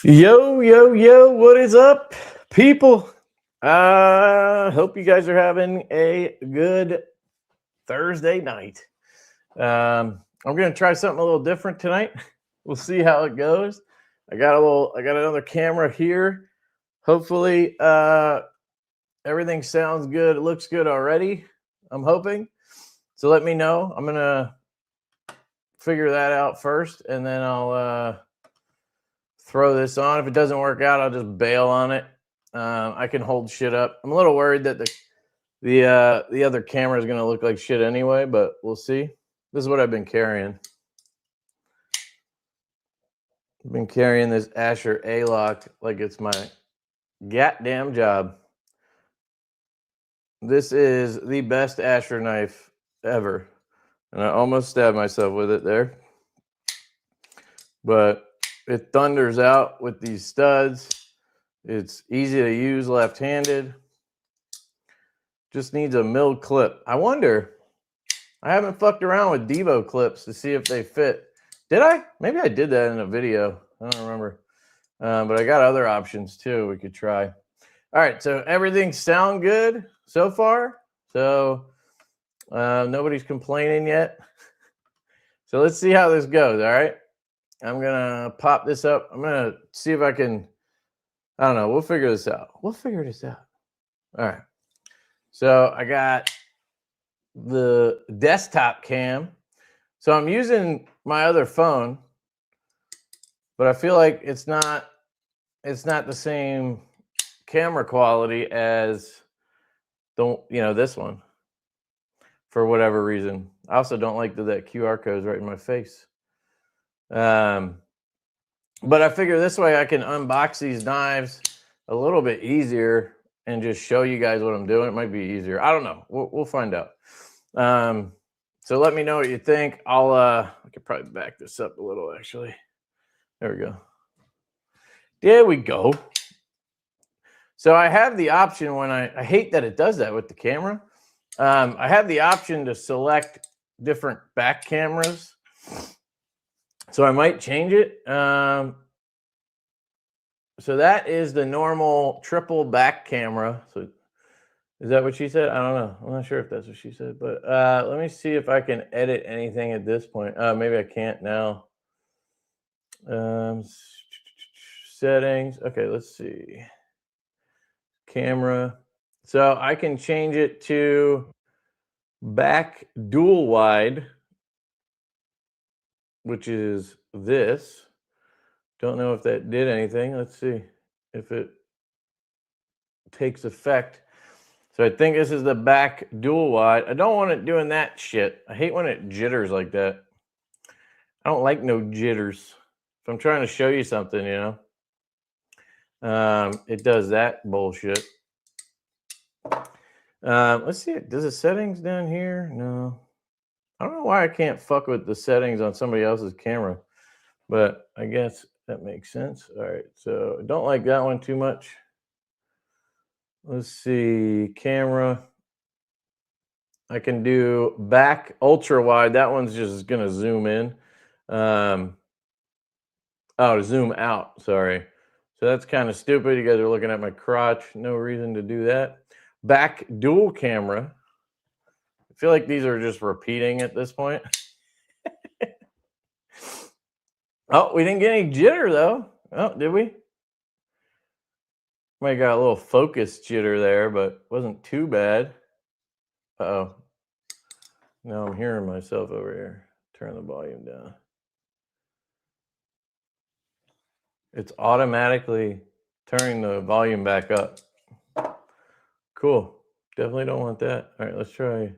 Yo, what is up, people? Hope you guys are having a good Thursday night. I'm gonna try something a little different tonight. We'll see how it goes. I got another camera here. Hopefully, everything sounds good. It looks good already. I'm hoping. So let me know. I'm gonna figure that out first, and then I'll throw this on. If it doesn't work out, I'll just bail on it. I can hold shit up. I'm a little worried that the other camera is gonna look like shit anyway, but we'll see. This is what I've been carrying. I've been carrying this Asher A-Lock like it's my goddamn job. This is the best Asher knife ever, and I almost stabbed myself with it there. But it thunders out with these studs. It's easy to use left-handed. Just needs a milled clip. I wonder, I haven't fucked around with Divo clips to see if they fit. Did I? Maybe I did that in a video. I don't remember. But I got other options too we could try. All right, so everything sound good so far. So nobody's complaining yet. So let's see how this goes, all right? I'm going to pop this up. I'm going to see if I can, I don't know. We'll figure this out. All right. So I got the desktop cam. So I'm using my other phone, but I feel like it's not the same camera quality as this one for whatever reason. I also don't like that QR code is right in my face. But I figure this way I can unbox these knives a little bit easier and just show you guys what I'm doing. It might be easier. I don't know. We'll find out. So let me know what you think. I could probably back this up a little, actually. There we go. There we go. So I have the option when I hate that it does that with the camera. I have the option to select different back cameras. So I might change it. So that is the normal triple back camera. So is that what she said? I don't know. I'm not sure if that's what she said, but let me see if I can edit anything at this point. Maybe I can't now. Settings. Okay, let's see. Camera. So I can change it to back dual wide, which is this. Don't know if that did anything. Let's see if it takes effect. So I think this is the back dual wide. I don't want it doing that shit. I hate when it jitters like that. I don't like no jitters. If I'm trying to show you something, it does that bullshit. Let's see. Does the settings down here? No. I don't know why I can't fuck with the settings on somebody else's camera, but I guess that makes sense. All right. So I don't like that one too much. Let's see, camera. I can do back ultra wide. That one's just gonna zoom in. To zoom out, sorry. So that's kind of stupid. You guys are looking at my crotch. No reason to do that. Back dual camera. I feel like these are just repeating at this point. Oh, we didn't get any jitter though. Oh, did we? Might got a little focus jitter there, but wasn't too bad. Uh-oh. Now I'm hearing myself over here. Turn the volume down. It's automatically turning the volume back up. Cool. Definitely don't want that. All right, let's try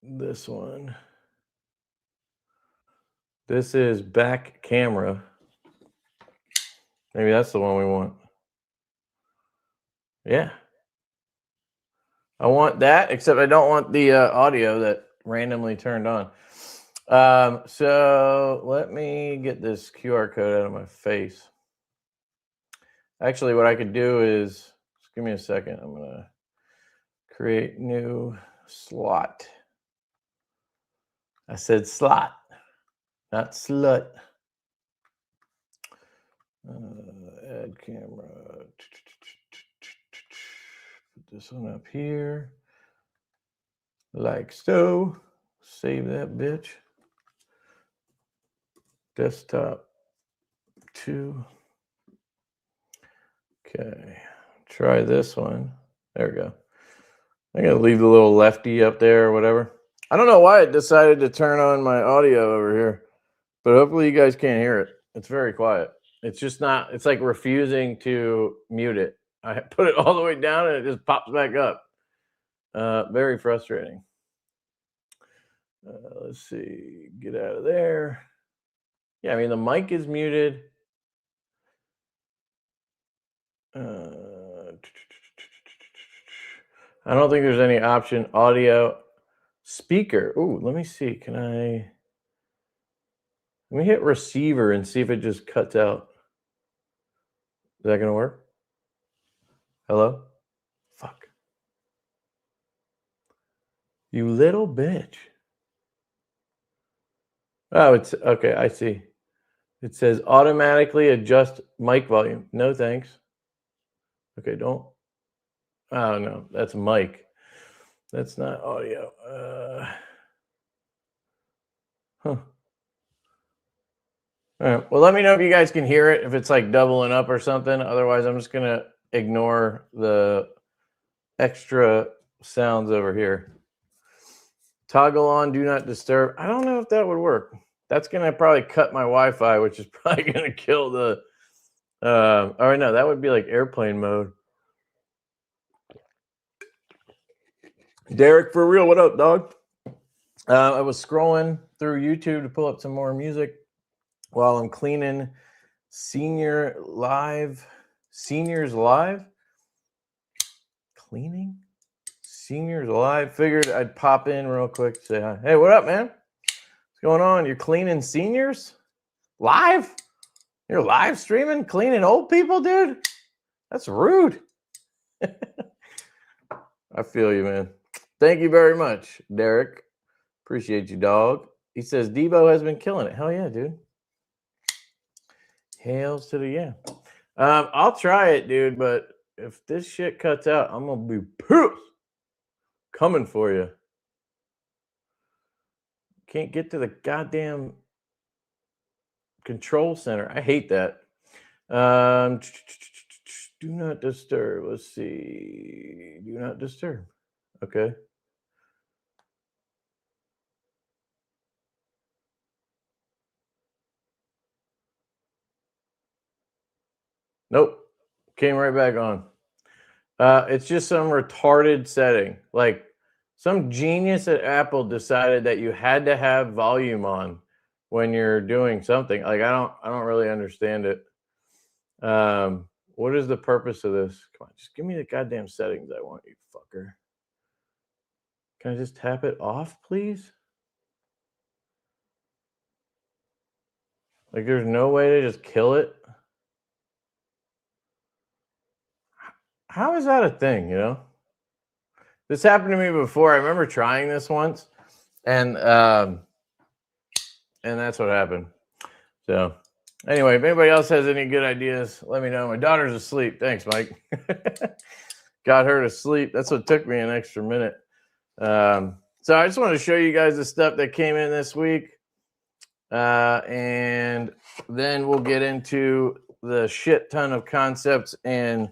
this one. This is back camera. Maybe that's the one we want. Yeah. I want that, except I don't want the audio that randomly turned on. So let me get this QR code out of my face. Actually, what I could do is, just give me a second. I'm going to create new slot. I said slot, not slut. Add camera. Put this one up here. Like so. Save that bitch. Desktop 2. Okay. Try this one. There we go. I'm going to leave the little Lefty up there or whatever. I don't know why it decided to turn on my audio over here, but hopefully you guys can't hear it. It's very quiet. It's just not, it's like refusing to mute it. I put it all the way down and it just pops back up. Very frustrating. Let's see, get out of there. Yeah, I mean, the mic is muted. I don't think there's any option. Audio speaker. Ooh, let me see. Let me hit receiver and see if it just cuts out. Is that gonna work? Hello? Fuck. You little bitch. Oh, it's okay. I see. It says automatically adjust mic volume. No, thanks. Okay, don't. Oh, no, that's mic. That's not audio. Huh. All right. Well, let me know if you guys can hear it, if it's like doubling up or something. Otherwise, I'm just going to ignore the extra sounds over here. Toggle on, do not disturb. I don't know if that would work. That's going to probably cut my Wi-Fi, which is probably going to kill the... oh, no, that would be like airplane mode. Derek, for real, what up, dog? I was scrolling through YouTube to pull up some more music while I'm cleaning Seniors Live. Cleaning? Seniors Live. Figured I'd pop in real quick to say hi. Hey, what up, man? What's going on? You're cleaning seniors? Live? You're live streaming? Cleaning old people, dude? That's rude. I feel you, man. Thank you very much, Derek. Appreciate you, dog. He says Divo has been killing it. Hell yeah, dude. Hails to the yeah. I'll try it, dude, but if this shit cuts out, I'm gonna be pissed. Coming for you. Can't get to the goddamn control center. I hate that. Do not disturb. Let's see. Do not disturb. Okay. Nope. Came right back on. It's just some retarded setting. Like some genius at Apple decided that you had to have volume on when you're doing something. Like I don't really understand it. What is the purpose of this? Come on, just give me the goddamn settings I want, you fucker. Can I just tap it off, please? Like there's no way to just kill it? How is that a thing, you know? This happened to me before. I remember trying this once, and that's what happened. So anyway, if anybody else has any good ideas, let me know. My daughter's asleep. Thanks, Mike. Got her to sleep. That's what took me an extra minute. So I just want to show you guys the stuff that came in this week. And then we'll get into the shit ton of concepts and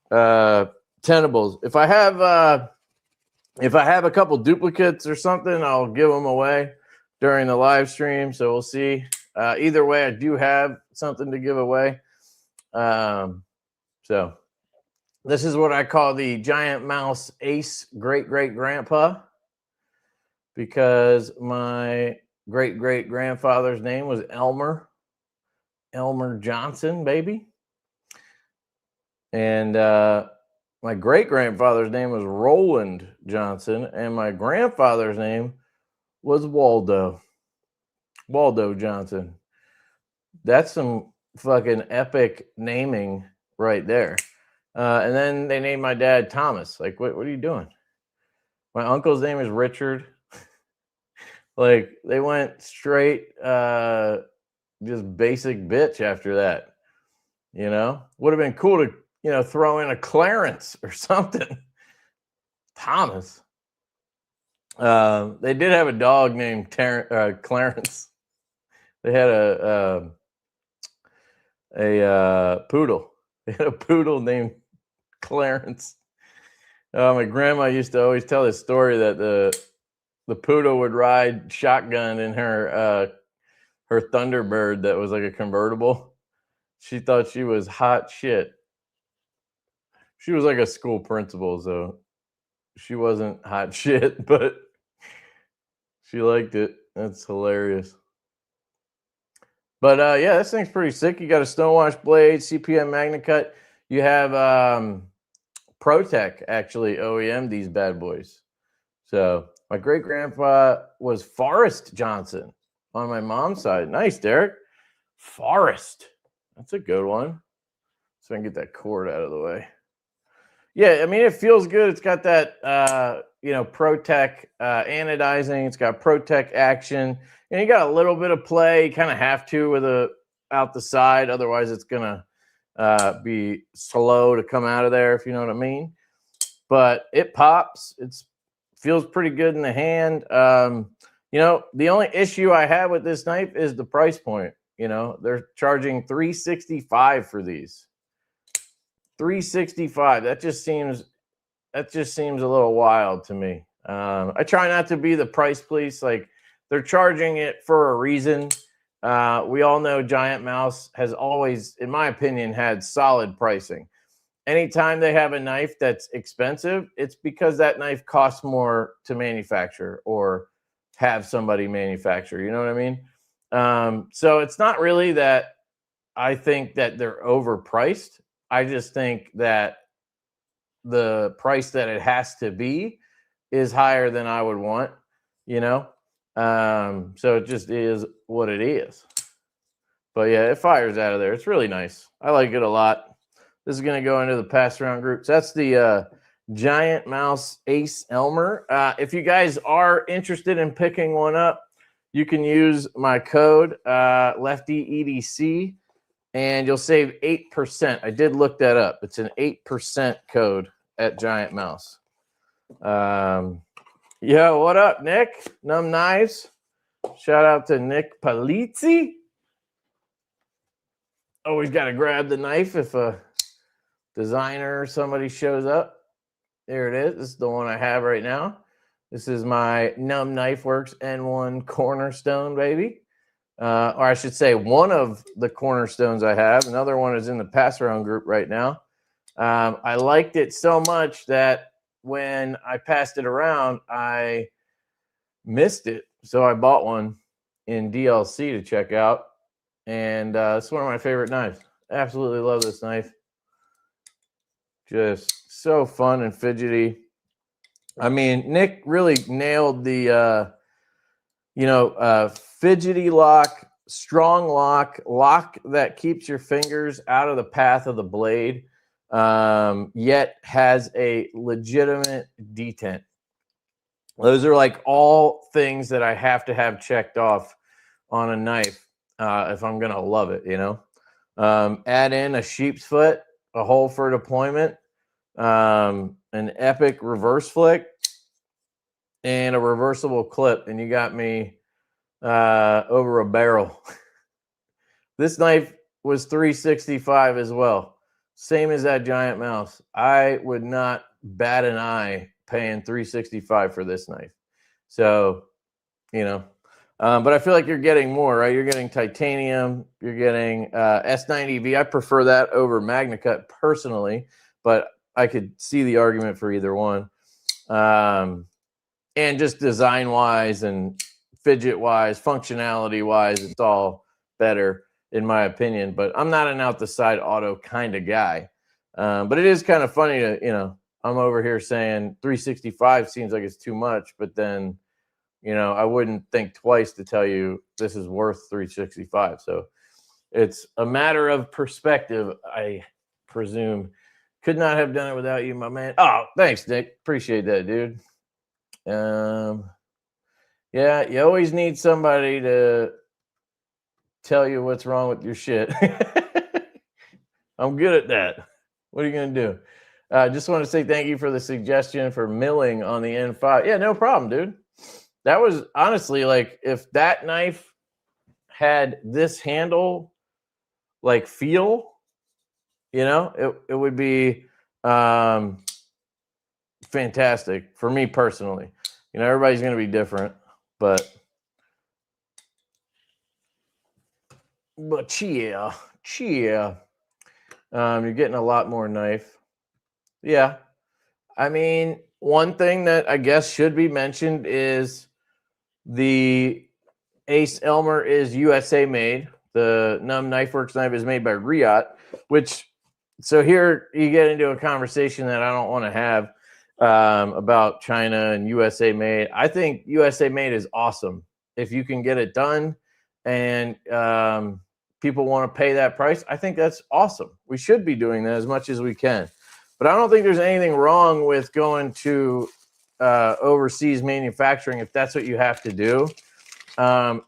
Tenables. If I have a couple duplicates or something, I'll give them away during the live stream. So we'll see. Either way, I do have something to give away. So this is what I call the Giant Mouse Ace great-great-grandpa, because my great-great-grandfather's name was Elmer Johnson, baby. And my great-grandfather's name was Roland Johnson, and my grandfather's name was Waldo Johnson. That's some fucking epic naming right there. And then they named my dad Thomas. Like, what are you doing? My uncle's name is Richard. Like, they went straight just basic bitch after that. You know, would have been cool to, you know, throw in a Clarence or something. Thomas. They did have a dog named Clarence. They had a poodle. They had a poodle named Clarence. My grandma used to always tell this story that the poodle would ride shotgun in her Thunderbird that was like a convertible. She thought she was hot shit. She was like a school principal, so she wasn't hot shit, but she liked it. That's hilarious. But yeah, this thing's pretty sick. You got a stonewash blade, CPM Magna Cut. You have ProTech actually OEM these bad boys. So my great grandpa was Forrest Johnson on my mom's side. Nice, Derek. Forrest. That's a good one. So I can get that cord out of the way. Yeah, I mean, it feels good. It's got that, you know, ProTech anodizing. It's got ProTech action. And you got a little bit of play. You kind of have to with out the side. Otherwise, it's going to be slow to come out of there, if you know what I mean. But it pops. It feels pretty good in the hand. You know, the only issue I have with this knife is the price point. You know, they're charging $365 for these. $365. That just seems a little wild to me. I try not to be the price police. Like, they're charging it for a reason. We all know Giant Mouse has always, in my opinion, had solid pricing. Anytime they have a knife that's expensive, it's because that knife costs more to manufacture or have somebody manufacture. You know what I mean? So it's not really that I think that they're overpriced. I just think that the price that it has to be is higher than I would want, you know? So it just is what it is. But yeah, it fires out of there. It's really nice. I like it a lot. This is going to go into the pass around groups. That's the Giant Mouse Ace Elmer. If you guys are interested in picking one up, you can use my code Lefty EDC, and you'll save 8%. I did look that up. It's an 8% code at Giant Mouse. Yo, what up, Nick? Numb Knives. Shout out to Nick Palizzi. Always got to grab the knife if a designer or somebody shows up. There it is. This is the one I have right now. This is my Numb Knife Works N1 Cornerstone, baby. Or I should say one of the cornerstones I have. Another one is in the pass around group right now. I liked it so much that when I passed it around, I missed it. So I bought one in DLC to check out. And it's one of my favorite knives. Absolutely love this knife. Just so fun and fidgety. I mean, Nick really nailed the, fidgety lock, strong lock that keeps your fingers out of the path of the blade, yet has a legitimate detent. Those are like all things that I have to have checked off on a knife if I'm going to love it, you know. Add in a sheep's foot, a hole for deployment, an epic reverse flick, and a reversible clip, and you got me over a barrel. This knife was $365 as well, same as that Giant Mouse. I would not bat an eye paying $365 for this knife. So, you know, but I feel like you're getting more, right? You're getting titanium, you're getting S90V. I prefer that over Magna Cut personally, but I could see the argument for either one. And just design-wise and fidget-wise, functionality-wise, it's all better in my opinion. But I'm not an out-the-side auto kind of guy. But it is kind of funny to, you know, I'm over here saying 365 seems like it's too much, but then, you know, I wouldn't think twice to tell you this is worth 365. So it's a matter of perspective, I presume. Could not have done it without you, my man. Oh, thanks, Nick. Appreciate that, dude. Yeah, you always need somebody to tell you what's wrong with your shit. I'm good at that. What are you going to do? Just want to say thank you for the suggestion for milling on the N5. Yeah, no problem, dude. That was honestly like if that knife had this handle like feel, you know, it would be fantastic for me personally. You know, everybody's going to be different, but yeah, you're getting a lot more knife. Yeah. I mean, one thing that I guess should be mentioned is the Ace Elmer is USA made. The Numb Knife Works knife is made by Riot, which, so here you get into a conversation that I don't want to have about China and USA made. I think USA made is awesome. If you can get it done and people want to pay that price, I think that's awesome. We should be doing that as much as we can. But I don't think there's anything wrong with going to overseas manufacturing if that's what you have to do.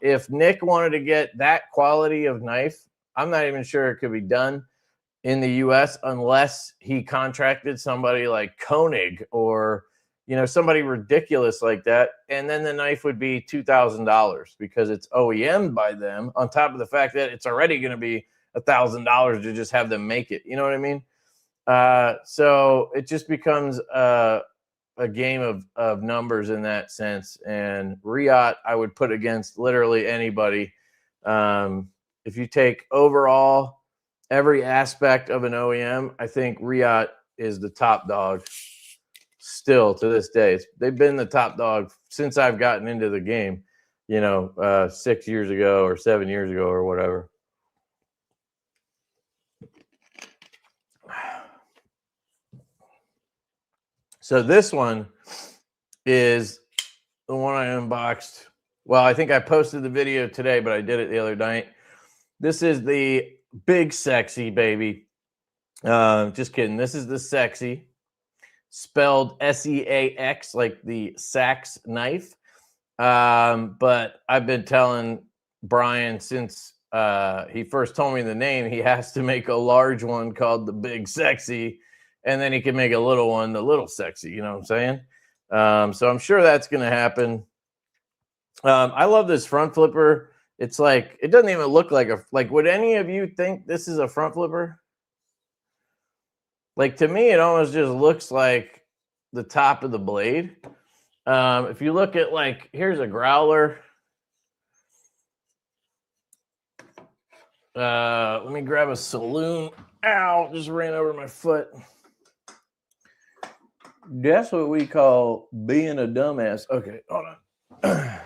If Nick wanted to get that quality of knife, I'm not even sure it could be done in the US unless he contracted somebody like Koenig or, you know, somebody ridiculous like that. And then the knife would be $2,000 because it's OEM by them, on top of the fact that it's already going to be $1,000 to just have them make it. You know what I mean? So it just becomes a game of numbers in that sense. And Riot, I would put against literally anybody. If you take overall every aspect of an OEM, I think Riot is the top dog still to this day. They've been the top dog since I've gotten into the game, you know, 6 years ago or 7 years ago or whatever. So this one is the one I unboxed. Well, I think I posted the video today, but I did it the other night. This is the Big Sexy, baby. Just kidding. This is the Sexy, spelled S-E-A-X, like the Sax knife. But I've been telling Brian since he first told me the name, he has to make a large one called the Big Sexy, and then he can make a little one, the Little Sexy. You know what I'm saying? So I'm sure that's going to happen. I love this front flipper. It's like, it doesn't even look like would any of you think this is a front flipper? Like, to me, it almost just looks like the top of the blade. If you look at, like, here's a growler. Let me grab a saloon. Ow, just ran over my foot. That's what we call being a dumbass. Okay, hold on.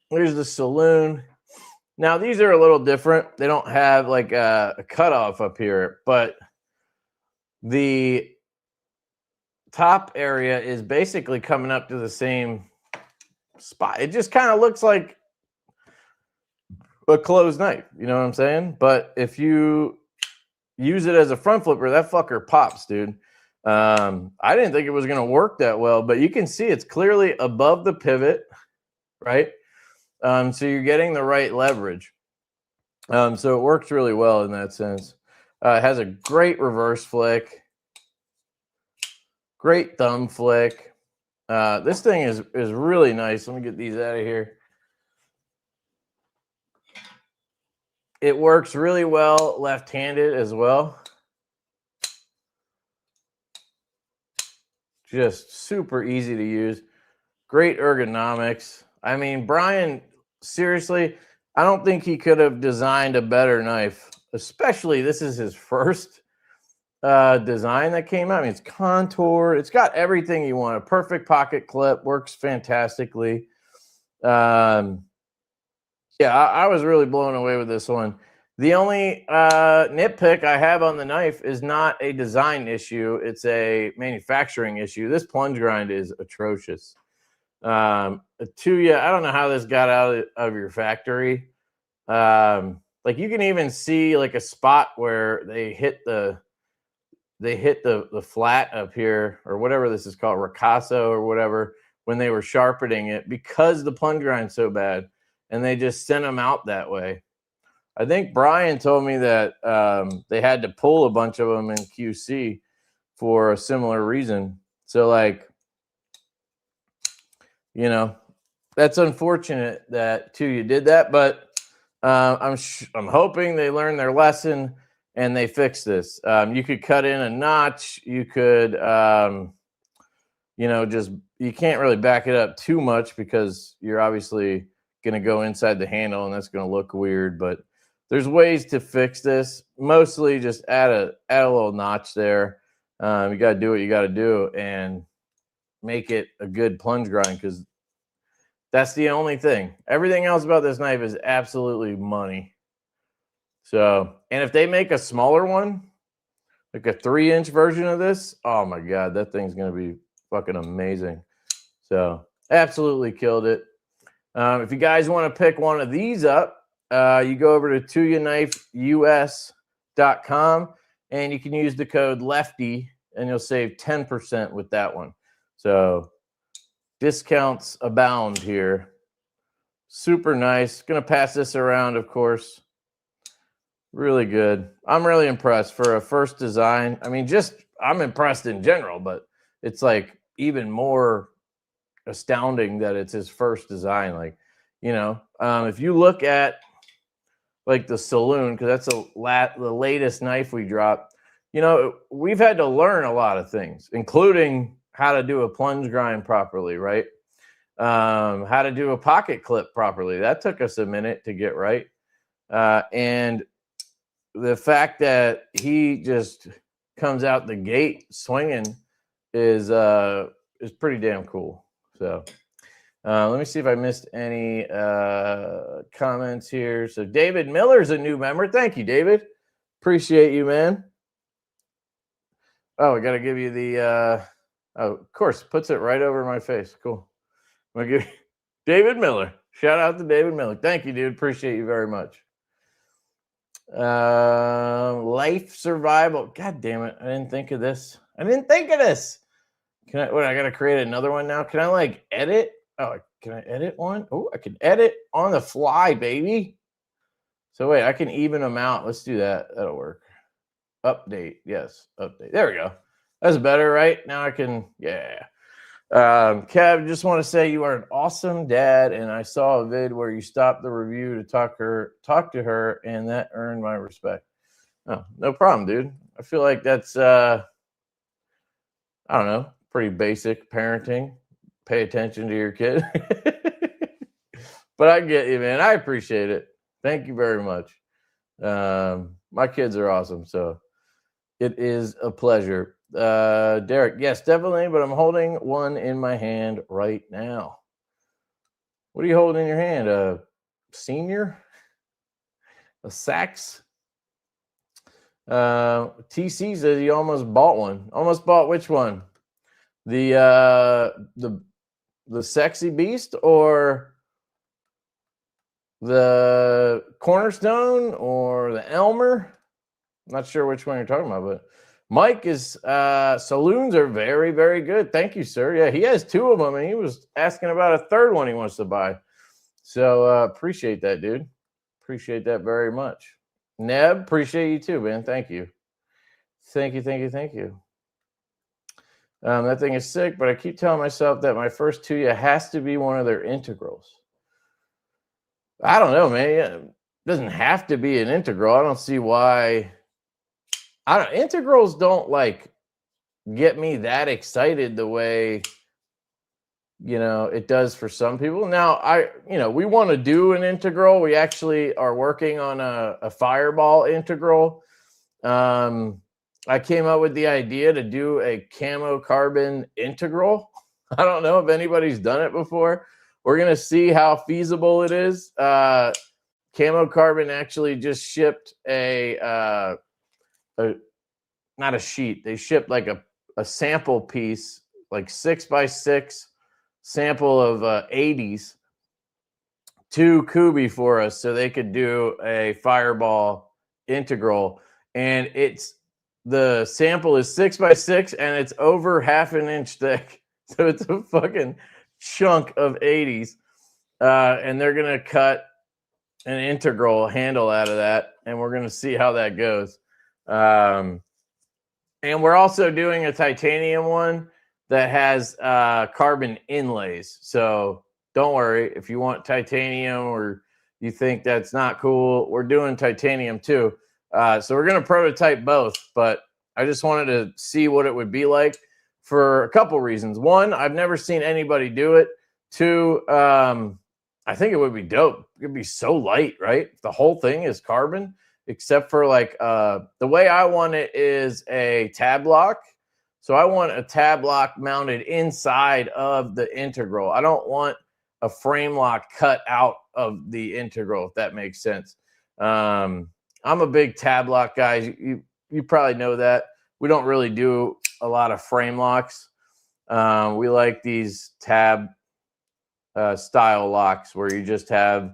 Here's the saloon. Now, these are a little different. They don't have like a cutoff up here, but the top area is basically coming up to the same spot. It just kind of looks like a closed knife. You know what I'm saying? But if you use it as a front flipper, that fucker pops, dude. I didn't think it was going to work that well, but you can see it's clearly above the pivot, right? So you're getting the right leverage. So it works really well in that sense. It has a great reverse flick, great thumb flick. This thing is really nice. Let me get these out of here. It works really well left-handed as well. Just super easy to use. Great ergonomics. I mean, Brian, seriously, I don't think he could have designed a better knife. Especially, this is his first design that came out. I mean, it's contoured. It's got everything you want. A perfect pocket clip. Works fantastically. Yeah, I was really blown away with this one. The only nitpick I have on the knife is not a design issue. It's a manufacturing issue. This plunge grind is atrocious. Atuya, I don't know how this got out of your factory. Like, you can even see like a spot where they hit the flat up here, or whatever this is called, ricasso or whatever, when they were sharpening it, because the plunge grind's so bad, and they just sent them out that way. I think Brian told me that they had to pull a bunch of them in QC for a similar reason. So, like, you know, that's unfortunate that Tuya did that, but I'm hoping they learned their lesson and they fix this. You could cut in a notch. You could, you know, just, you can't really back it up too much because you're obviously going to go inside the handle and that's going to look weird. But there's ways to fix this. Mostly just add a little notch there. You got to do what you got to do and make it a good plunge grind, because that's the only thing. Everything else about this knife is absolutely money. So, and if they make a smaller one, like a 3-inch version of this, oh my God, that thing's going to be fucking amazing. So, absolutely killed it. If you guys want to pick one of these up, you go over to TuyaKnifeUS.com and you can use the code Lefty and you'll save 10% with that one. So, discounts abound here. Super nice. Gonna pass this around, of course. Really good. I'm really impressed for a first design. I mean, just, I'm impressed in general, but it's like even more astounding that it's his first design. Like, you know, if you look at like the Saloon, because that's the latest knife we dropped, you know, we've had to learn a lot of things, including how to do a plunge grind properly, right? How to do a pocket clip properly. That took us a minute to get right. And the fact that he just comes out the gate swinging is pretty damn cool. So let me see if I missed any comments here. So David Miller's a new member. Thank you, David. Appreciate you, man. Oh, I got to give you the... oh, of course, puts it right over my face. Cool. I'm gonna give you David Miller. Shout out to David Miller. Thank you, dude. Appreciate you very much. Life survival. God damn it. I didn't think of this. Can I, what, I got to create another one now? Can I like edit? Oh, can I edit one? Oh, I can edit on the fly, baby. So wait, I can even them out. Let's do that. That'll work. Update. Yes, update. There we go. That's better, right? Now I can, yeah. Kev, just want to say you are an awesome dad, and I saw a vid where you stopped the review to talk to her, and that earned my respect. Oh, no problem, dude. I feel like that's I don't know, pretty basic parenting. Pay attention to your kid. But I get you, man. I appreciate it. Thank you very much. My kids are awesome, so it is a pleasure. Derek, yes, definitely, but I'm holding one in my hand right now. What are you holding in your hand? A senior? A sax? TC says he almost bought one. Almost bought which one? The Sexy Beast or the Cornerstone or the Elmer? I'm not sure which one you're talking about, but Mike is saloons are very, very good. Thank you, sir. Yeah, he has 2 of them, and he was asking about a 3rd one he wants to buy. So appreciate that, dude. Appreciate that very much. Neb, appreciate you too, man. Thank you. Thank you, thank you, thank you. That thing is sick, but I keep telling myself that my first Tuya has to be one of their integrals. I don't know, man. It doesn't have to be an integral. I don't see why. Integrals don't like get me that excited the way, you know, it does for some people. Now, we want to do an integral. We actually are working on a fireball integral. I came up with the idea to do a camo carbon integral. I don't know if anybody's done it before. We're going to see how feasible it is. Camo Carbon actually just shipped not a sheet. They shipped like a sample piece, like 6x6 sample of 80s to Kubi for us so they could do a fireball integral. And the sample is 6x6 and it's over half an inch thick. So it's a fucking chunk of 80s. And they're going to cut an integral handle out of that, and we're going to see how that goes. And we're also doing a titanium one that has carbon inlays. So don't worry if you want titanium or you think that's not cool. We're doing titanium too. So we're going to prototype both, but I just wanted to see what it would be like for a couple reasons. One, I've never seen anybody do it. Two, I think it would be dope. It'd be so light, right? The whole thing is carbon, except for like the way I want it is a tab lock. So I want a tab lock mounted inside of the integral. I don't want a frame lock cut out of the integral, if that makes sense. I'm a big tab lock guy. You probably know that. We don't really do a lot of frame locks. We like these tab style locks where you just have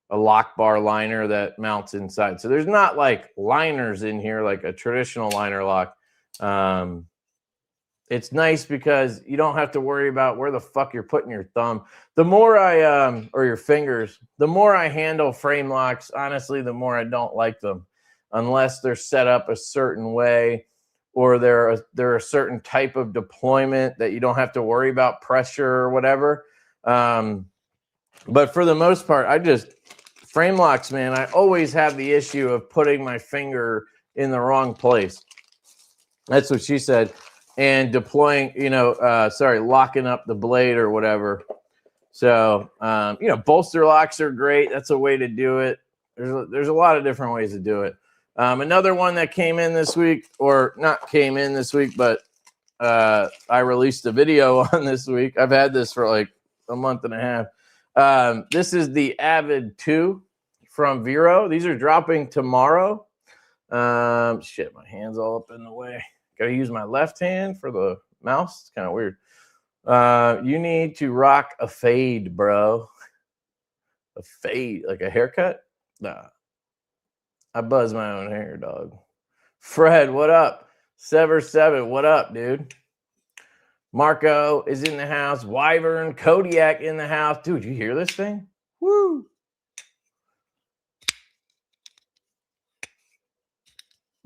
a lock bar liner that mounts inside. So there's not like liners in here like a traditional liner lock. It's nice because you don't have to worry about where the fuck you're putting your thumb. The more I or your fingers, the more I handle frame locks, honestly, the more I don't like them, unless they're set up a certain way or they're a certain type of deployment that you don't have to worry about pressure or whatever. But for the most part, frame locks, man, I always have the issue of putting my finger in the wrong place. That's what she said. And deploying, locking up the blade or whatever. So, bolster locks are great. That's a way to do it. There's a lot of different ways to do it. Another one that came in this week, or not came in this week, but I released a video on this week. I've had this for like a month and a half. This is the Avid 2 from Vero. These are dropping tomorrow. Shit, my hand's all up in the way. Gotta use my left hand for the mouse. It's kind of weird. You need to rock a fade, bro. A fade, like a haircut? Nah. I buzz my own hair, dog. Fred, what up? Sever7, what up, dude? Marco is in the house. Wyvern, Kodiak in the house. Dude, you hear this thing? Woo!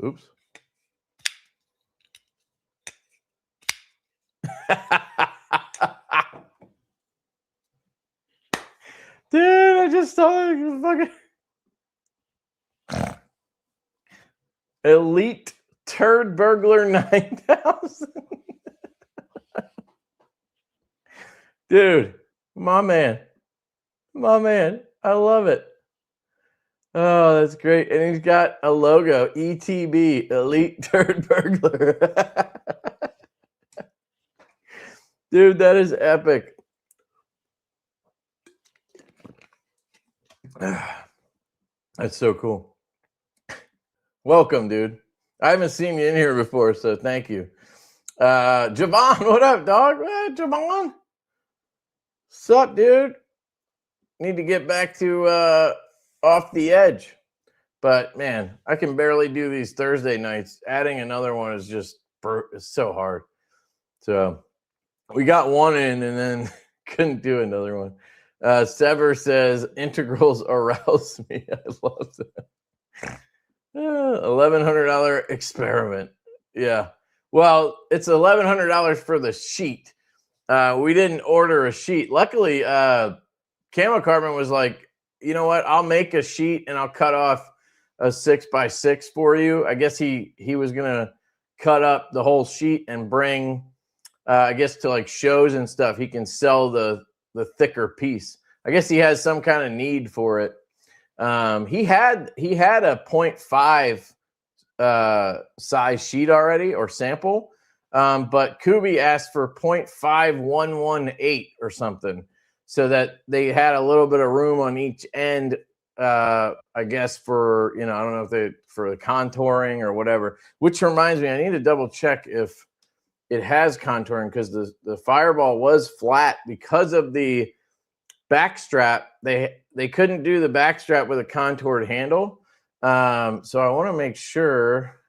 Oops. Dude, I just saw it. Fucking Elite Turd Burglar 9000. Dude, my man. I love it. Oh, that's great. And he's got a logo, ETB, Elite Turd Burglar. Dude, that is epic. That's so cool. Welcome, dude. I haven't seen you in here before, so thank you. Javon, what up, dog? Javon? Sup, dude? Need to get back to Off the Edge. But, man, I can barely do these Thursday nights. Adding another one is just so hard. So we got one in and then couldn't do another one. Sever says, integrals arouse me. I love that. $1,100 experiment. Yeah. Well, it's $1,100 for the sheet. We didn't order a sheet. Luckily, Camo Carbon was like, you know what? I'll make a sheet and I'll cut off a 6x6 for you. I guess he was gonna cut up the whole sheet and bring, I guess to like shows and stuff. He can sell the thicker piece. I guess he has some kind of need for it. He had a 0.5 size sheet already or sample, but Kubi asked for 0.5118 or something, so that they had a little bit of room on each end. I guess for, I don't know if for the contouring or whatever. Which reminds me, I need to double check if it has contouring, because the Fireball was flat because of the back strap. They couldn't do the back strap with a contoured handle. So I want to make sure.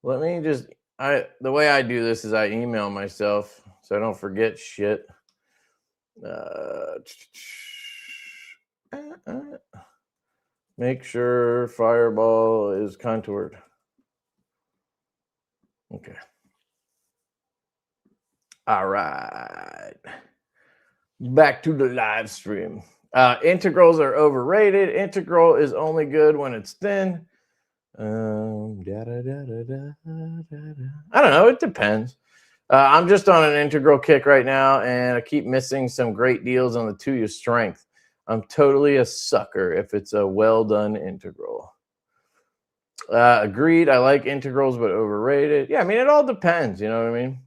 Let me just, the way I do this is I email myself so I don't forget shit. Make sure fireball is contoured. Okay. All right. Back to the live stream. Integrals are overrated. Integral is only good when it's thin. I don't know. It depends. I'm just on an integral kick right now, and I keep missing some great deals on the Tuya Strength. I'm totally a sucker if it's a well-done integral. Agreed. I like integrals, but overrated. Yeah, I mean, it all depends. You know what I mean?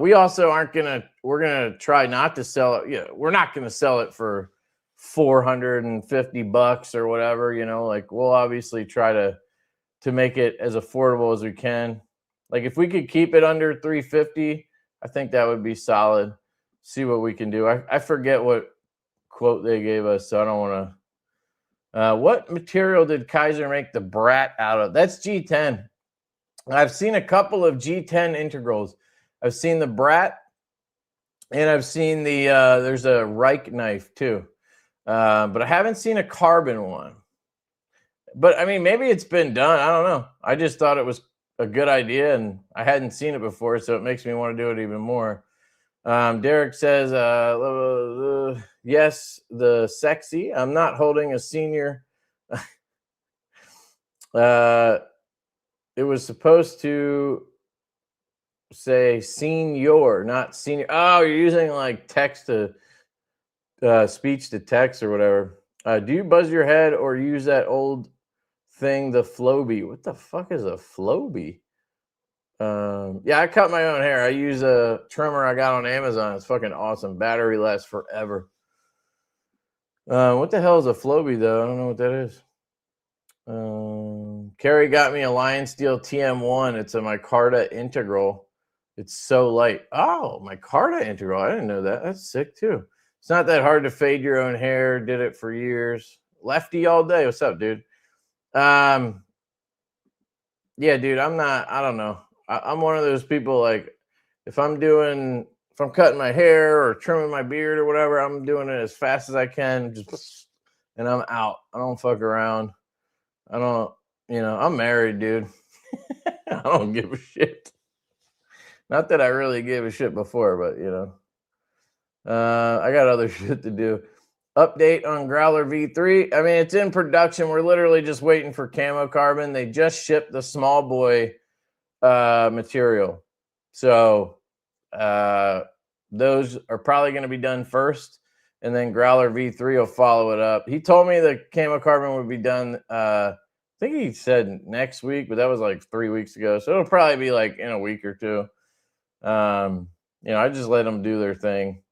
We also aren't gonna. We're gonna try not to sell it. Yeah, we're not gonna sell it for $450 or whatever. You know, like we'll obviously try to make it as affordable as we can. Like if we could keep it under $350, I think that would be solid. See what we can do. I forget what quote they gave us, so I don't want to. What material did Kaiser make the Brat out of? That's G10. I've seen a couple of G10 integrals. I've seen the Brat, and I've seen the there's a Reich knife too, but I haven't seen a carbon one. But I mean, maybe it's been done. I don't know. I just thought it was a good idea, and I hadn't seen it before, so it makes me want to do it even more. Derek says, yes, the sexy. I'm not holding a senior. It was supposed to say senior, not senior. Oh, you're using like text to speech to text or whatever. Do you buzz your head or use that old thing, the Flowbee? What the fuck is a Flowbee? Yeah, I cut my own hair. I use a trimmer I got on Amazon. It's fucking awesome. Battery lasts forever. What the hell is a Flowbee though? I don't know what that is. Carrie got me a Lion Steel TM1. It's a micarta integral. It's so light. Oh, micarta integral. I didn't know that. That's sick too. It's not that hard to fade your own hair. Did it for years. Lefty all day. What's up, dude? Yeah, dude. I don't know. I'm one of those people, like, if I'm cutting my hair or trimming my beard or whatever, I'm doing it as fast as I can, and I'm out. I don't fuck around. I don't, I'm married, dude. I don't give a shit. Not that I really gave a shit before, but, I got other shit to do. Update on Growler V3. I mean, it's in production. We're literally just waiting for camo carbon. They just shipped the small boy material. So those are probably going to be done first, and then Growler V3 will follow it up. He told me the camo carbon would be done, I think he said next week, but that was like 3 weeks ago. So it'll probably be like in a week or two. I just let them do their thing.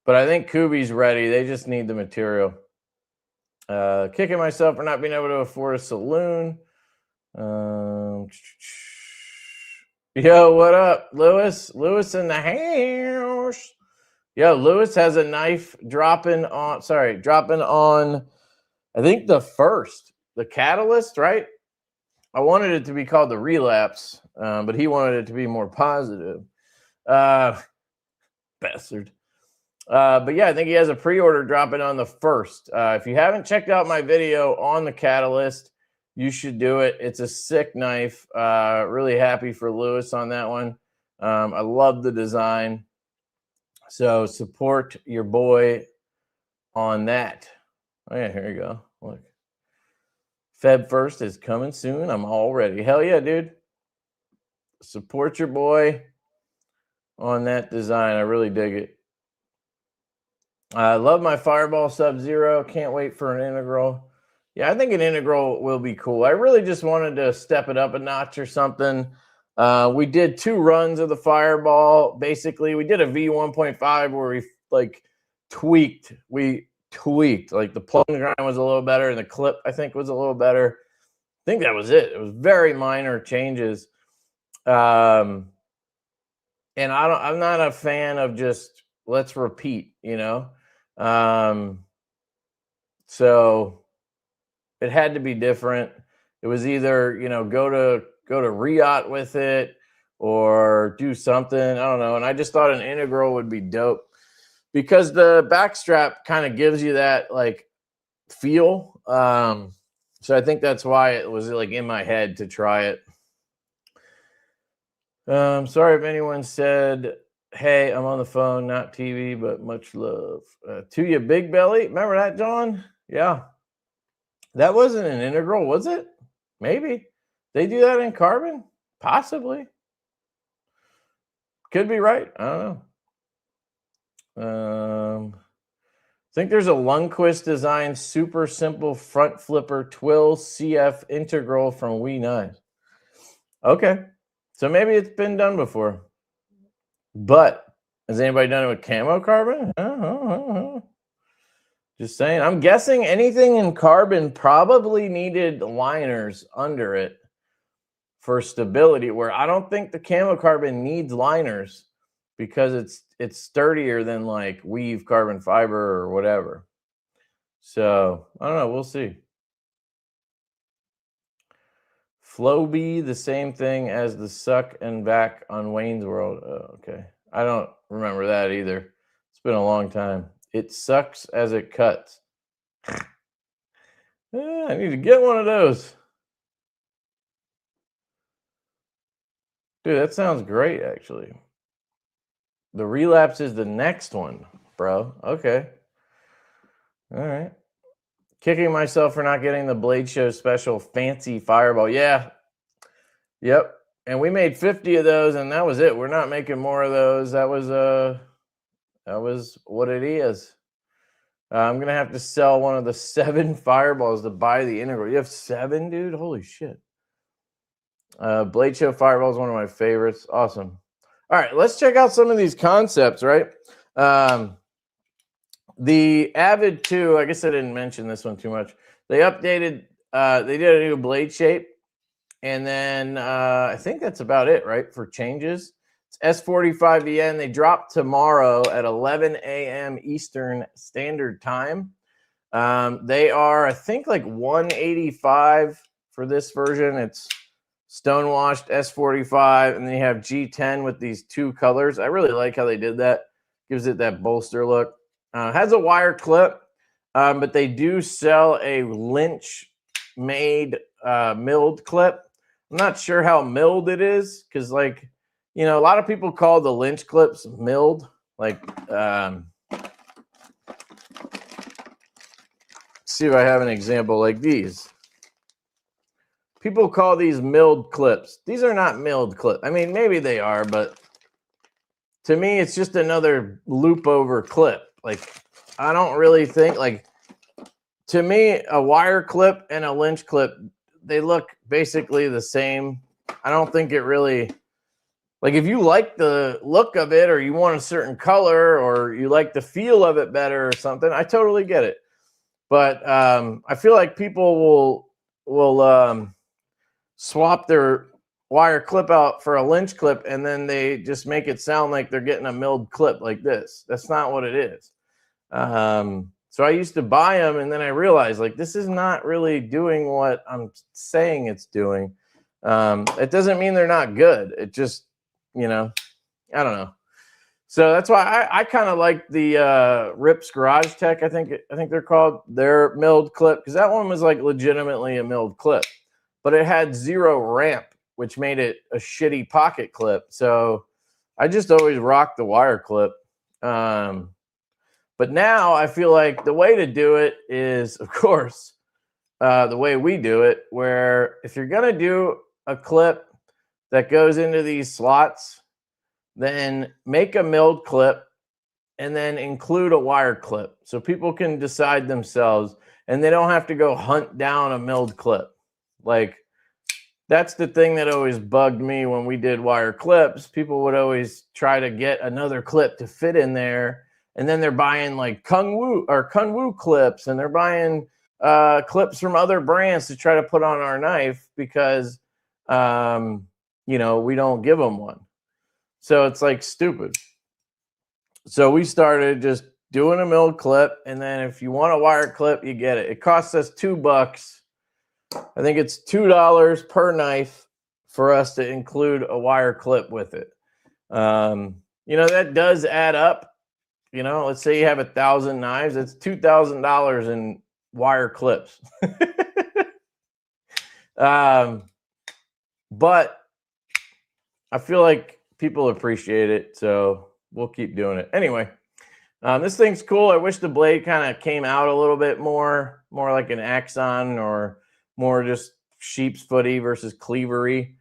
But I think Kubi's ready. They just need the material. Kicking myself for not being able to afford a saloon. Yo, what up, Lewis? Lewis in the house. Yo, Lewis has a knife dropping on, I think the catalyst, right? I wanted it to be called the relapse, but he wanted it to be more positive. Bastard. But yeah, I think he has a pre-order dropping on the 1st. If you haven't checked out my video on the catalyst, you should do it. It's a sick knife. Really happy for Lewis on that one. I love the design. So support your boy on that. Oh yeah, here you go. Look. Feb 1st is coming soon. I'm all ready. Hell yeah, dude. Support your boy on that design. I really dig it. I love my Fireball Sub-Zero. Can't wait for an integral. Yeah, I think an integral will be cool. I really just wanted to step it up a notch or something. We did 2 runs of the Fireball. Basically, we did a V1.5 where we tweaked. We tweaked. Like the plug and grind was a little better, and the clip I think was a little better. I think that was it. It was very minor changes. And I'm not a fan of just let's repeat, So it had to be different. It was either, go to Riot with it or do something. I don't know. And I just thought an integral would be dope. because the back strap kind of gives you that like feel. So I think that's why it was like in my head to try it. Sorry if anyone said, hey, I'm on the phone, not TV, but much love. To you, Big Belly. Remember that, John? Yeah. That wasn't an integral, was it? Maybe. They do that in carbon? Possibly. Could be right. I don't know. I think there's a Lundquist design super simple front flipper twill CF integral from Wii 9. Okay. So maybe it's been done before. But has anybody done it with camo carbon? Just saying. I'm guessing anything in carbon probably needed liners under it for stability, where I don't think the camo carbon needs liners because it's sturdier than like weave carbon fiber or whatever. So I don't know. We'll see. Flowbee, the same thing as the suck and back on Wayne's World. Oh, okay. I don't remember that either. It's been a long time. It sucks as it cuts. I need to get one of those. Dude, that sounds great, actually. The relapse is the next one, bro. Okay. All right. Kicking myself for not getting the Blade Show special fancy fireball. Yeah. Yep. And we made 50 of those, and that was it. We're not making more of those. That was what it is. I'm gonna have to sell one of the 7 fireballs to buy the integral. You have 7, dude? Holy shit. Blade Show Fireball is one of my favorites. Awesome. All right, let's check out some of these concepts, right? The Avid 2, I guess I didn't mention this one too much. They updated, they did a new blade shape. And then I think that's about it, right, for changes. It's S45VN. They drop tomorrow at 11 a.m. Eastern Standard Time. They are, I think, like 185 for this version. It's stonewashed S45, and then you have G10 with these 2 colors. I really like how they did that. Gives it that bolster look. Has a wire clip, but they do sell a Lynch-made milled clip. I'm not sure how milled it is because, like, you know, a lot of people call the Lynch clips milled. Like, see if I have an example like these. People call these milled clips. These are not milled clips. I mean, maybe they are, but to me, it's just another loop over clip. Like, I don't really think, like, to me, a wire clip and a Lynch clip, they look basically the same. I don't think it really, like, if you like the look of it or you want a certain color or you like the feel of it better or something, I totally get it. But I feel like people will swap their wire clip out for a Lynch clip and then they just make it sound like they're getting a milled clip like this. That's not what it is. So I used to buy them, and then I realized, like, this is not really doing what I'm saying it's doing. It doesn't mean they're not good. It just, you know, I don't know. So that's why I kind of like the Rips Garage Tech, I think they're called, their milled clip, because that one was like legitimately a milled clip, but it had 0 ramp, which made it a shitty pocket clip. So I just always rock the wire clip. But now I feel like the way to do it is, of course, the way we do it, where if you're going to do a clip that goes into these slots, then make a milled clip and then include a wire clip so people can decide themselves and they don't have to go hunt down a milled clip. Like, that's the thing that always bugged me when we did wire clips. People would always try to get another clip to fit in there. And then they're buying like Kunwu clips, and they're buying clips from other brands to try to put on our knife because, you know, we don't give them one. So it's like stupid. So we started just doing a milled clip, and then if you want a wire clip, you get it. It costs us $2. I think it's $2 per knife for us to include a wire clip with it. You know, that does add up. You know, let's say you have 1,000 knives. It's $2,000 in wire clips. But I feel like people appreciate it, so we'll keep doing it. Anyway, this thing's cool. I wish the blade kind of came out a little bit more like an axon or more just sheep's footy versus cleavery.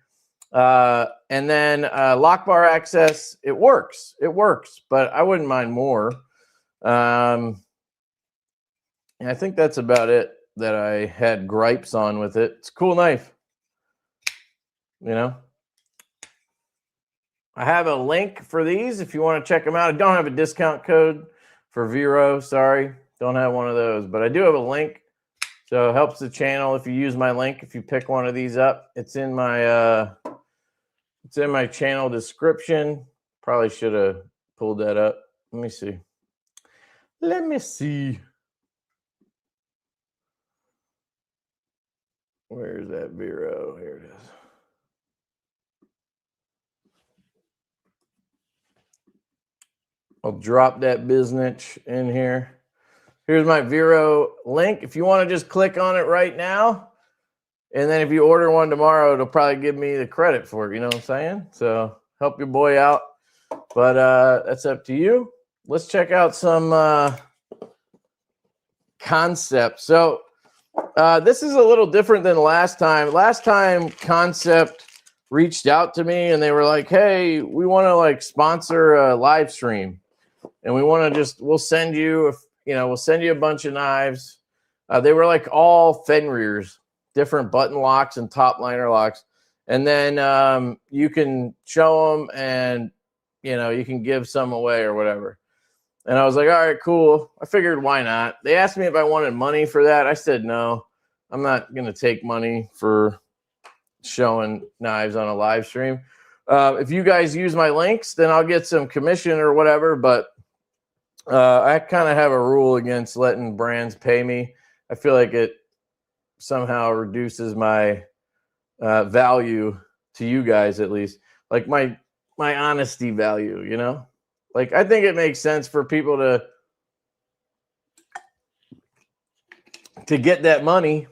And then lock bar access, it works, but I wouldn't mind more. And I think that's about it that I had gripes on with it. It's a cool knife, you know. I have a link for these if you want to check them out. I don't have a discount code for Vero, sorry, don't have one of those, but I do have a link, so it helps the channel if you use my link. If you pick one of these up, it's in my channel description. Probably should have pulled that up. Let me see. Where's that Vero? Here it is. I'll drop that business in here. Here's my Vero link. If you want to just click on it right now, and then if you order one tomorrow, it'll probably give me the credit for it. You know what I'm saying? So help your boy out. But that's up to you. Let's check out some Kansept. So this is a little different than last time. Last time Kansept reached out to me and they were like, hey, we want to like sponsor a live stream. And we want to we'll send you, we'll send you a bunch of knives. They were like all Fenriers, different button locks and top liner locks. And then you can show them and, you can give some away or whatever. And I was like, all right, cool. I figured, why not? They asked me if I wanted money for that. I said, no, I'm not going to take money for showing knives on a live stream. If you guys use my links, then I'll get some commission or whatever. But I kind of have a rule against letting brands pay me. I feel like it somehow reduces my value to you guys, at least, like my honesty value, like I think it makes sense for people to get that money.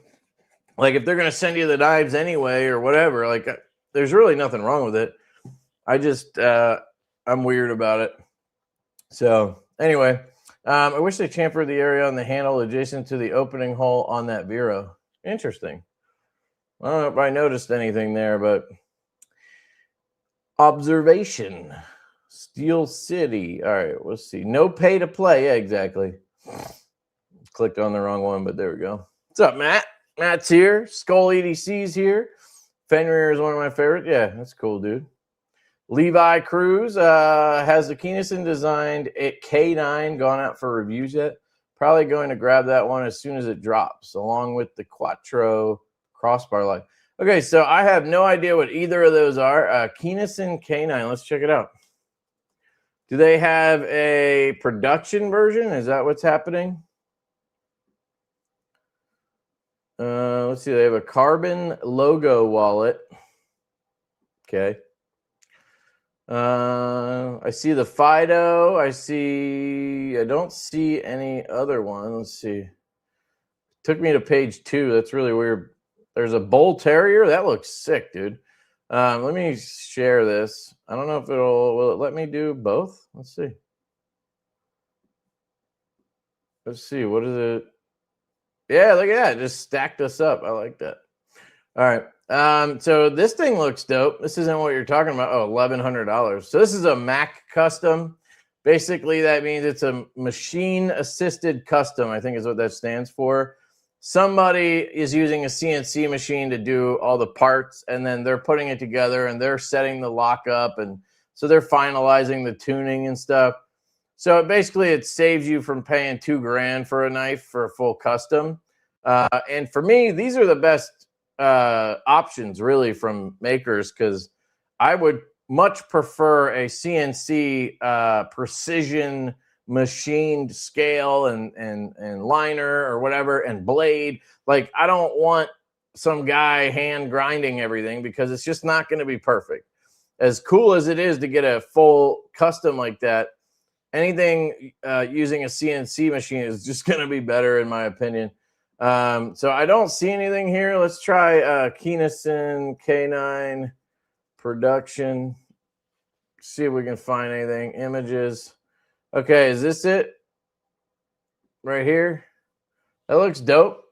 Like if they're going to send you the knives anyway or whatever, like there's really nothing wrong with it. I just I'm weird about it. So anyway, I wish they chamfered the area on the handle adjacent to the opening hole on that Vero. Interesting. I don't know if I noticed anything there, but observation. Steel City. All right, let's see. No pay to play. Yeah, exactly. Clicked on the wrong one, but there we go. What's up, Matt? Matt's here. Skull EDC's here. Fenrir is one of my favorites. Yeah, that's cool, dude. Levi Cruz has the Geeone designed K9 gone out for reviews yet? Probably going to grab that one as soon as it drops, along with the Quattro crossbar light. Okay, so I have no idea what either of those are. Geeone K9. Let's check it out. Do they have a production version? Is that what's happening? Let's see. They have a carbon logo wallet. Okay. I see the Fido. I don't see any other one. Let's see. Took me to page 2. That's really weird. There's a Bull Terrier. That looks sick, dude. Let me share this. I don't know if will it let me do both? Let's see. Let's see. What is it? Yeah, look at that. It just stacked us up. I like that. All right. So this thing looks dope. This isn't what you're talking about. Oh, $1,100. So this is a Mac custom. Basically, that means it's a machine assisted custom, I think is what that stands for. Somebody is using a CNC machine to do all the parts, and then they're putting it together, and they're setting the lock up, and so they're finalizing the tuning and stuff. So basically, it saves you from paying $2,000 for a knife for a full custom. And for me, these are the best options, really, from makers, because I would much prefer a CNC precision machined scale and liner or whatever and blade. Like, I don't want some guy hand grinding everything, because it's just not going to be perfect. As cool as it is to get a full custom like that, anything using a CNC machine is just going to be better in my opinion. So I don't see anything here. Let's try Keynesen K9 production. See if we can find anything. Images. Okay, is this it? Right here? That looks dope.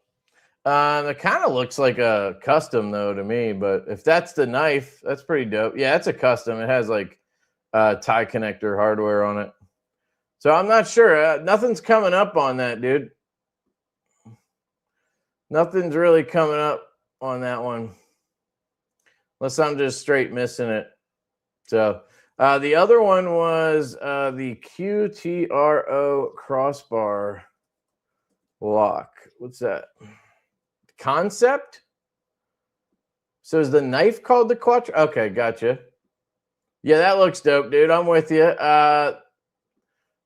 It kind of looks like a custom though to me, but if that's the knife, that's pretty dope. Yeah, it's a custom. It has like tie connector hardware on it. So I'm not sure. Nothing's coming up on that, dude. Nothing's really coming up on that one. Unless I'm just straight missing it. So the other one was the QTRO crossbar lock. What's that? Kansept? So is the knife called the Quattro? Okay, gotcha. Yeah, that looks dope, dude. I'm with you.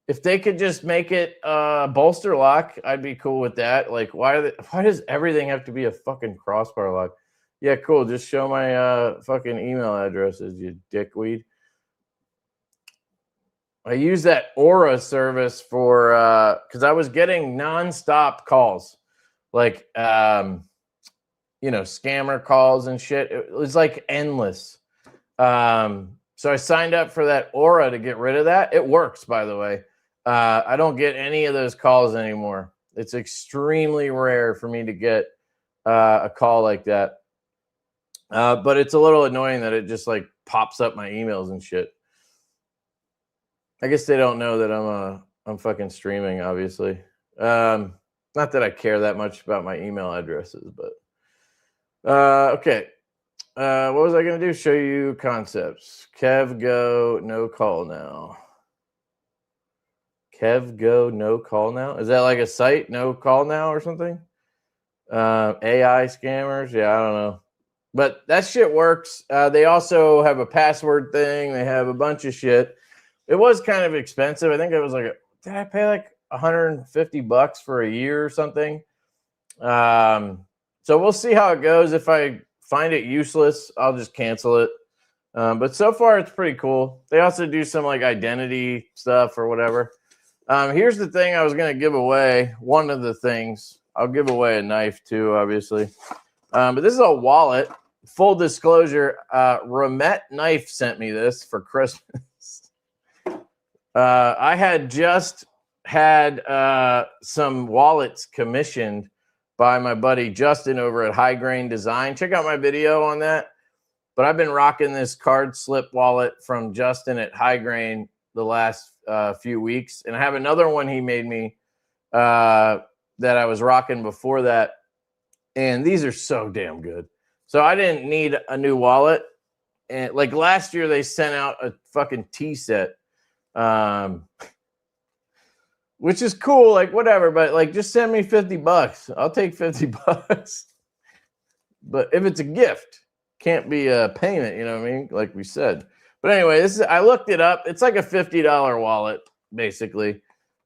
If they could just make it bolster lock, I'd be cool with that. Like, why does everything have to be a fucking crossbar lock? Yeah, cool. Just show my fucking email addresses, you dickweed. I use that Aura service for because I was getting nonstop calls, like scammer calls and shit. It was like endless. So I signed up for that Aura to get rid of that. It works, by the way. I don't get any of those calls anymore. It's extremely rare for me to get a call like that. But it's a little annoying that it just like pops up my emails and shit. I guess they don't know that I'm fucking streaming, obviously. Not that I care that much about my email addresses, but okay. What was I gonna do? Show you concepts. Kev go no call now. Kev go no call now. Is that like a site? No call now or something? AI scammers? Yeah, I don't know. But that shit works. They also have a password thing. They have a bunch of shit. It was kind of expensive. I think it was like, did I pay like $150 for a year or something? So we'll see how it goes. If I find it useless, I'll just cancel it. But so far, it's pretty cool. They also do some like identity stuff or whatever. Here's the thing I was going to give away. One of the things. I'll give away a knife too, obviously. But this is a wallet. Full disclosure, Ramet Knife sent me this for Christmas. I had just had some wallets commissioned by my buddy Justin over at High Grain Design. Check out my video on that. But I've been rocking this card slip wallet from Justin at High Grain the last few weeks. And I have another one he made me that I was rocking before that. And these are so damn good. So I didn't need a new wallet. And like last year, they sent out a fucking tea set. Which is cool, like whatever, but like just send me $50. I'll take $50. But if it's a gift, can't be a payment, you know what I mean? Like we said. But anyway, I looked it up. It's like a $50 wallet, basically.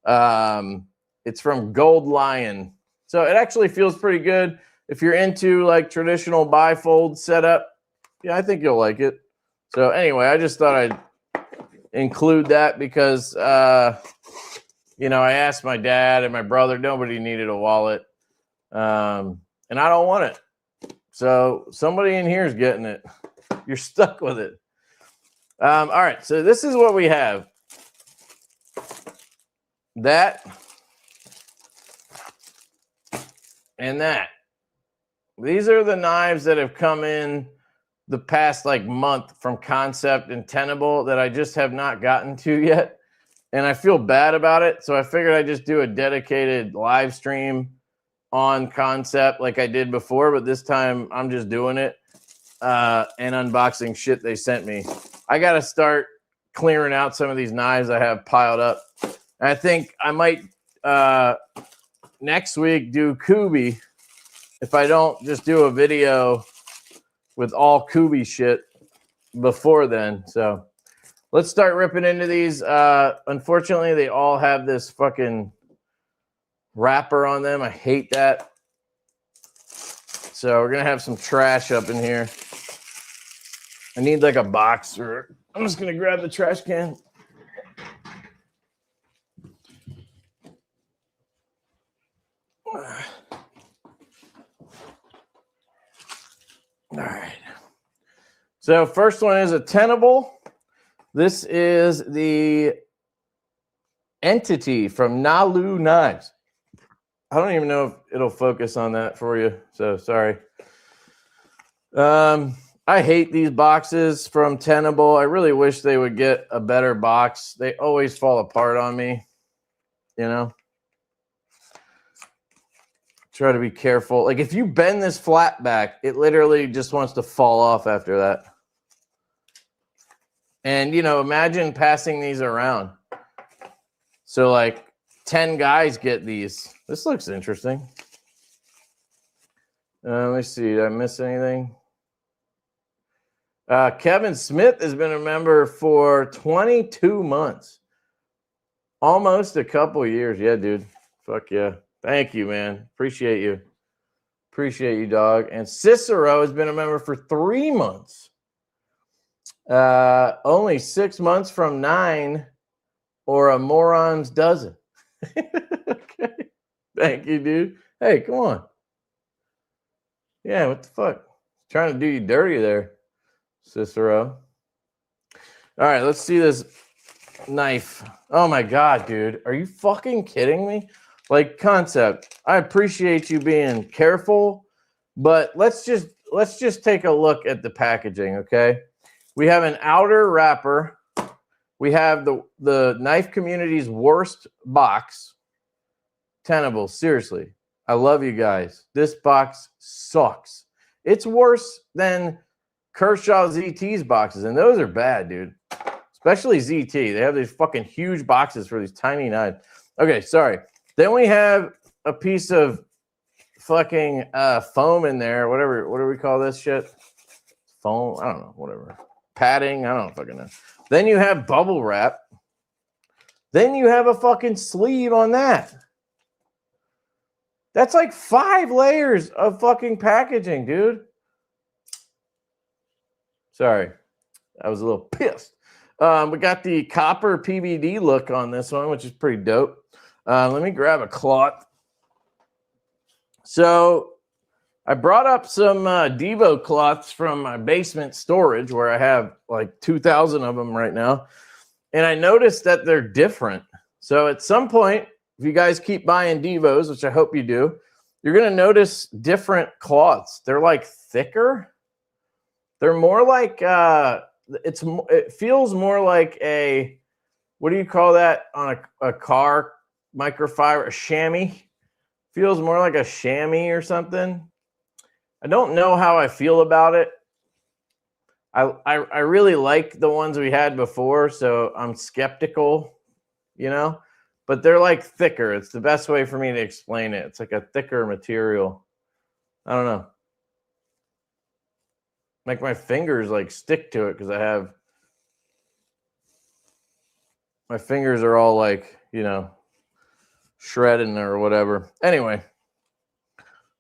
It's from Gold Lion. So it actually feels pretty good. If you're into like traditional bifold setup, yeah, I think you'll like it. So anyway, I just thought I'd include that because I asked my dad and my brother. Nobody needed a wallet, and I don't want it. So somebody in here is getting it. You're stuck with it. All right, so this is what we have. That and that. These are the knives that have come in the past like month from Kansept and Tenable that I just have not gotten to yet. And I feel bad about it. So I figured I'd just do a dedicated live stream on Kansept like I did before. But this time I'm just doing it and unboxing shit they sent me. I got to start clearing out some of these knives I have piled up. And I think I might next week do Kubi if I don't just do a video with all Kubi shit before then. So let's start ripping into these. Unfortunately, they all have this fucking wrapper on them. I hate that. So we're going to have some trash up in here. I need like a box, or I'm just going to grab the trash can. All right. So first one is a Tenable. This is the Entity from Nalu Knives. I don't even know if it'll focus on that for you, so sorry. I hate these boxes from Tenable. I really wish they would get a better box. They always fall apart on me, you know. Try to be careful. Like if you bend this flat back, it literally just wants to fall off after that. And, you know, imagine passing these around. So like 10 guys get these. This looks interesting. Let me see. Did I miss anything? Kevin Smith has been a member for 22 months. Almost a couple years. Yeah, dude. Fuck yeah. Thank you, man. Appreciate you. Appreciate you, dog. And Cicero has been a member for 3 months. Only 6 months from 9 or a moron's dozen. Okay. Thank you, dude. Hey, come on. Yeah, what the fuck? Trying to do you dirty there, Cicero. All right, let's see this knife. Oh my God, dude. Are you fucking kidding me? Like, Kansept, I appreciate you being careful, but let's just take a look at the packaging, okay? We have an outer wrapper. We have the knife community's worst box. Tenable, seriously. I love you guys. This box sucks. It's worse than Kershaw ZT's boxes, and those are bad, dude. Especially ZT. They have these fucking huge boxes for these tiny knives. Okay, sorry. Then we have a piece of fucking foam in there. Whatever. What do we call this shit? Foam? I don't know. Whatever. Padding? I don't fucking know. Then you have bubble wrap. Then you have a fucking sleeve on that. That's like 5 layers of fucking packaging, dude. Sorry. I was a little pissed. We got the copper PVD look on this one, which is pretty dope. Let me grab a cloth. So I brought up some Divo cloths from my basement storage where I have like 2,000 of them right now. And I noticed that they're different. So at some point, if you guys keep buying Divos, which I hope you do, you're going to notice different cloths. They're like thicker. They're more like, it feels more like a, what do you call that on a car microfiber? A chamois. Feels more like a chamois or something. I don't know how I feel about it. I really like the ones we had before, so I'm skeptical, you know, but they're like thicker. It's the best way for me to explain it. It's like a thicker material. I don't know. Like my fingers like stick to it because I have, my fingers are all like, you know, shredding or whatever. Anyway,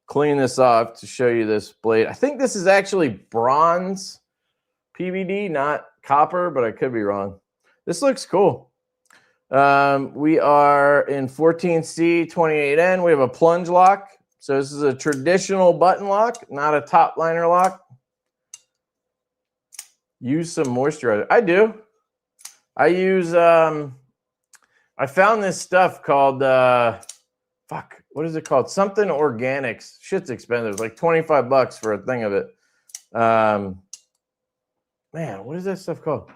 clean this off to show you this blade. I think this is actually bronze PVD, not copper, but I could be wrong. This looks cool. We are in 14C 28N. We have a plunge lock. So this is a traditional button lock, not a top liner lock. Use some moisturizer. I do. I use, I found this stuff called, fuck, what is it called? Something organics. Shit's expensive. It's like 25 bucks for a thing of it. Man, what is that stuff called?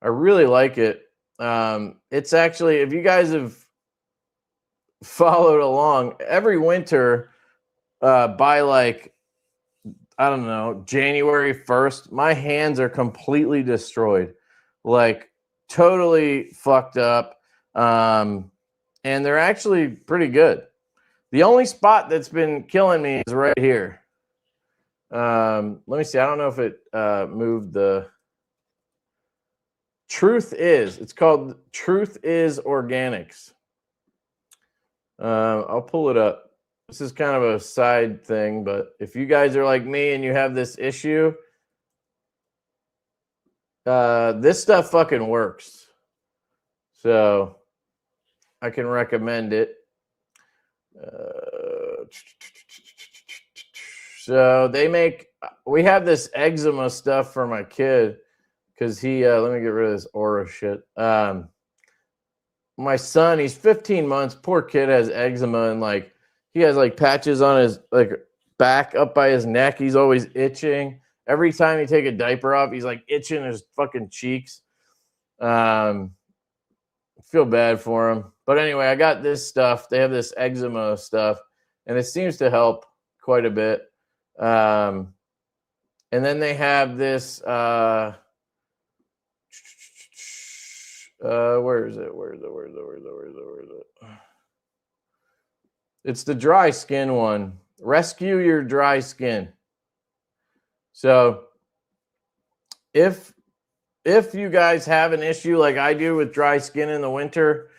I really like it. It's actually, if you guys have followed along, every winter by like, I don't know, January 1st, my hands are completely destroyed. Like totally fucked up. And they're actually pretty good. The only spot that's been killing me is right here. Let me see. I don't know if it moved the. Truth is. It's called Truth is Organics. I'll pull it up. This is kind of a side thing, but if you guys are like me and you have this issue, this stuff fucking works. So I can recommend it. So we have this eczema stuff for my kid because let me get rid of this aura shit. My son, he's 15 months. Poor kid has eczema and like he has like patches on his like back up by his neck. He's always itching. Every time you take a diaper off, he's like itching his fucking cheeks. Feel bad for him. But anyway, I got this stuff. They have this eczema stuff, and it seems to help quite a bit. And then they have this. Where is it? Where is it? It's the dry skin one. Rescue your dry skin. So if you guys have an issue like I do with dry skin in the winter,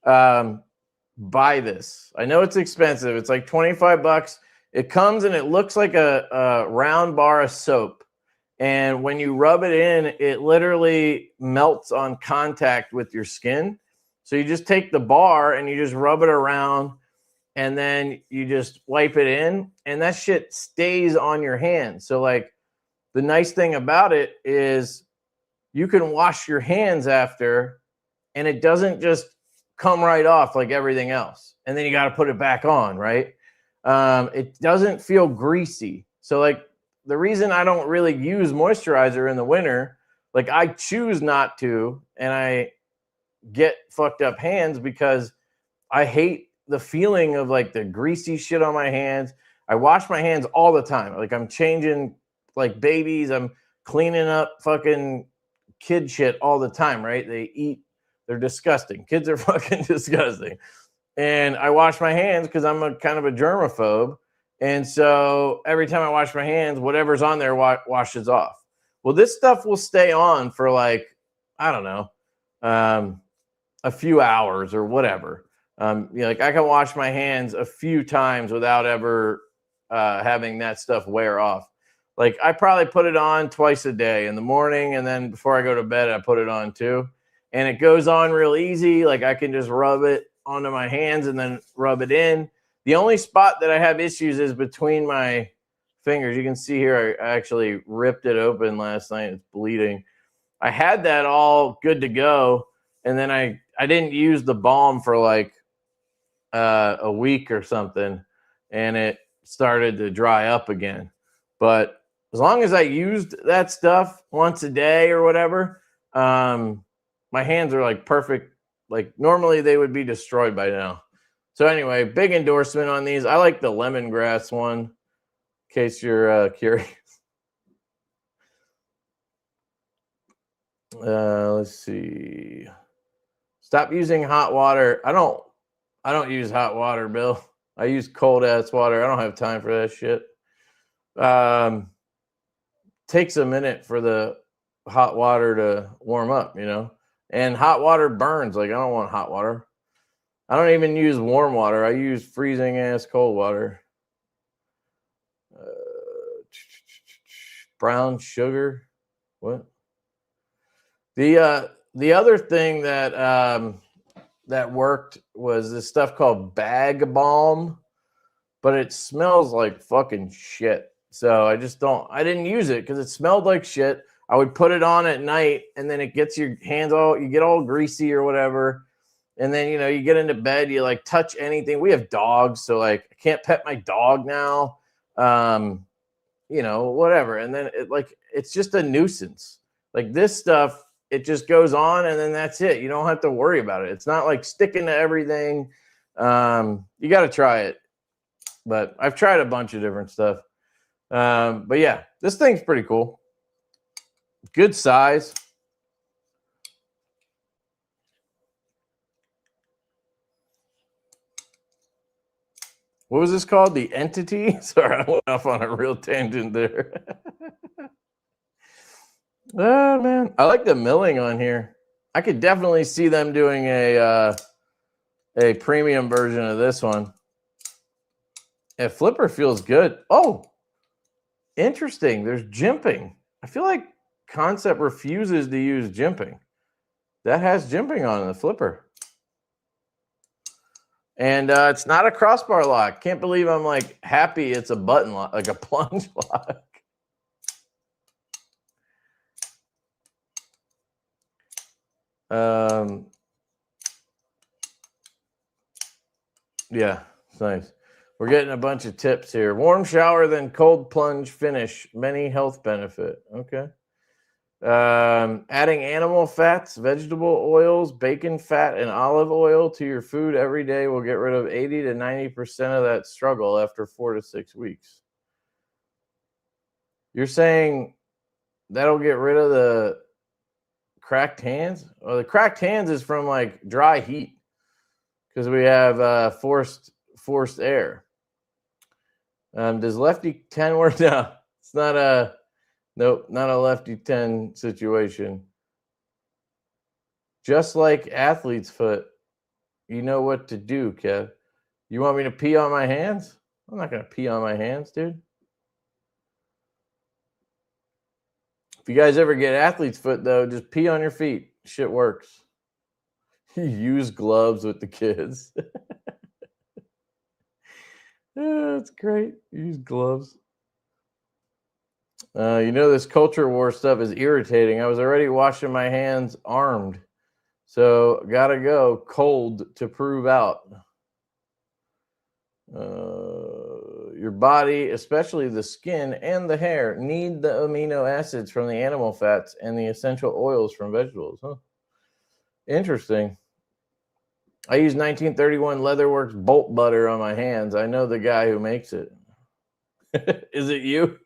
buy this. I know it's expensive. It's like $25. It comes and it looks like a round bar of soap. And when you rub it in, it literally melts on contact with your skin. So you just take the bar and you just rub it around and then you just wipe it in and that shit stays on your hand. So like the nice thing about it is you can wash your hands after and it doesn't just come right off like everything else. And then you got to put it back on, right? It doesn't feel greasy. So like the reason I don't really use moisturizer in the winter, like I choose not to, and I get fucked up hands because I hate the feeling of like the greasy shit on my hands. I wash my hands all the time. Like I'm changing like babies. I'm cleaning up fucking kid shit all the time, right? They're disgusting. Kids are fucking disgusting. And I wash my hands because I'm a kind of a germaphobe. And so every time I wash my hands, whatever's on there washes off. Well, this stuff will stay on for like, I don't know, a few hours or whatever. Like I can wash my hands a few times without ever having that stuff wear off. Like I probably put it on twice a day in the morning. And then before I go to bed, I put it on too. And it goes on real easy. Like I can just rub it onto my hands and then rub it in. The only spot that I have issues is between my fingers. You can see here, I actually ripped it open last night. It's bleeding. I had that all good to go. And then I didn't use the balm for like a week or something. And it started to dry up again. But as long as I used that stuff once a day or whatever, my hands are like perfect. Like normally they would be destroyed by now. So anyway, big endorsement on these. I like the lemongrass one, in case you're curious. Let's see. Stop using hot water. I don't use hot water, Bill. I use cold ass water. I don't have time for that shit. Takes a minute for the hot water to warm up, you know. And hot water burns. Like I don't want hot water. I don't even use warm water. I use freezing ass cold water. Brown sugar. What? The other thing that that worked was this stuff called bag balm, but it smells like fucking shit. So I didn't use it because it smelled like shit. I would put it on at night and then it gets your hands you get all greasy or whatever. And then, you know, you get into bed, you like touch anything. We have dogs, so like I can't pet my dog now. You know, whatever. And then it's just a nuisance. Like this stuff, it just goes on and then that's it. You don't have to worry about it. It's not like sticking to everything. You got to try it. But I've tried a bunch of different stuff. But yeah, this thing's pretty cool. Good size. What was this called? The Entity? Sorry, I went off on a real tangent there. Oh, man. I like the milling on here. I could definitely see them doing a premium version of this one. And Flipper feels good. Oh, interesting. There's jimping. I feel like Kansept refuses to use jimping. That has jimping on the Flipper. And it's not a crossbar lock. Can't believe I'm like happy it's a button lock, like a plunge lock. Yeah, it's nice. We're getting a bunch of tips here. Warm shower, then cold plunge finish. Many health benefit. Okay. Adding animal fats, vegetable oils, bacon fat, and olive oil to your food every day will get rid of 80 to 90% of that struggle after 4 to 6 weeks. You're saying that'll get rid of the cracked hands? Well, the cracked hands is from like dry heat because we have forced air. Does Lefty 10 work? No, it's not a nope, not a Lefty 10 situation. Just like athlete's foot, you know what to do, Kev. You want me to pee on my hands? I'm not gonna pee on my hands, dude. If you guys ever get athlete's foot, though, just pee on your feet. Shit works. Use gloves with the kids. That's great. Use gloves. You know, this culture war stuff is irritating. I was already washing my hands armed. So, gotta go cold to prove out. Your body, especially the skin and the hair, need the amino acids from the animal fats and the essential oils from vegetables. Huh? Interesting. I use 1931 Leatherworks bolt butter on my hands. I know the guy who makes it. Is it you?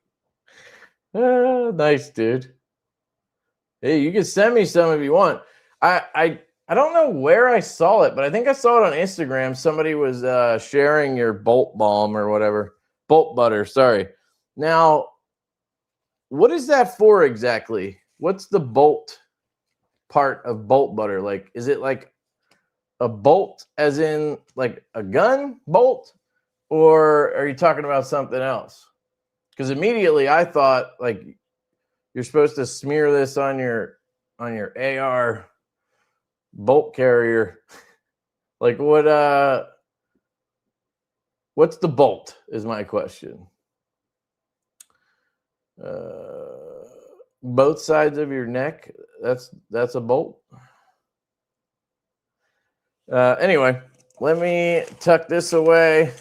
Nice, dude. Hey, you can send me some if you want. I don't know where I saw it, but I think I saw it on Instagram. Somebody was sharing your bolt balm or whatever. Bolt butter, sorry. Now, what is that for exactly? What's the bolt part of bolt butter? Like, is it like a bolt as in like a gun bolt? Or are you talking about something else? Because immediately I thought like you're supposed to smear this on your AR bolt carrier. Like what's the bolt is my question. Both sides of your neck, that's a bolt. Anyway, let me tuck this away.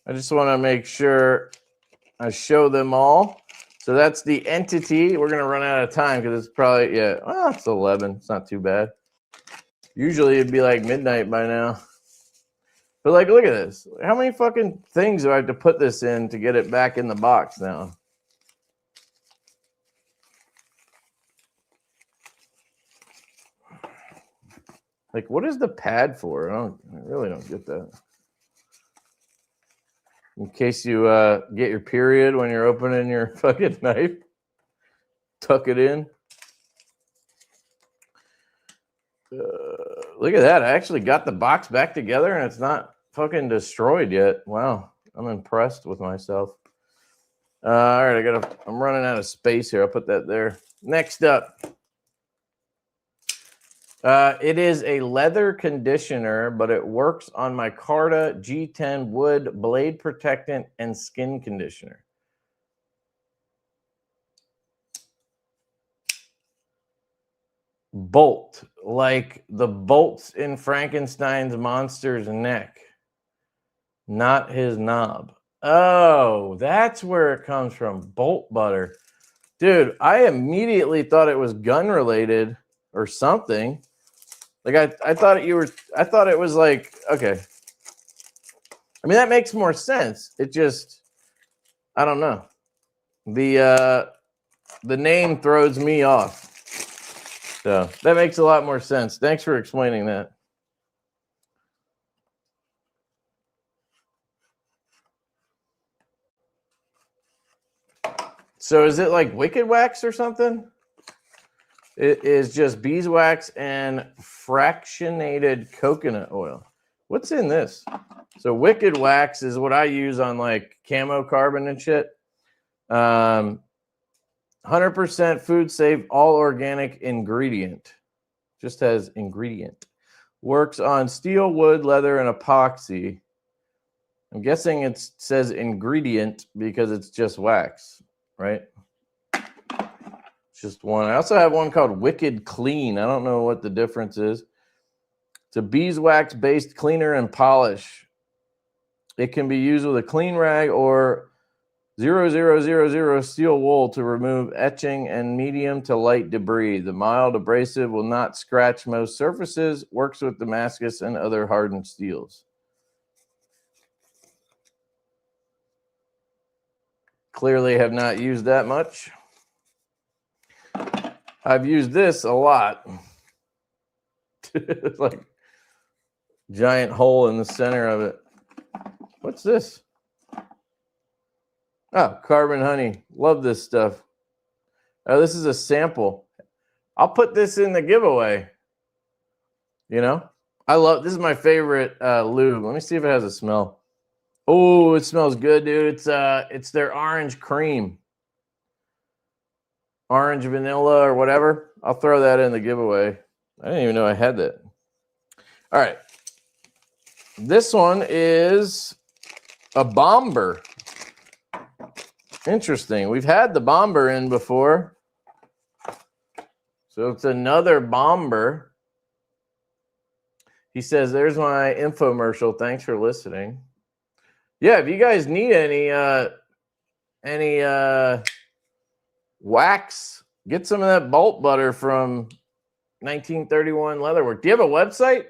I just want to make sure I show them all. So that's the entity. We're going to run out of time because it's probably, yeah, well, it's 11. It's not too bad. Usually it'd be like midnight by now. But like, look at this. How many fucking things do I have to put this in to get it back in the box now? Like, what is the pad for? I really don't get that. In case you get your period when you're opening your fucking knife. Tuck it in. Look at that. I actually got the box back together and it's not fucking destroyed yet. Wow. I'm impressed with myself. All right, I'm running out of space here. I'll put that there. Next up. It is a leather conditioner, but it works on my Caudabe G10 wood blade protectant and skin conditioner. Bolt, like the bolts in Frankenstein's monster's neck, not his knob. Oh, that's where it comes from. Bolt butter. Dude, I immediately thought it was gun related or something. Like I thought it was like, okay. I mean, that makes more sense. It just, I don't know. The name throws me off. So that makes a lot more sense. Thanks for explaining that. So is it like Wicked Wax or something? It is just beeswax and fractionated coconut oil. What's in this? So Wicked Wax is what I use on like camo carbon and shit. 100% food safe, all organic ingredient. Just has ingredient. Works on steel, wood, leather, and epoxy. I'm guessing it says ingredient because it's just wax, right? It's just one. I also have one called Wicked Clean. I don't know what the difference is. It's a beeswax-based cleaner and polish. It can be used with a clean rag or 0000 steel wool to remove etching and medium to light debris. The mild abrasive will not scratch most surfaces, works with Damascus and other hardened steels. Clearly have not used that much. I've used this a lot. It's like giant hole in the center of it. What's this? Oh, carbon honey. Love this stuff. Oh, this is a sample. I'll put this in the giveaway. You know, I love this. Is my favorite lube. Let me see if it has a smell. Oh, it smells good, dude. It's their orange cream, orange vanilla or whatever. I'll throw that in the giveaway. I didn't even know I had that. All right, this one is a bomber. Interesting. We've had the bomber in before. So it's another bomber. He says, there's my infomercial. Thanks for listening. Yeah, if you guys need any wax, get some of that bolt butter from 1931 Leatherwork. Do you have a website?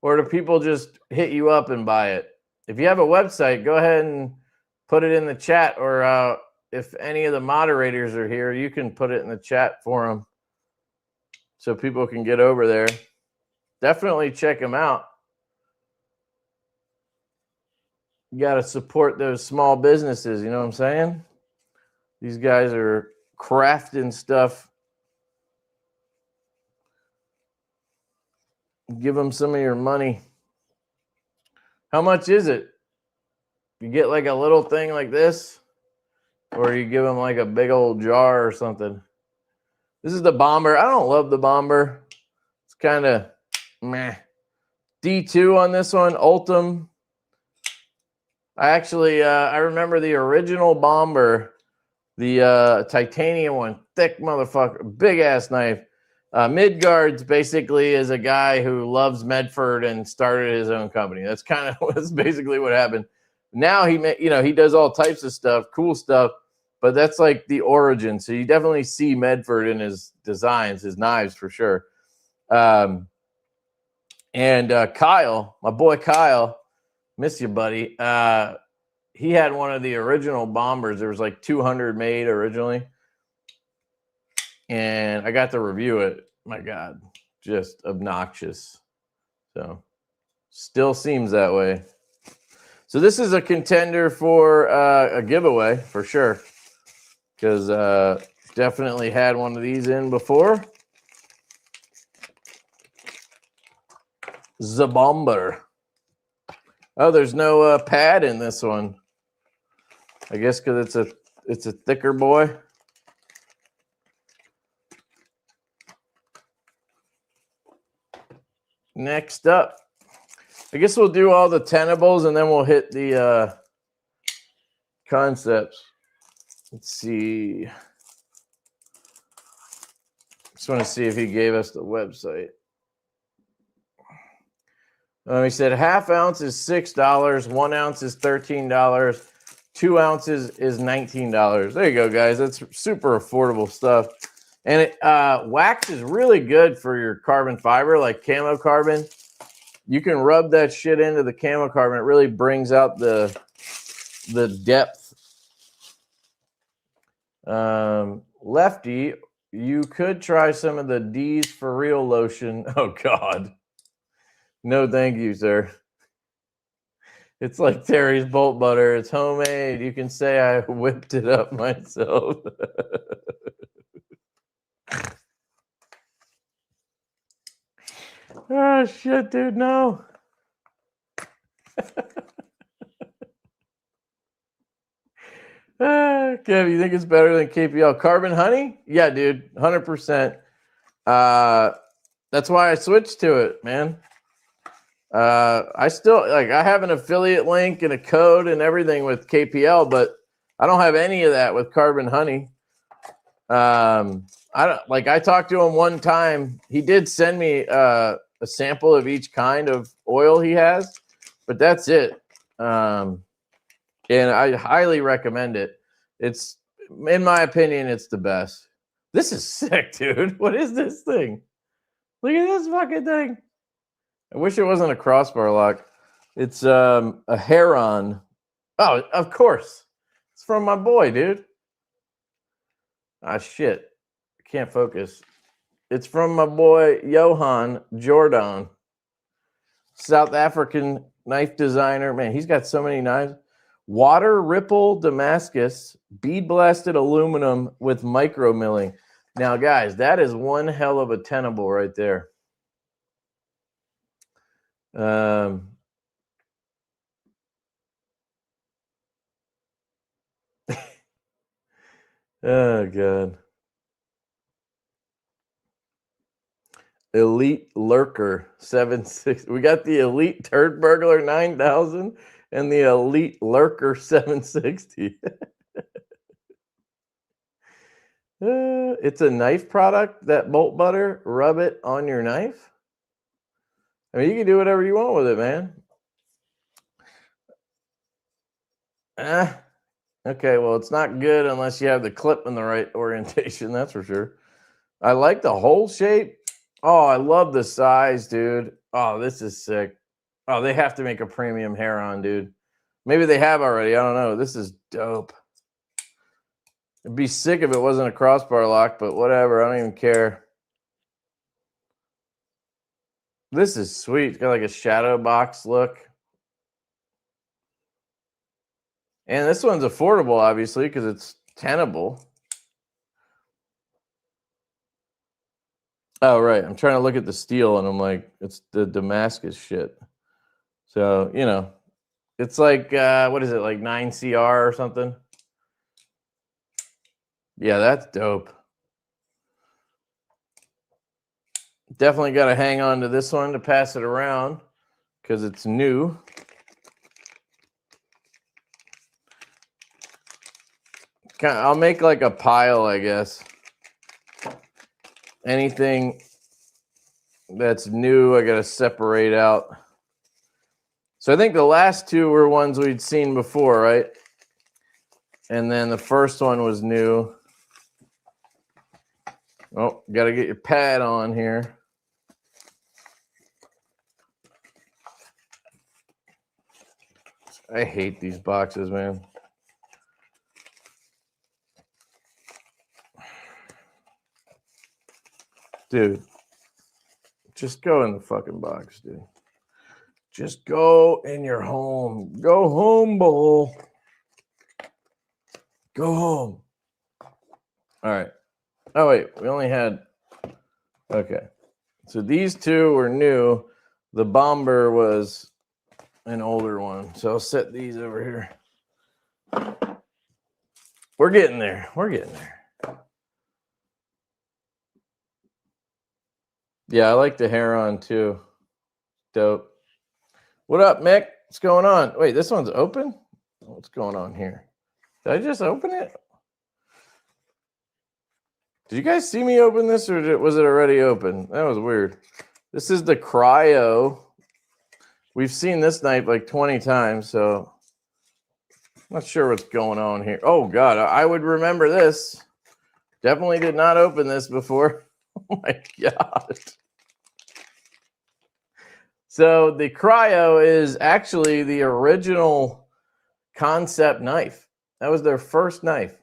Or do people just hit you up and buy it? If you have a website, go ahead and put it in the chat, or if any of the moderators are here, you can put it in the chat for them so people can get over there. Definitely check them out. You got to support those small businesses, you know what I'm saying? These guys are crafting stuff. Give them some of your money. How much is it? You get like a little thing like this, or you give them like a big old jar or something. This is the bomber. I don't love the bomber. It's kind of meh. D2 on this one, Ultim. I actually, I remember the original bomber, the titanium one, thick motherfucker, big ass knife. Midgard's basically is a guy who loves Medford and started his own company. That's kind of that's basically what happened. Now he does all types of stuff, cool stuff, but that's like the origin. So you definitely see Medford in his designs, his knives for sure. And Kyle, my boy Kyle, miss you, buddy. He had one of the original bombers. There was like 200 made originally. And I got to review it. My God, just obnoxious. So still seems that way. So this is a contender for a giveaway for sure. Because definitely had one of these in before. The bomber. Oh, there's no pad in this one. I guess because it's a thicker boy. Next up, I guess we'll do all the Tenables and then we'll hit the Kansepts. Let's see. Just want to see if he gave us the website. He said half ounce is $6, 1 ounce is $13, 2 ounces is $19. There you go, guys. That's super affordable stuff. And wax is really good for your carbon fiber, like camo carbon. You can rub that shit into the camo carbon. It really brings out the depth. Lefty, you could try some of the D's for real lotion. Oh, God. No, thank you, sir. It's like Terry's bolt butter. It's homemade. You can say I whipped it up myself. Oh, shit, dude, no. Kev, you think it's better than KPL? Carbon honey? Yeah, dude, 100%. That's why I switched to it, man. I still like. I have an affiliate link and a code and everything with KPL, but I don't have any of that with Carbon Honey. I don't like. I talked to him one time. He did send me a sample of each kind of oil he has, but that's it. And I highly recommend it. It's, in my opinion, it's the best. This is sick, dude. What is this thing? Look at this fucking thing. I wish it wasn't a crossbar lock. It's a Heron. Oh, of course. It's from my boy, dude. Ah, shit. I can't focus. It's from my boy, Johan Jordan. South African knife designer. Man, he's got so many knives. Water Ripple Damascus, bead blasted aluminum with micro milling. Now, guys, that is one hell of a Tenable right there. Oh, God. Elite Lurker 760. We got the Elite Turd Burglar 9000 and the Elite Lurker 760. It's a knife product, that bolt butter. Rub it on your knife. I mean, you can do whatever you want with it, man. Okay, well, it's not good unless you have the clip in the right orientation, that's for sure. I like the hole shape. Oh, I love the size, dude. Oh, this is sick. Oh, they have to make a premium Heron, dude. Maybe they have already. I don't know. This is dope. It'd be sick if it wasn't a crossbar lock, but whatever. I don't even care. This is sweet. It's got like a shadow box look. And this one's affordable, obviously, because it's Tenable. Oh, right. I'm trying to look at the steel, and I'm like, it's the Damascus shit. So, you know, it's like, what is it, like 9CR or something? Yeah, that's dope. Definitely got to hang on to this one to pass it around because it's new. I'll make like a pile, I guess. Anything that's new, I got to separate out. So I think the last two were ones we'd seen before, right? And then the first one was new. Oh, got to get your pad on here. I hate these boxes, man. Dude, just go in the fucking box, dude. Just go in your home. Go home, bull. Go home. All right. Oh, wait. We only had... Okay. So these two were new. The Bomber was an older one. So I'll set these over here. We're getting there. We're getting there. Yeah, I like the Heron too. Dope. What up, Mick? What's going on? Wait, this one's open? What's going on here? Did I just open it? Did you guys see me open this, or was it already open? That was weird. This is the Cryo. We've seen this knife like 20 times, so I'm not sure what's going on here. Oh, God, I would remember this. Definitely did not open this before. Oh, my God. So the Cryo is actually the original Kansept knife. That was their first knife.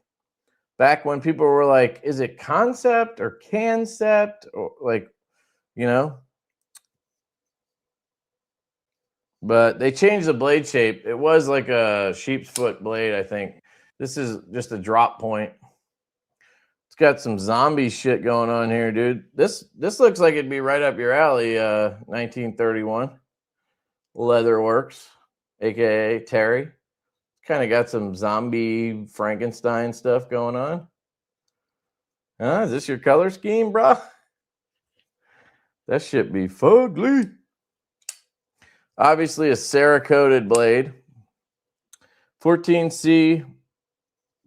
Back when people were like, is it Kansept or Kansept? Or like, you know? But they changed the blade shape. It was like a sheep's foot blade, I think. This is just a drop point. It's got some zombie shit going on here, dude. This looks like it'd be right up your alley, 1931. Leatherworks, aka Terry. Kind of got some zombie Frankenstein stuff going on. Is this your color scheme, bro? That shit be fugly. Obviously a Cerakoted blade. 14C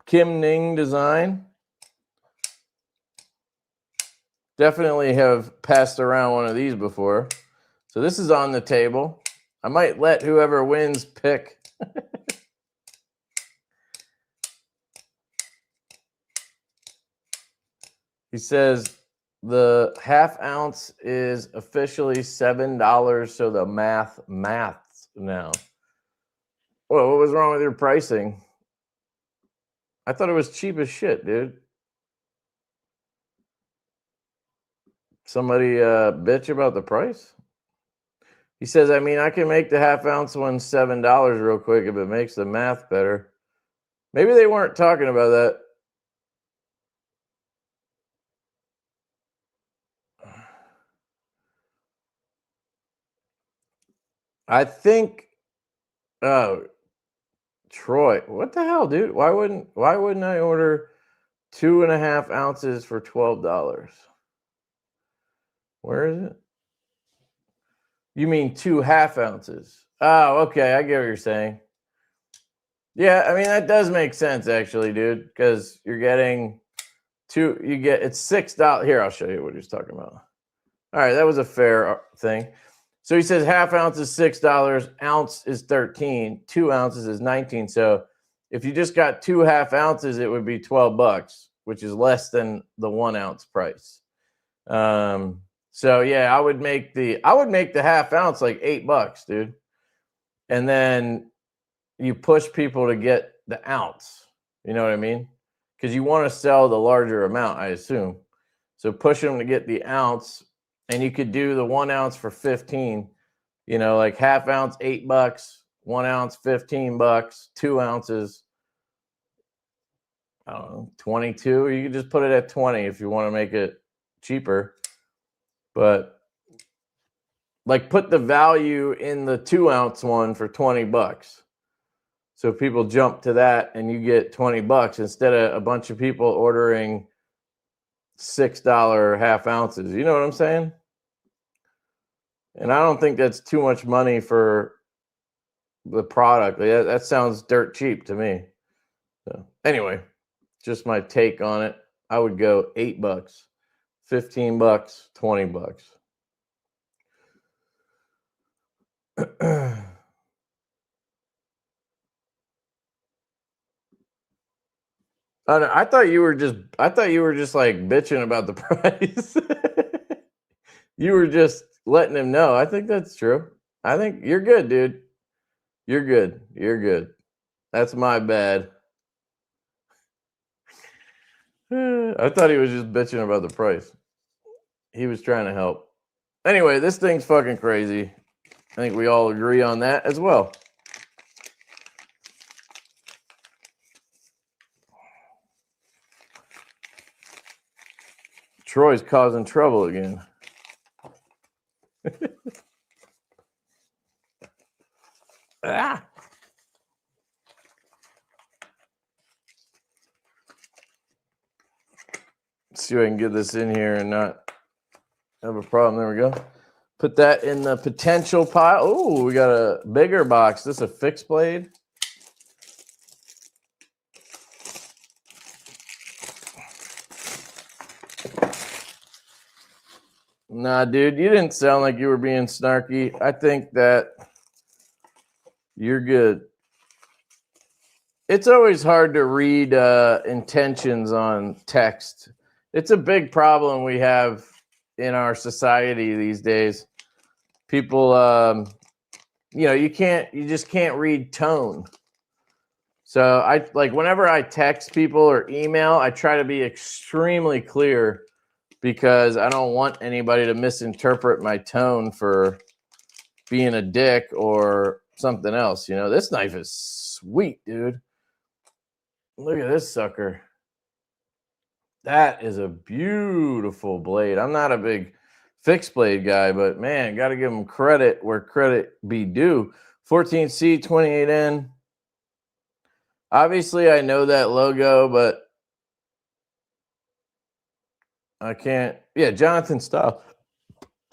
Kim Ning design. Definitely have passed around one of these before. So this is on the table. I might let whoever wins pick. He says the half ounce is officially $7, so the maths now. Well, what was wrong with your pricing? I thought it was cheap as shit, dude. Somebody bitch about the price? He says, I mean, I can make the half ounce one $7 real quick if it makes the math better. Maybe they weren't talking about that. I think, oh, Troy, what the hell, dude? Why wouldn't I order 2.5 ounces for $12? Where is it? You mean 2 half ounces? Oh, okay. I get what you're saying. Yeah, I mean, that does make sense, actually, dude, because you're getting it's $6. Here, I'll show you what he's talking about. All right, that was a fair thing. So he says half ounce is $6, ounce is 13, 2 ounces is 19. So if you just got 2 half ounces, it would be $12, which is less than the 1 ounce price. So yeah, I would make the half ounce like $8, dude. And then you push people to get the ounce. You know what I mean? Because you want to sell the larger amount, I assume. So push them to get the ounce, and you could do the 1 ounce for 15. You know, like half ounce $8, 1 ounce $15, 2 ounces, I don't know, 22. You could just put it at 20 if you want to make it cheaper. But like put the value in the 2 ounce one for $20. So people jump to that and you get $20 instead of a bunch of people ordering $6 half ounces. You know what I'm saying? And I don't think that's too much money for the product. That sounds dirt cheap to me. So anyway, just my take on it. I would go $8, $15, $20. I thought you were just like bitching about the price. You were just letting him know. I think that's true. I think you're good, dude. You're good. You're good. That's my bad. I thought he was just bitching about the price. He was trying to help. Anyway, this thing's fucking crazy. I think we all agree on that as well. Troy's causing trouble again. Ah! Let's see if I can get this in here and not have a problem. There we go. Put that in the potential pile. Oh, we got a bigger box. This is a fixed blade. Nah, dude, you didn't sound like you were being snarky. I think that you're good. It's always hard to read intentions on text. It's a big problem we have in our society these days. People, you just can't read tone. So I like whenever I text people or email, I try to be extremely clear because I don't want anybody to misinterpret my tone for being a dick or something else. You know, this knife is sweet, dude. Look at this sucker. That is a beautiful blade. I'm not a big fixed blade guy, but man, got to give them credit where credit be due. 14C, 28N. Obviously, I know that logo, but I can't. Yeah, Jonathan Style.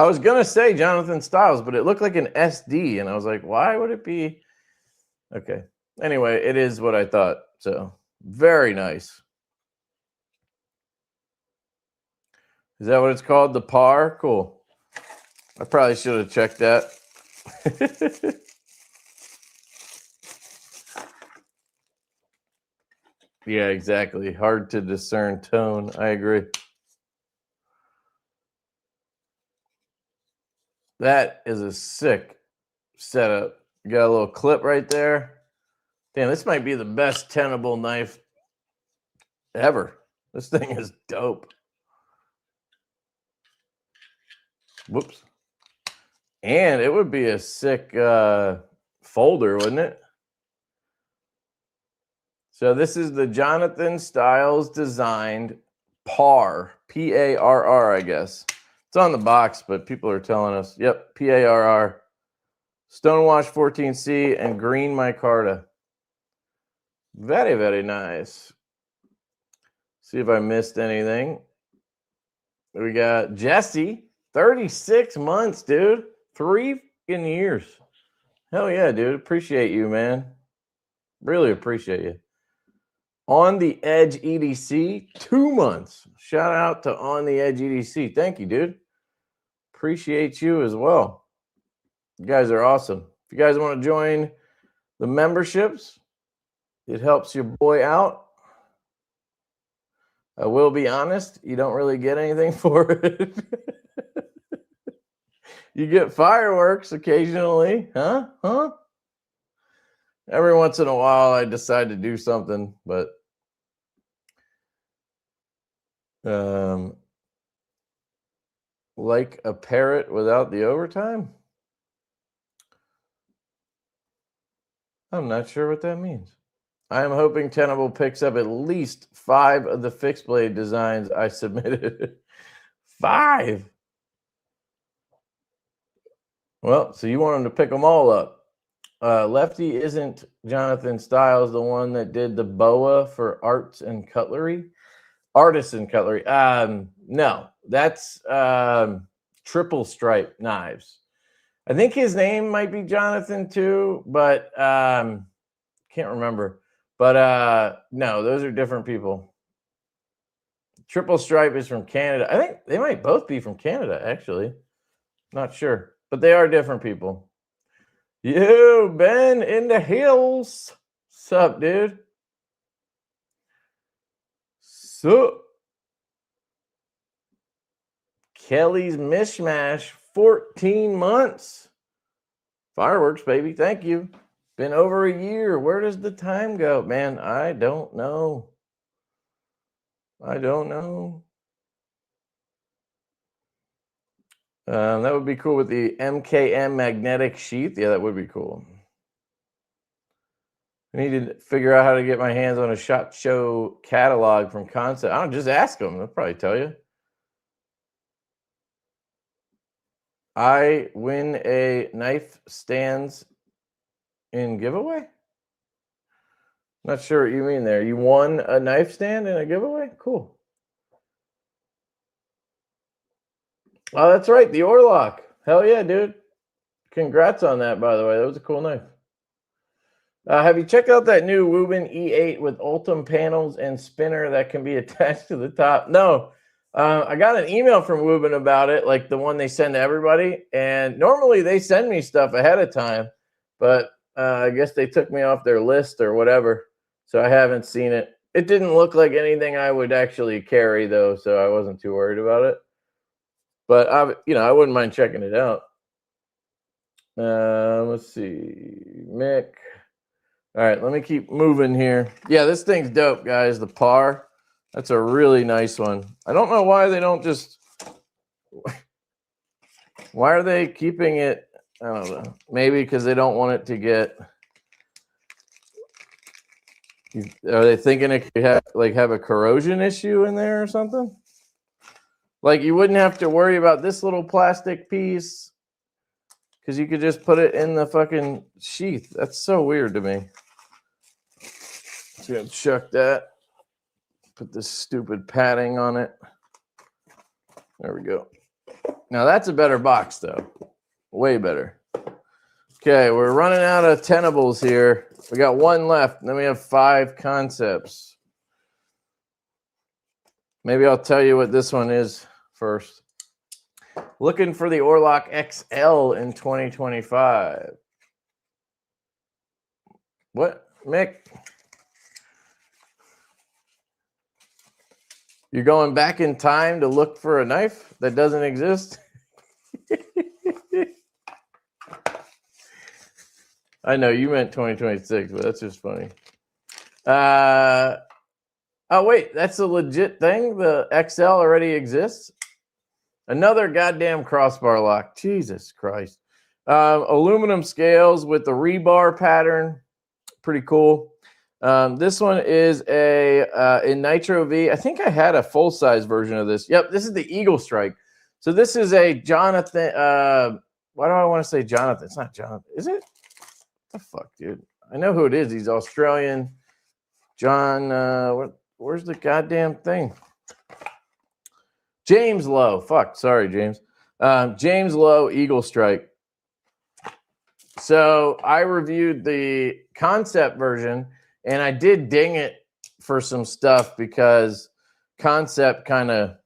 I was going to say Jonathan Styles, but it looked like an SD. And I was like, why would it be? Okay. Anyway, it is what I thought. So very nice. Is that what it's called? The par? Cool. I probably should have checked that. Yeah, exactly. Hard to discern tone. I agree. That is a sick setup. You got a little clip right there. Damn, this might be the best Tenable knife ever. This thing is dope. Whoops. And it would be a sick folder, wouldn't it? So this is the Jonathan Styles designed PARR, P-A-R-R, I guess. It's on the box, but people are telling us, yep, P-A-R-R. Stonewash 14C and green micarta. Very, very nice. See if I missed anything. We got Jesse, 36 months, dude. 3 fucking years. Hell yeah, dude. Appreciate you, man. Really appreciate you. On the Edge EDC, 2 months. Shout out to On the Edge EDC. Thank you, dude. Appreciate you as well. You guys are awesome. If you guys want to join the memberships, it helps your boy out. I will be honest, you don't really get anything for it. You get fireworks occasionally, huh? Every once in a while, I decide to do something, but like a parrot without the overtime? I'm not sure what that means. I am hoping Tenable picks up at least 5 of the fixed blade designs I submitted. 5? Well, so you want him to pick them all up. Lefty isn't Jonathan Styles the one that did the boa for arts and cutlery? Artisan cutlery. No, that's triple stripe knives. I think his name might be Jonathan too, but can't remember. But no, those are different people. Triple stripe is from Canada. I think they might both be from Canada, actually. Not sure, but they are different people. You, Ben in the hills. Sup, dude? Sup? Kelly's Mishmash, 14 months. Fireworks, baby. Thank you. Been over a year. Where does the time go? Man, I don't know. That would be cool with the MKM magnetic sheath. Yeah, that would be cool. I need to figure out how to get my hands on a SHOT Show catalog from Kansept. I don't just ask them. They'll probably tell you. I win a knife stands in giveaway? Not sure what you mean there. You won a knife stand in a giveaway? Cool. Oh, that's right. The Orlock. Hell yeah, dude. Congrats on that, by the way. That was a cool knife. Have you checked out that new Wubin E8 with Ultim panels and spinner that can be attached to the top? No. I got an email from Wubin about it, like the one they send to everybody. And normally they send me stuff ahead of time, but I guess they took me off their list or whatever. So I haven't seen it. It didn't look like anything I would actually carry, though, so I wasn't too worried about it. But I wouldn't mind checking it out. Let's see, Mick. All right, let me keep moving here. Yeah, this thing's dope, guys. The PARR. That's a really nice one. I don't know why they don't just. Why are they keeping it? I don't know. Maybe because they don't want it to get. Are they thinking it could have a corrosion issue in there or something? Like you wouldn't have to worry about this little plastic piece because you could just put it in the fucking sheath. That's so weird to me. Just gonna chuck that. Put this stupid padding on it. There we go. Now that's a better box though. Way better. Okay, we're running out of Tenables here. We got one left, and then we have 5 Kansepts. Maybe I'll tell you what this one is first. Looking for the Orlock XL in 2025. What, Mick? You're going back in time to look for a knife that doesn't exist? I know you meant 2026, but that's just funny. Oh, wait, that's a legit thing? The XL already exists? Another goddamn crossbar lock. Jesus Christ. Aluminum scales with the rebar pattern. Pretty cool. This one is in Nitro V. I think I had a full-size version of this. Yep, this is the Eagle Strike. So this is a Jonathan. Why do I want to say Jonathan? It's not Jonathan. Is it? What the fuck, dude? I know who it is. He's Australian. John, where's the goddamn thing? James Lowe. Fuck, sorry, James. James Lowe Eagle Strike. So I reviewed the Kansept version, and I did ding it for some stuff because Kansept kind of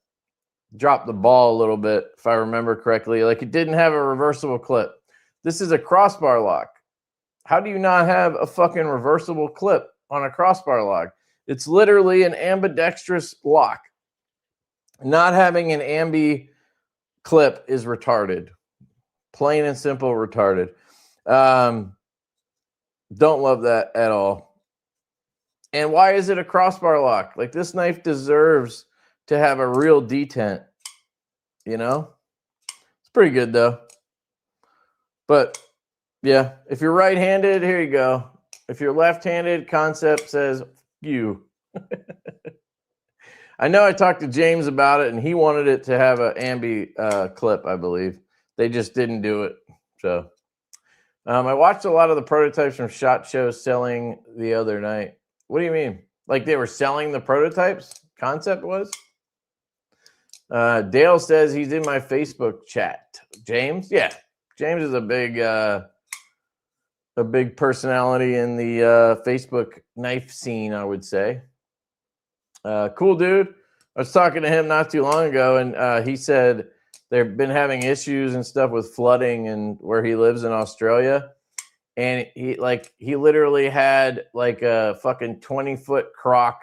dropped the ball a little bit, if I remember correctly. Like, it didn't have a reversible clip. This is a crossbar lock. How do you not have a fucking reversible clip on a crossbar lock? It's literally an ambidextrous lock. Not having an ambi clip is retarded. Plain and simple retarded. Don't love that at all. And why is it a crossbar lock? Like, this knife deserves to have a real detent. You know? It's pretty good, though. But, yeah, if you're right-handed, here you go. If you're left-handed, Kansept says, you. I know I talked to James about it, and he wanted it to have an ambi clip, I believe. They just didn't do it. So, I watched a lot of the prototypes from SHOT Show selling the other night. What do you mean? Like, they were selling the prototypes? Kansept was? Dale says he's in my Facebook chat. James? Yeah. James is a big personality in the Facebook knife scene, I would say. Cool dude. I was talking to him not too long ago, and he said they've been having issues and stuff with flooding and where he lives in Australia. And he literally had like a fucking 20-foot croc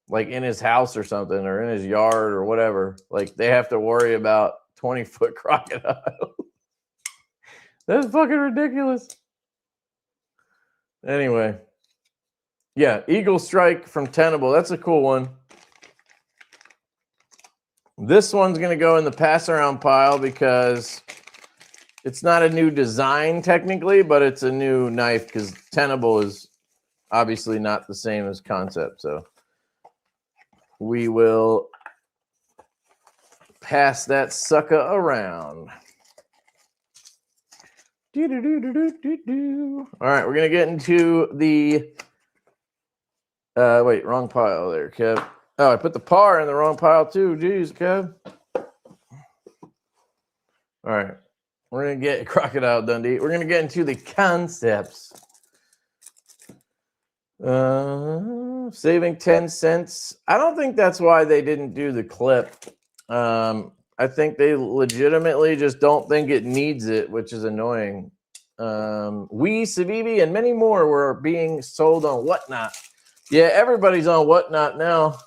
like in his house or something, or in his yard or whatever. Like, they have to worry about 20-foot crocodile. That's fucking ridiculous. Anyway. Yeah, Eagle Strike from Tenable. That's a cool one. This one's going to go in the pass-around pile because it's not a new design technically, but it's a new knife because Tenable is obviously not the same as Kansept. So we will pass that sucker around. All right, we're going to get into the... wait, wrong pile there, Kev. Oh, I put the par in the wrong pile too. Jeez, Kev. All right. We're going to get Crocodile Dundee. We're going to get into the Kansepts. Saving 10 cents. I don't think that's why they didn't do the clip. I think they legitimately just don't think it needs it, which is annoying. Civivi and many more were being sold on Whatnot. Yeah, everybody's on Whatnot now.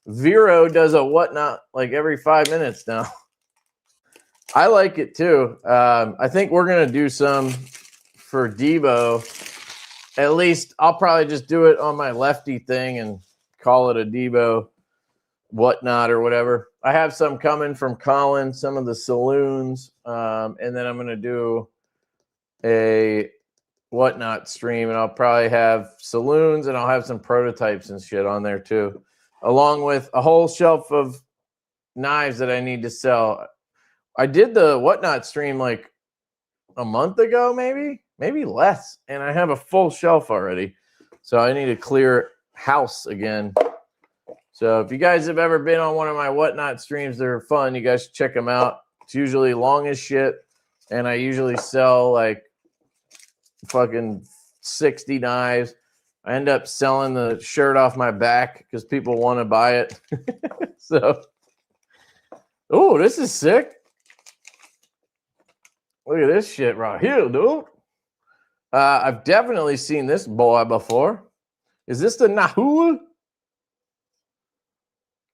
Vero does a Whatnot like every 5 minutes now. I like it too. I think we're going to do some for Divo. At least I'll probably just do it on my Lefty thing and call it a Divo Whatnot or whatever. I have some coming from Colin, some of the saloons. And then I'm going to do a Whatnot stream, and I'll probably have saloons, and I'll have some prototypes and shit on there too, along with a whole shelf of knives that I need to sell. I did the Whatnot stream like a month ago, maybe less, and I have a full shelf already. So I need to clear house again. So if you guys have ever been on one of my Whatnot streams, they're fun. You guys should check them out. It's usually long as shit. And I usually sell like fucking 60 knives. I end up selling the shirt off my back because people want to buy it. So, oh, this is sick. Look at this shit right here, dude. I've definitely seen this boy before. Is this the Nahul?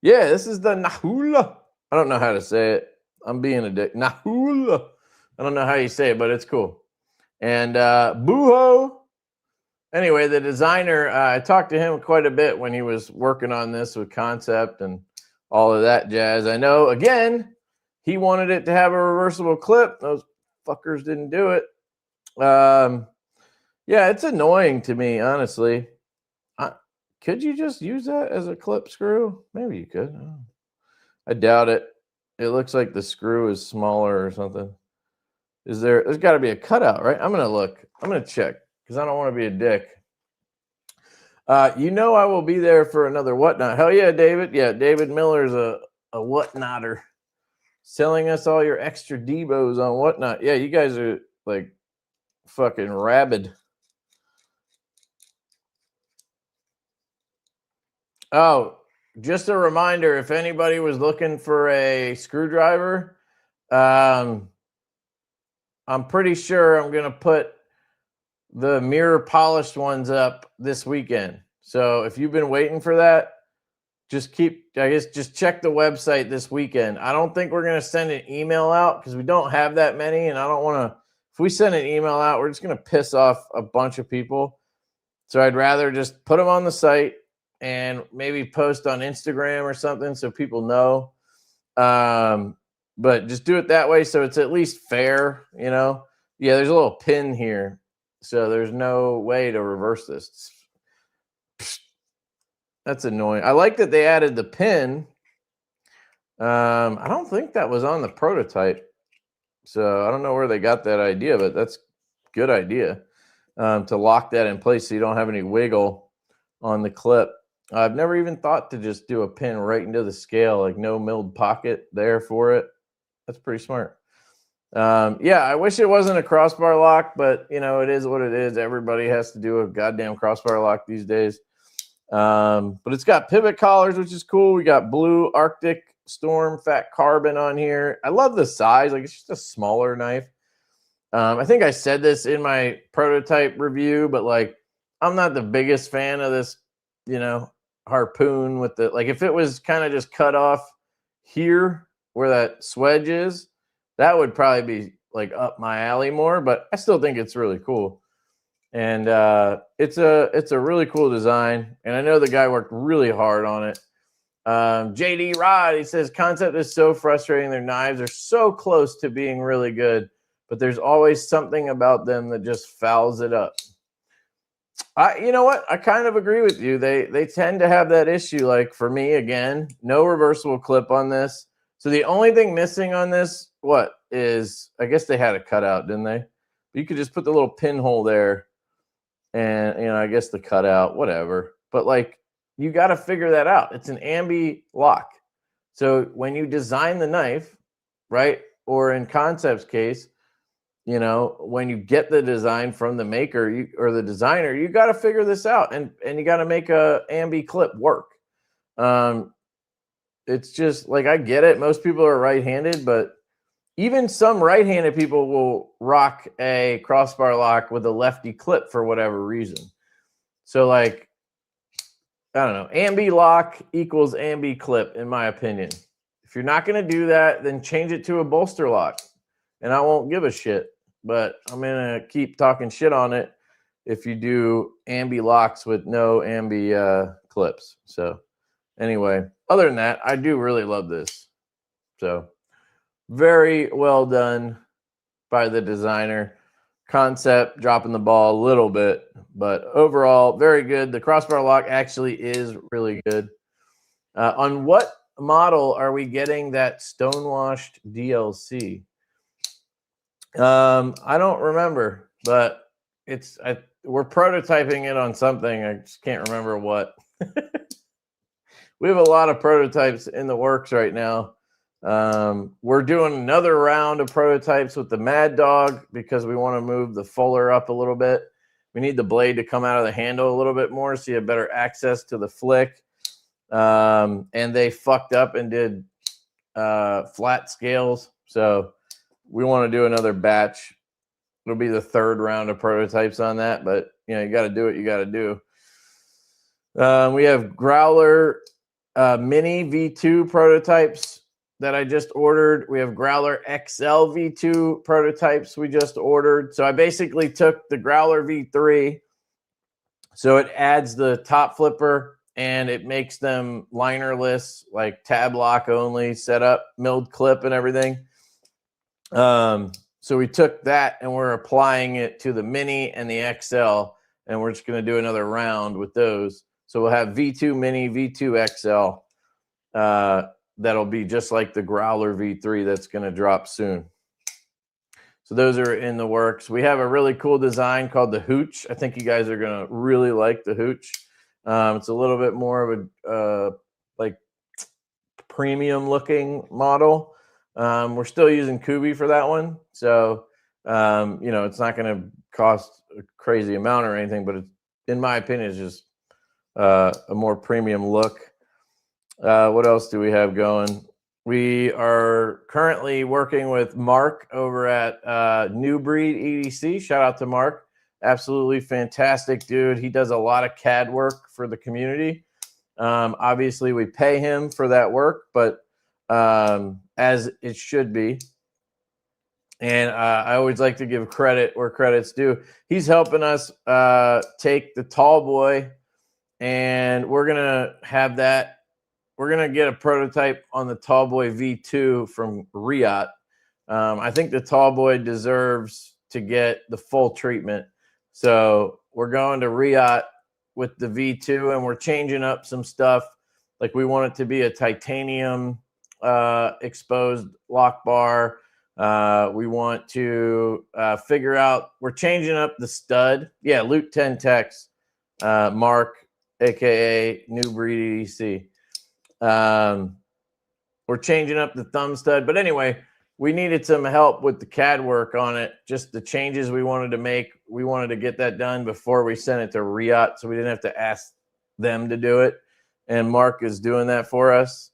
Yeah, this is the Nahul. I don't know how to say it. I'm being a dick. Nahul. I don't know how you say it, but it's cool. And Booho. Anyway, the designer, I talked to him quite a bit when he was working on this with Kansept and all of that jazz. I know, again, he wanted it to have a reversible clip. Those fuckers didn't do it. Yeah, it's annoying to me, honestly. Could you just use that as a clip screw? Maybe you could. I doubt it. It looks like the screw is smaller or something. There's got to be a cutout, right? I'm going to look. I'm going to check because I don't want to be a dick. You know I will be there for another Whatnot. Hell yeah, David. Yeah, David Miller's a Whatnotter. Selling us all your extra Divos on Whatnot. Yeah, you guys are like fucking rabid. Oh, just a reminder, if anybody was looking for a screwdriver, I'm pretty sure I'm going to put the mirror polished ones up this weekend. So if you've been waiting for that, just check the website this weekend. I don't think we're going to send an email out because we don't have that many. And I don't want to, if we send an email out, we're just going to piss off a bunch of people. So I'd rather just put them on the site and maybe post on Instagram or something so people know. But just do it that way so it's at least fair, you know? Yeah, there's a little pin here. So there's no way to reverse this. That's annoying. I like that they added the pin. I don't think that was on the prototype. So I don't know where they got that idea, but that's a good idea to lock that in place so you don't have any wiggle on the clip. I've never even thought to just do a pin right into the scale, like no milled pocket there for it. That's pretty smart. Yeah, I wish it wasn't a crossbar lock, but you know, it is what it is. Everybody has to do a goddamn crossbar lock these days. But it's got pivot collars, which is cool. We got blue Arctic Storm fat carbon on here. I love the size. Like, it's just a smaller knife. I think I said this in my prototype review, but like, I'm not the biggest fan of this, you know, harpoon with the, like, if it was kind of just cut off here where that swedge is, that would probably be like up my alley more, but I still think it's really cool. And it's a really cool design. And I know the guy worked really hard on it. JD Rod, he says, Kansept is so frustrating. Their knives are so close to being really good, but there's always something about them that just fouls it up. You know what? I kind of agree with you. They tend to have that issue. Like for me, again, no reversible clip on this. So the only thing missing on this, what is, I guess they had a cutout, didn't they? You could just put the little pinhole there and, you know, I guess the cutout, whatever. But like, you got to figure that out. It's an ambi lock. So when you design the knife, right, or in Kansept's case, you know, when you get the design from the maker or the designer, you got to figure this out, and you got to make a ambi clip work. It's just like, I get it. Most people are right-handed, but even some right-handed people will rock a crossbar lock with a lefty clip for whatever reason. So like, I don't know, ambi lock equals ambi clip, in my opinion. If you're not going to do that, then change it to a bolster lock, and I won't give a shit. But I'm going to keep talking shit on it if you do ambi locks with no ambi clips. So anyway, other than that, I do really love this. So very well done by the designer. Kansept dropping the ball a little bit, but overall, very good. The crossbar lock actually is really good. On what model are we getting that stonewashed DLC? I don't remember, but we're prototyping it on something. I just can't remember what. we have a lot of prototypes in the works right now. We're doing another round of prototypes with the Mad Dog because we want to move the fuller up a little bit. We need the blade to come out of the handle a little bit more so you have better access to the flick. And they fucked up and did flat scales. So we want to do another batch. It'll be the third round of prototypes on that, but you know, you got to do what you got to do. We have Growler Mini V2 prototypes that I just ordered. We have Growler XL V2 prototypes we just ordered. So I basically took the Growler V3. So it adds the top flipper and it makes them linerless, like tab lock only setup, milled clip and everything. So we took that and we're applying it to the Mini and the XL, and we're just going to do another round with those. So we'll have V2 Mini, V2 XL. That'll be just like the Growler V3 that's going to drop soon. So those are in the works. We have a really cool design called the Hooch. I think you guys are going to really like the Hooch. It's a little bit more of a like premium looking model. We're still using Caudabe for that one. So, you know, it's not going to cost a crazy amount or anything, but it's, in my opinion, it's just a more premium look. What else do we have going? We are currently working with Mark over at New Breed EDC. Shout out to Mark. Absolutely fantastic dude. He does a lot of CAD work for the community. Obviously, we pay him for that work, but as it should be. And I always like to give credit where credit's due. He's helping us take the tall boy, and we're going to have that. We're going to get a prototype on the Tallboy V2 from Riot. I think the Tallboy deserves to get the full treatment. So we're going to Riot with the V2, and we're changing up some stuff. Like we want it to be a titanium exposed lock bar. We want to figure out, we're changing up the stud. Yeah, Loot 10 Techs, Mark, aka New Breed EDC. We're changing up the thumb stud, but anyway, we needed some help with the CAD work on it. Just the changes we wanted to make. We wanted to get that done before we sent it to Riot, so we didn't have to ask them to do it. And Mark is doing that for us.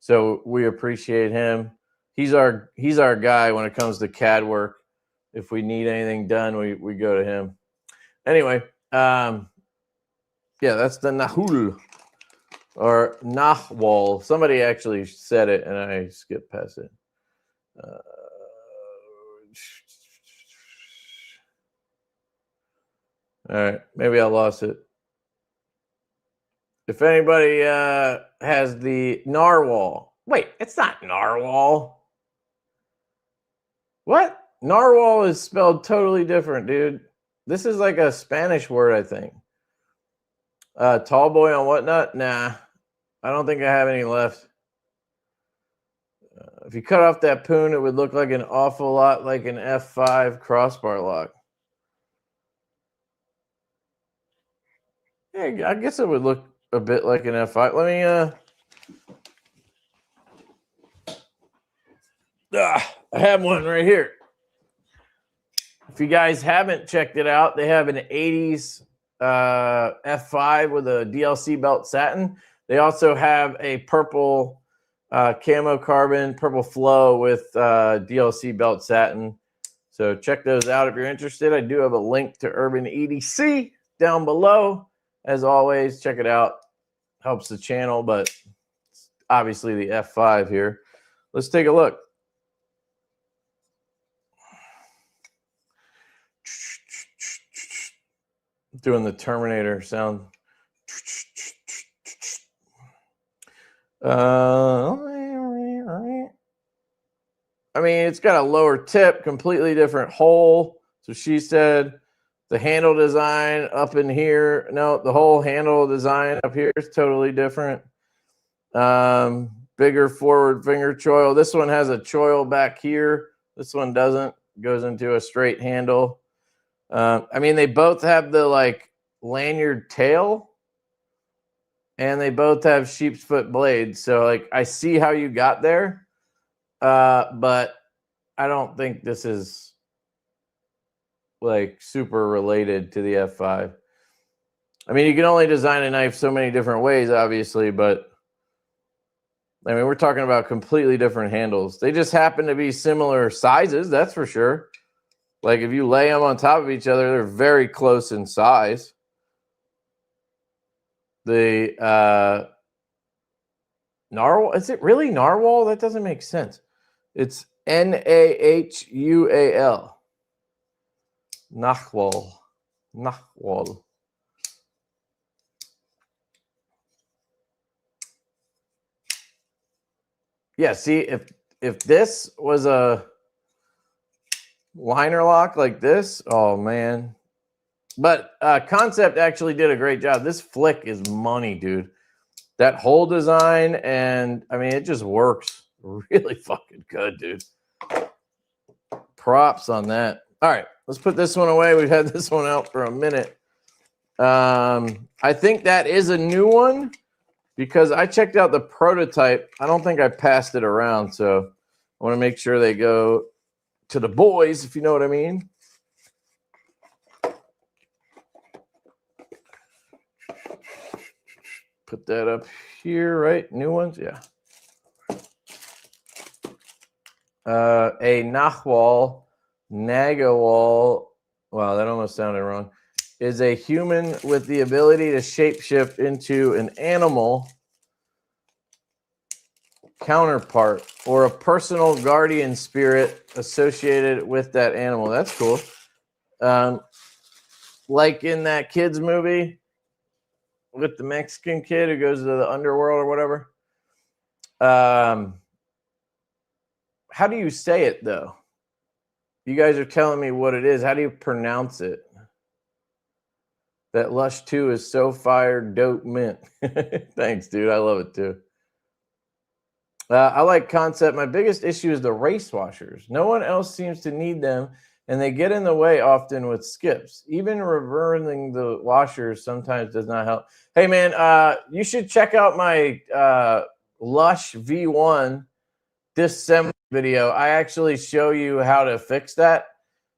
So we appreciate him. He's our guy when it comes to CAD work. If we need anything done, we go to him. Anyway, yeah, that's the Nahul. Or Nahwal. Somebody actually said it, and I skipped past it. All right, maybe I lost it. If anybody has the Narwhal. Wait, it's not Narwhal. What? Narwhal is spelled totally different, dude. This is like a Spanish word, I think. Tall boy on whatnot? Nah, I don't think I have any left. If you cut off that poon, it would look like an awful lot like an F5 crossbar lock. Yeah, I guess it would look a bit like an F5. Let me I have one right here. If you guys haven't checked it out, they have an 80s F5 with a DLC belt satin. They also have a purple camo carbon, purple flow with DLC belt satin. So check those out if you're interested. I do have a link to Urban EDC down below. As always, check it out. Helps the channel, but obviously the F5 here. Let's take a look. Doing the Terminator sound. I mean, it's got a lower tip, completely different hole. So she said the handle design up in here. No, the whole handle design up here is totally different. Bigger forward finger choil. This one has a choil back here. This one doesn't. It goes into a straight handle. I mean, they both have the like lanyard tail. and they both have sheep's foot blades. So like I see how you got there, but I don't think this is like super related to the F5. I mean, you can only design a knife so many different ways, obviously, but I mean, we're talking about completely different handles. They just happen to be similar sizes, that's for sure. Like if you lay them on top of each other, they're very close in size. The narwhal, is it really narwhal? That doesn't make sense. It's Nahual. Nahual. Nahual. Yeah, see, if this was a liner lock like this, oh man. But Kansept actually did a great job. This flick is money, dude. That whole design, and I mean, it just works really fucking good, dude. Props on that. All right, let's put this one away. We've had this one out for a minute. I think that is a new one because I checked out the prototype. I don't think I passed it around, so I want to make sure they go to the boys, if you know what I mean. Put that up here, right? New ones, yeah. A Nahual, Nagawal, wow, that almost sounded wrong, is a human with the ability to shapeshift into an animal counterpart or a personal guardian spirit associated with that animal. That's cool. Like in that kids movie with the Mexican kid who goes to the underworld or whatever. How do you say it though? You guys are telling me what it is. How do you pronounce it? That Lush 2 is so fire dope mint. Thanks, dude. I love it too. I like Kansept. My biggest issue is the race washers. No one else seems to need them, and they get in the way often with skips. Even reversing the washers sometimes does not help. Hey, man, you should check out my Lush V1 disassembly video. I actually show you how to fix that.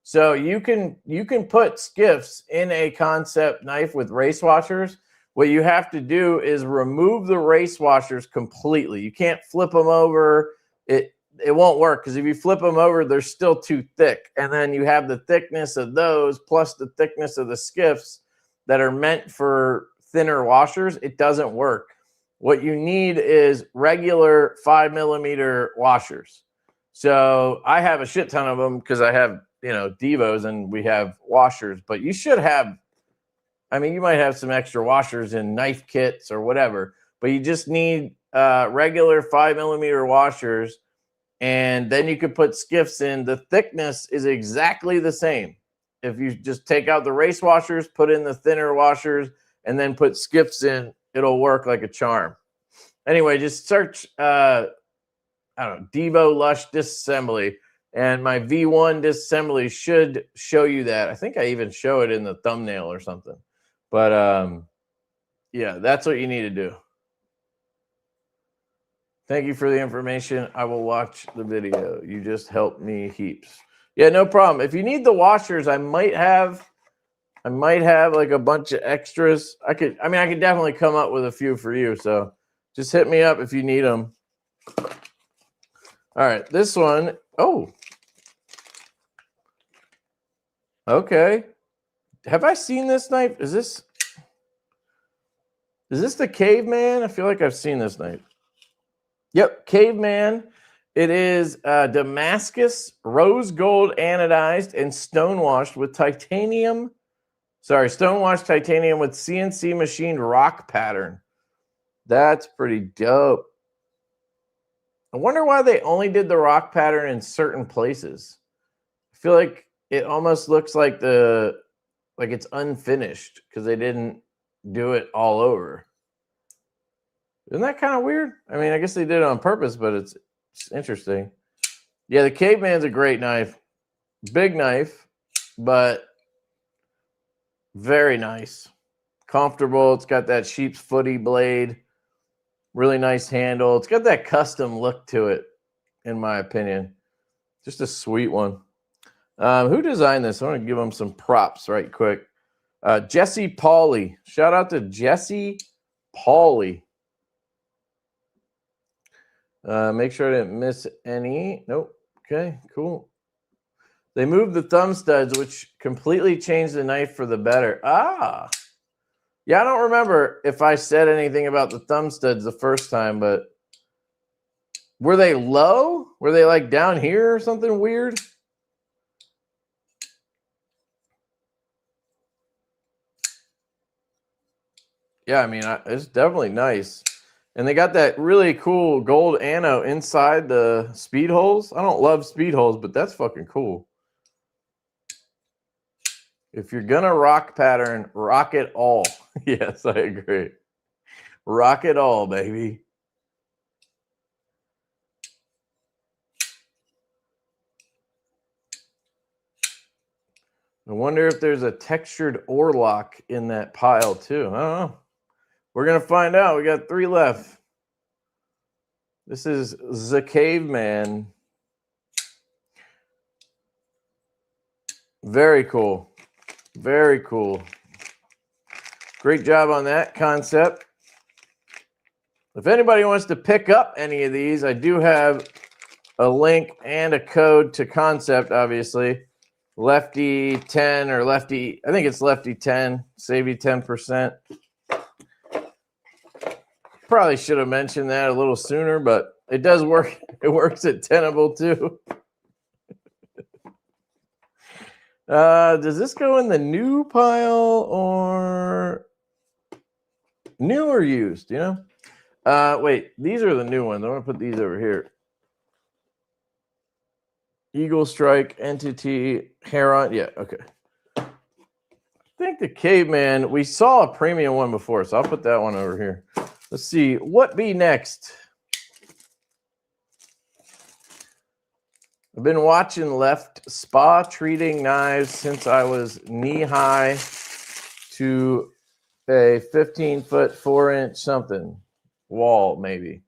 So you can put skiffs in a Kansept knife with race washers. What you have to do is remove the race washers completely. You can't flip them over. It won't work because if you flip them over, they're still too thick. And then you have the thickness of those plus the thickness of the skiffs that are meant for thinner washers. It doesn't work. What you need is regular 5mm washers. So I have a shit ton of them because I have, you know, Divos and we have washers. But you should have, I mean, you might have some extra washers in knife kits or whatever. But you just need regular 5mm washers. And then you could put skiffs in. The thickness is exactly the same. If you just take out the race washers, put in the thinner washers, and then put skiffs in, it'll work like a charm. Anyway, just search, I don't know, Divo Lush Disassembly. And my V1 Disassembly should show you that. I think I even show it in the thumbnail or something. But, yeah, that's what you need to do. Thank you for the information. I will watch the video. You just helped me heaps. Yeah, no problem. If you need the washers, I might have like a bunch of extras. I could definitely come up with a few for you. So just hit me up if you need them. All right, this one. Oh, okay. Have I seen this knife? Is this the Caveman? I feel like I've seen this knife. Yep, Caveman. It is Damascus rose gold anodized and stonewashed with titanium. Sorry, stonewashed titanium with CNC machined rock pattern. That's pretty dope. I wonder why they only did the rock pattern in certain places. I feel like it almost looks like it's unfinished because they didn't do it all over. Isn't that kind of weird? I mean, I guess they did it on purpose, but it's interesting. Yeah, the Caveman's a great knife. Big knife, but very nice. Comfortable. It's got that sheep's footy blade. Really nice handle. It's got that custom look to it, in my opinion. Just a sweet one. Who designed this? I want to give them some props right quick. Jesse Pauley. Shout out to Jesse Pauley. Make sure I didn't miss any. Nope. Okay, cool. They moved the thumb studs, which completely changed the knife for the better. Ah. Yeah, I don't remember if I said anything about the thumb studs the first time, but were they low? Were they like down here or something weird? Yeah, I mean, it's definitely nice. And they got that really cool gold anno inside the speed holes. I don't love speed holes, but that's fucking cool. If you're going to rock pattern, rock it all. Yes, I agree. Rock it all, baby. I wonder if there's a textured ore lock in that pile too. I don't know. We're going to find out. We got 3 left. This is the Caveman. Very cool. Very cool. Great job on that Kansept. If anybody wants to pick up any of these, I do have a link and a code to Kansept, obviously. Lefty 10 or Lefty, I think it's Lefty 10. Save you 10%. Probably should have mentioned that a little sooner, but it does work. It works at Tenable too. Does this go in the new pile or new or used? You know? Wait, these are the new ones. I'm gonna put these over here. Eagle Strike, Entity, Heron. Yeah, okay. I think the Caveman, we saw a premium one before, so I'll put that one over here. Let's see, what be next? I've been watching Left spa treating knives since I was knee-high to a 15-foot, 4-inch something wall, maybe.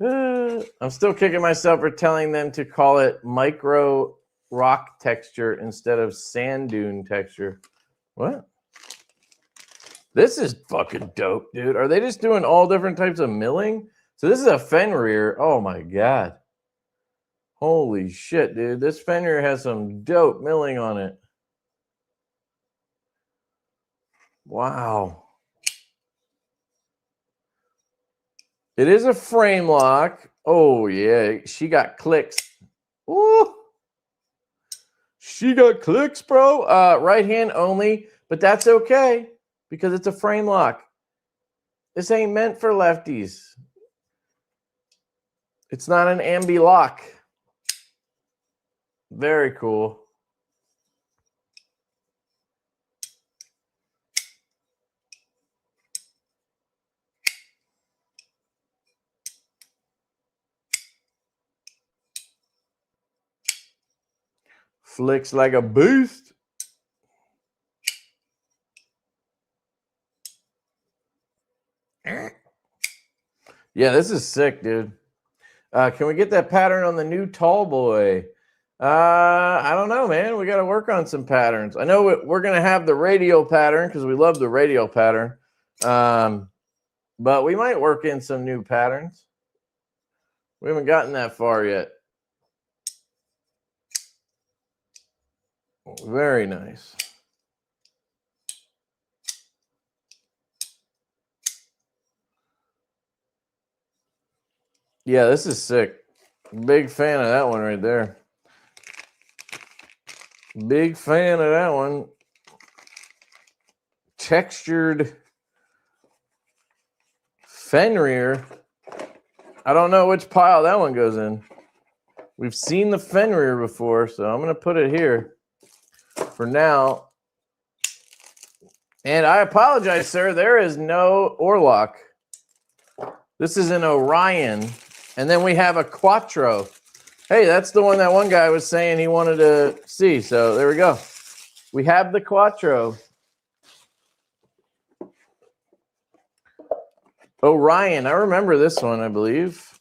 I'm still kicking myself for telling them to call it micro rock texture instead of sand dune texture. What? This is fucking dope, dude. Are they just doing all different types of milling? So this is a Fenrir. Oh my God. Holy shit, dude. This Fenrir has some dope milling on it. Wow. It is a frame lock. Oh yeah, she got clicks. Ooh. She got clicks, bro. Right hand only, but that's okay because it's a frame lock. This ain't meant for lefties. It's not an ambi lock. Very cool. Flicks like a boost. Yeah, this is sick, dude. Can we get that pattern on the new tall boy? I don't know, man. We got to work on some patterns. I know we're going to have the radial pattern because we love the radial pattern. But we might work in some new patterns. We haven't gotten that far yet. Very nice. Yeah, this is sick. Big fan of that one right there. Big fan of that one. Textured Fenrir. I don't know which pile that one goes in. We've seen the Fenrir before, so I'm going to put it here for now. And I apologize, sir. There is no Orlock. This is an Orion. And then we have a Quattro. Hey, that's the one that one guy was saying he wanted to see. So there we go. We have the Quattro. Orion. I remember this one, I believe.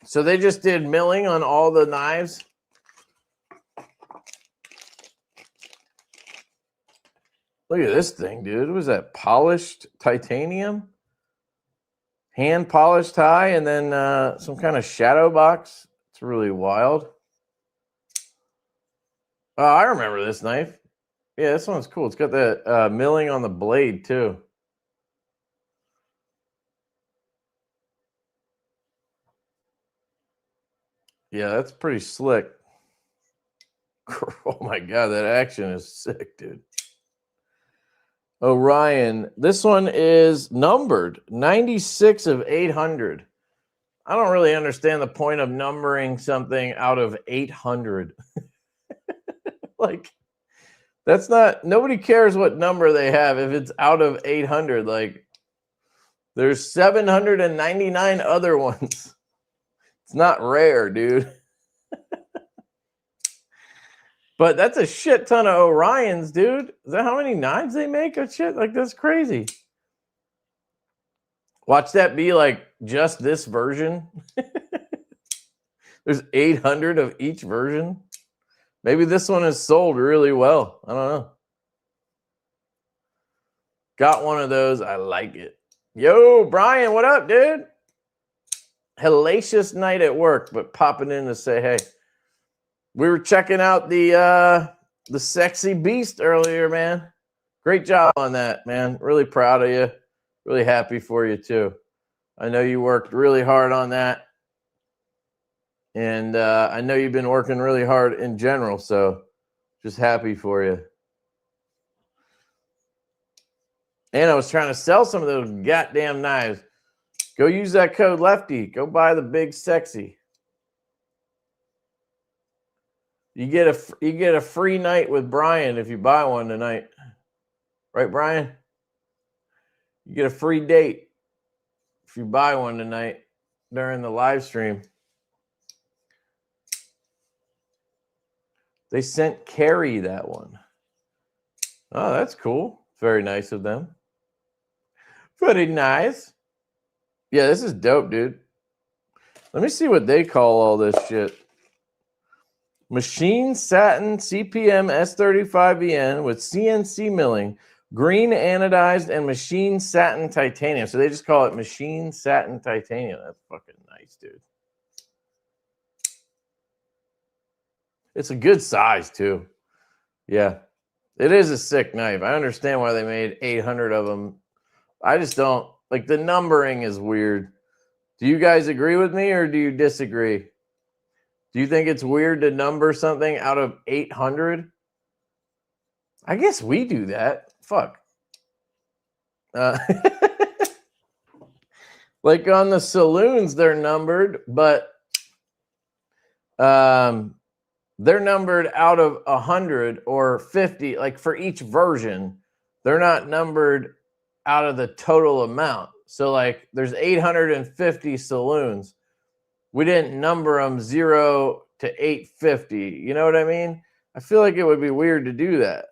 So they just did milling on all the knives. Look at this thing, dude. What was that? Polished titanium? Hand polished high, and then some kind of shadow box. It's really wild. Oh, I remember this knife. Yeah, this one's cool. It's got the milling on the blade, too. Yeah, that's pretty slick. Oh, my God. That action is sick, dude. Orion. This one is numbered 96 of 800. I don't really understand the point of numbering something out of 800. Like, that's not, nobody cares what number they have if it's out of 800. Like, there's 799 other ones. It's not rare, dude. But that's a shit ton of Orions, dude. Is that how many knives they make? Or shit, like, that's crazy. Watch that be like just this version. There's 800 of each version. Maybe this one is sold really well. I don't know. Got one of those. I like it. Yo, Brian, what up, dude? Hellacious night at work, but popping in to say hey. We were checking out the Sexy Beast earlier, man. Great job on that, man. Really proud of you. Really happy for you, too. I know you worked really hard on that. And I know you've been working really hard in general, so just happy for you. And I was trying to sell some of those goddamn knives. Go use that code Lefty. Go buy the Big Sexy. You get a free night with Brian if you buy one tonight. Right, Brian? You get a free date if you buy one tonight during the live stream. They sent Carrie that one. Oh, that's cool. Very nice of them. Pretty nice. Yeah, this is dope, dude. Let me see what they call all this shit. Machine satin CPM S35VN with CNC milling, green anodized, and machine satin titanium. So they just call it machine satin titanium. That's fucking nice, dude. It's a good size, too. Yeah. It is a sick knife. I understand why they made 800 of them. I just don't. Like, the numbering is weird. Do you guys agree with me or do you disagree? Do you think it's weird to number something out of 800? I guess we do that. Fuck. Like on the saloons, they're numbered, but they're numbered out of 100 or 50. Like for each version, they're not numbered out of the total amount. So like there's 850 saloons. We didn't number them 0 to 850. You know what I mean? I feel like it would be weird to do that.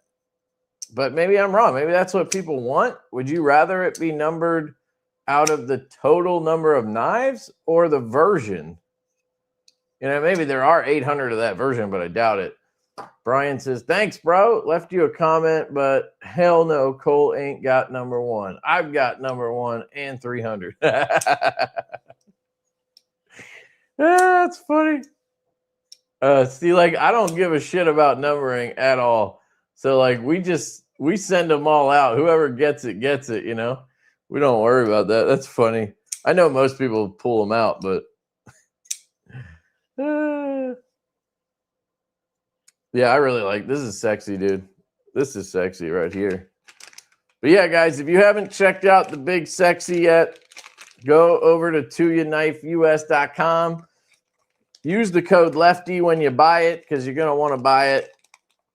But maybe I'm wrong. Maybe that's what people want. Would you rather it be numbered out of the total number of knives or the version? You know, maybe there are 800 of that version, but I doubt it. Brian says, thanks, bro. Left you a comment, but hell no, Cole ain't got number one. I've got number one and 300. That's funny. See, like, I don't give a shit about numbering at all. So, like, we send them all out. Whoever gets it, you know? We don't worry about that. That's funny. I know most people pull them out, but yeah, I really like this. Is sexy, dude. This is sexy right here. But yeah, guys, if you haven't checked out the Big Sexy yet, go over to ToyaKnifeUS.com. Use the code Lefty when you buy it because you're going to want to buy it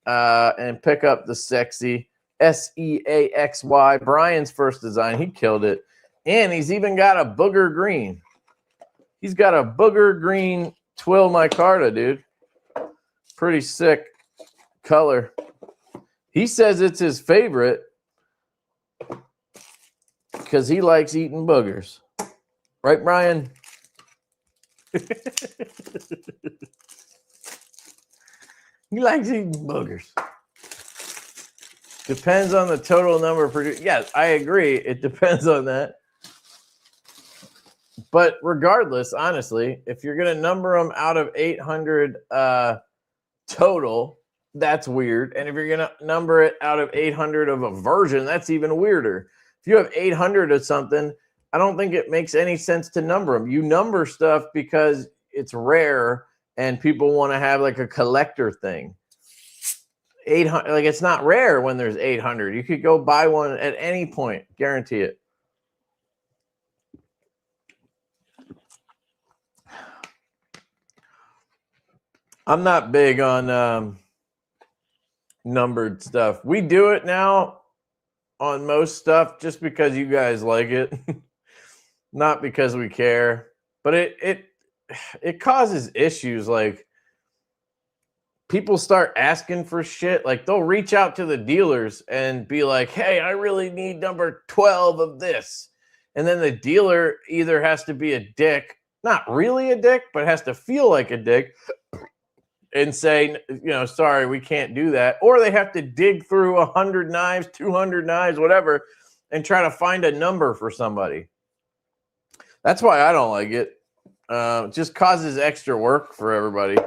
and pick up the Sexy, SEAXY. Brian's first design. He killed it. And he's even got a booger green. He's got a booger green twill micarta, dude. Pretty sick. color. He says it's his favorite because he likes eating boogers. Right, Brian? He likes eating boogers. Depends on the total number of produced. Yes, I agree. It depends on that. But regardless, honestly, if you're going to number them out of 800 total, that's weird. And if you're going to number it out of 800 of a version, that's even weirder. If you have 800 of something, I don't think it makes any sense to number them. You number stuff because it's rare and people want to have like a collector thing. 800, like it's not rare when there's 800. You could go buy one at any point, guarantee it. I'm not big on numbered stuff. We do it now on most stuff just because you guys like it, not because we care. But it causes issues. Like people start asking for shit. Like they'll reach out to the dealers and be like, "Hey, I really need number 12 of this," and then the dealer either has to be a dick, not really a dick, but has to feel like a dick, and say, sorry, we can't do that. Or they have to dig through 100 knives, 200 knives, whatever, and try to find a number for somebody. That's why I don't like it. It just causes extra work for everybody.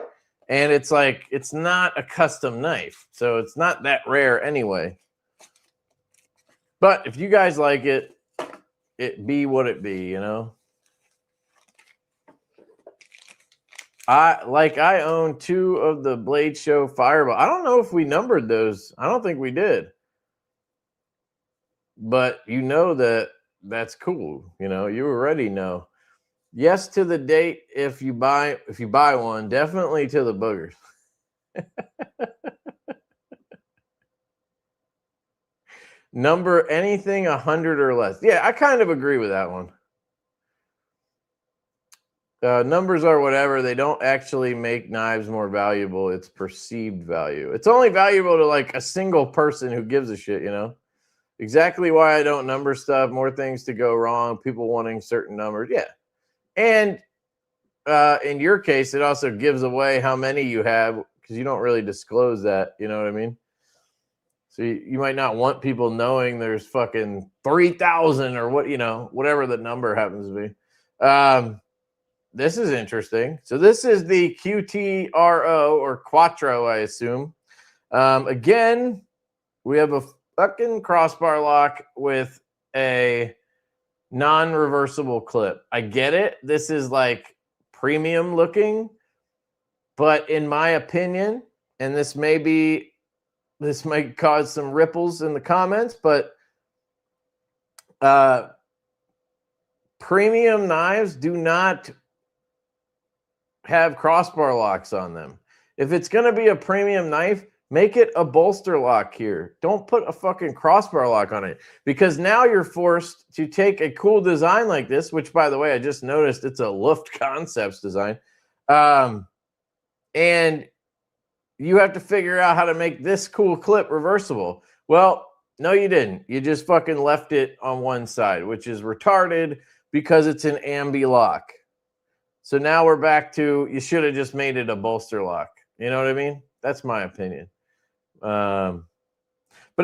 And it's like, it's not a custom knife. So it's not that rare anyway. But if you guys like it, it be what it be, you know? I own 2 of the Blade Show Fireball. I don't know if we numbered those. I don't think we did. But you know that's cool. You already know. Yes to the date if you buy one, definitely to the boogers. Number anything 100 or less. Yeah, I kind of agree with that one. Numbers are whatever. They don't actually make knives more valuable. It's perceived value. It's only valuable to like a single person who gives a shit, Exactly why I don't number stuff. More things to go wrong. People wanting certain numbers. Yeah. And in your case, it also gives away how many you have because you don't really disclose that. You know what I mean? So you might not want people knowing there's fucking 3,000 or whatever the number happens to be. This is interesting. So this is the QTRO or Quattro, I assume. Again, we have a fucking crossbar lock with a non-reversible clip. I get it. This is like premium looking, but in my opinion, and this might cause some ripples in the comments, but premium knives do not have crossbar locks on them. If it's going to be a premium knife, make it a bolster lock here. Don't put a fucking crossbar lock on it because now you're forced to take a cool design like this, which by the way, I just noticed it's a Luft Concepts design. And you have to figure out how to make this cool clip reversible. Well, no, you didn't. You just fucking left it on one side, which is retarded because it's an ambi lock. So now we're back to, you should have just made it a bolster lock. You know what I mean? That's my opinion. But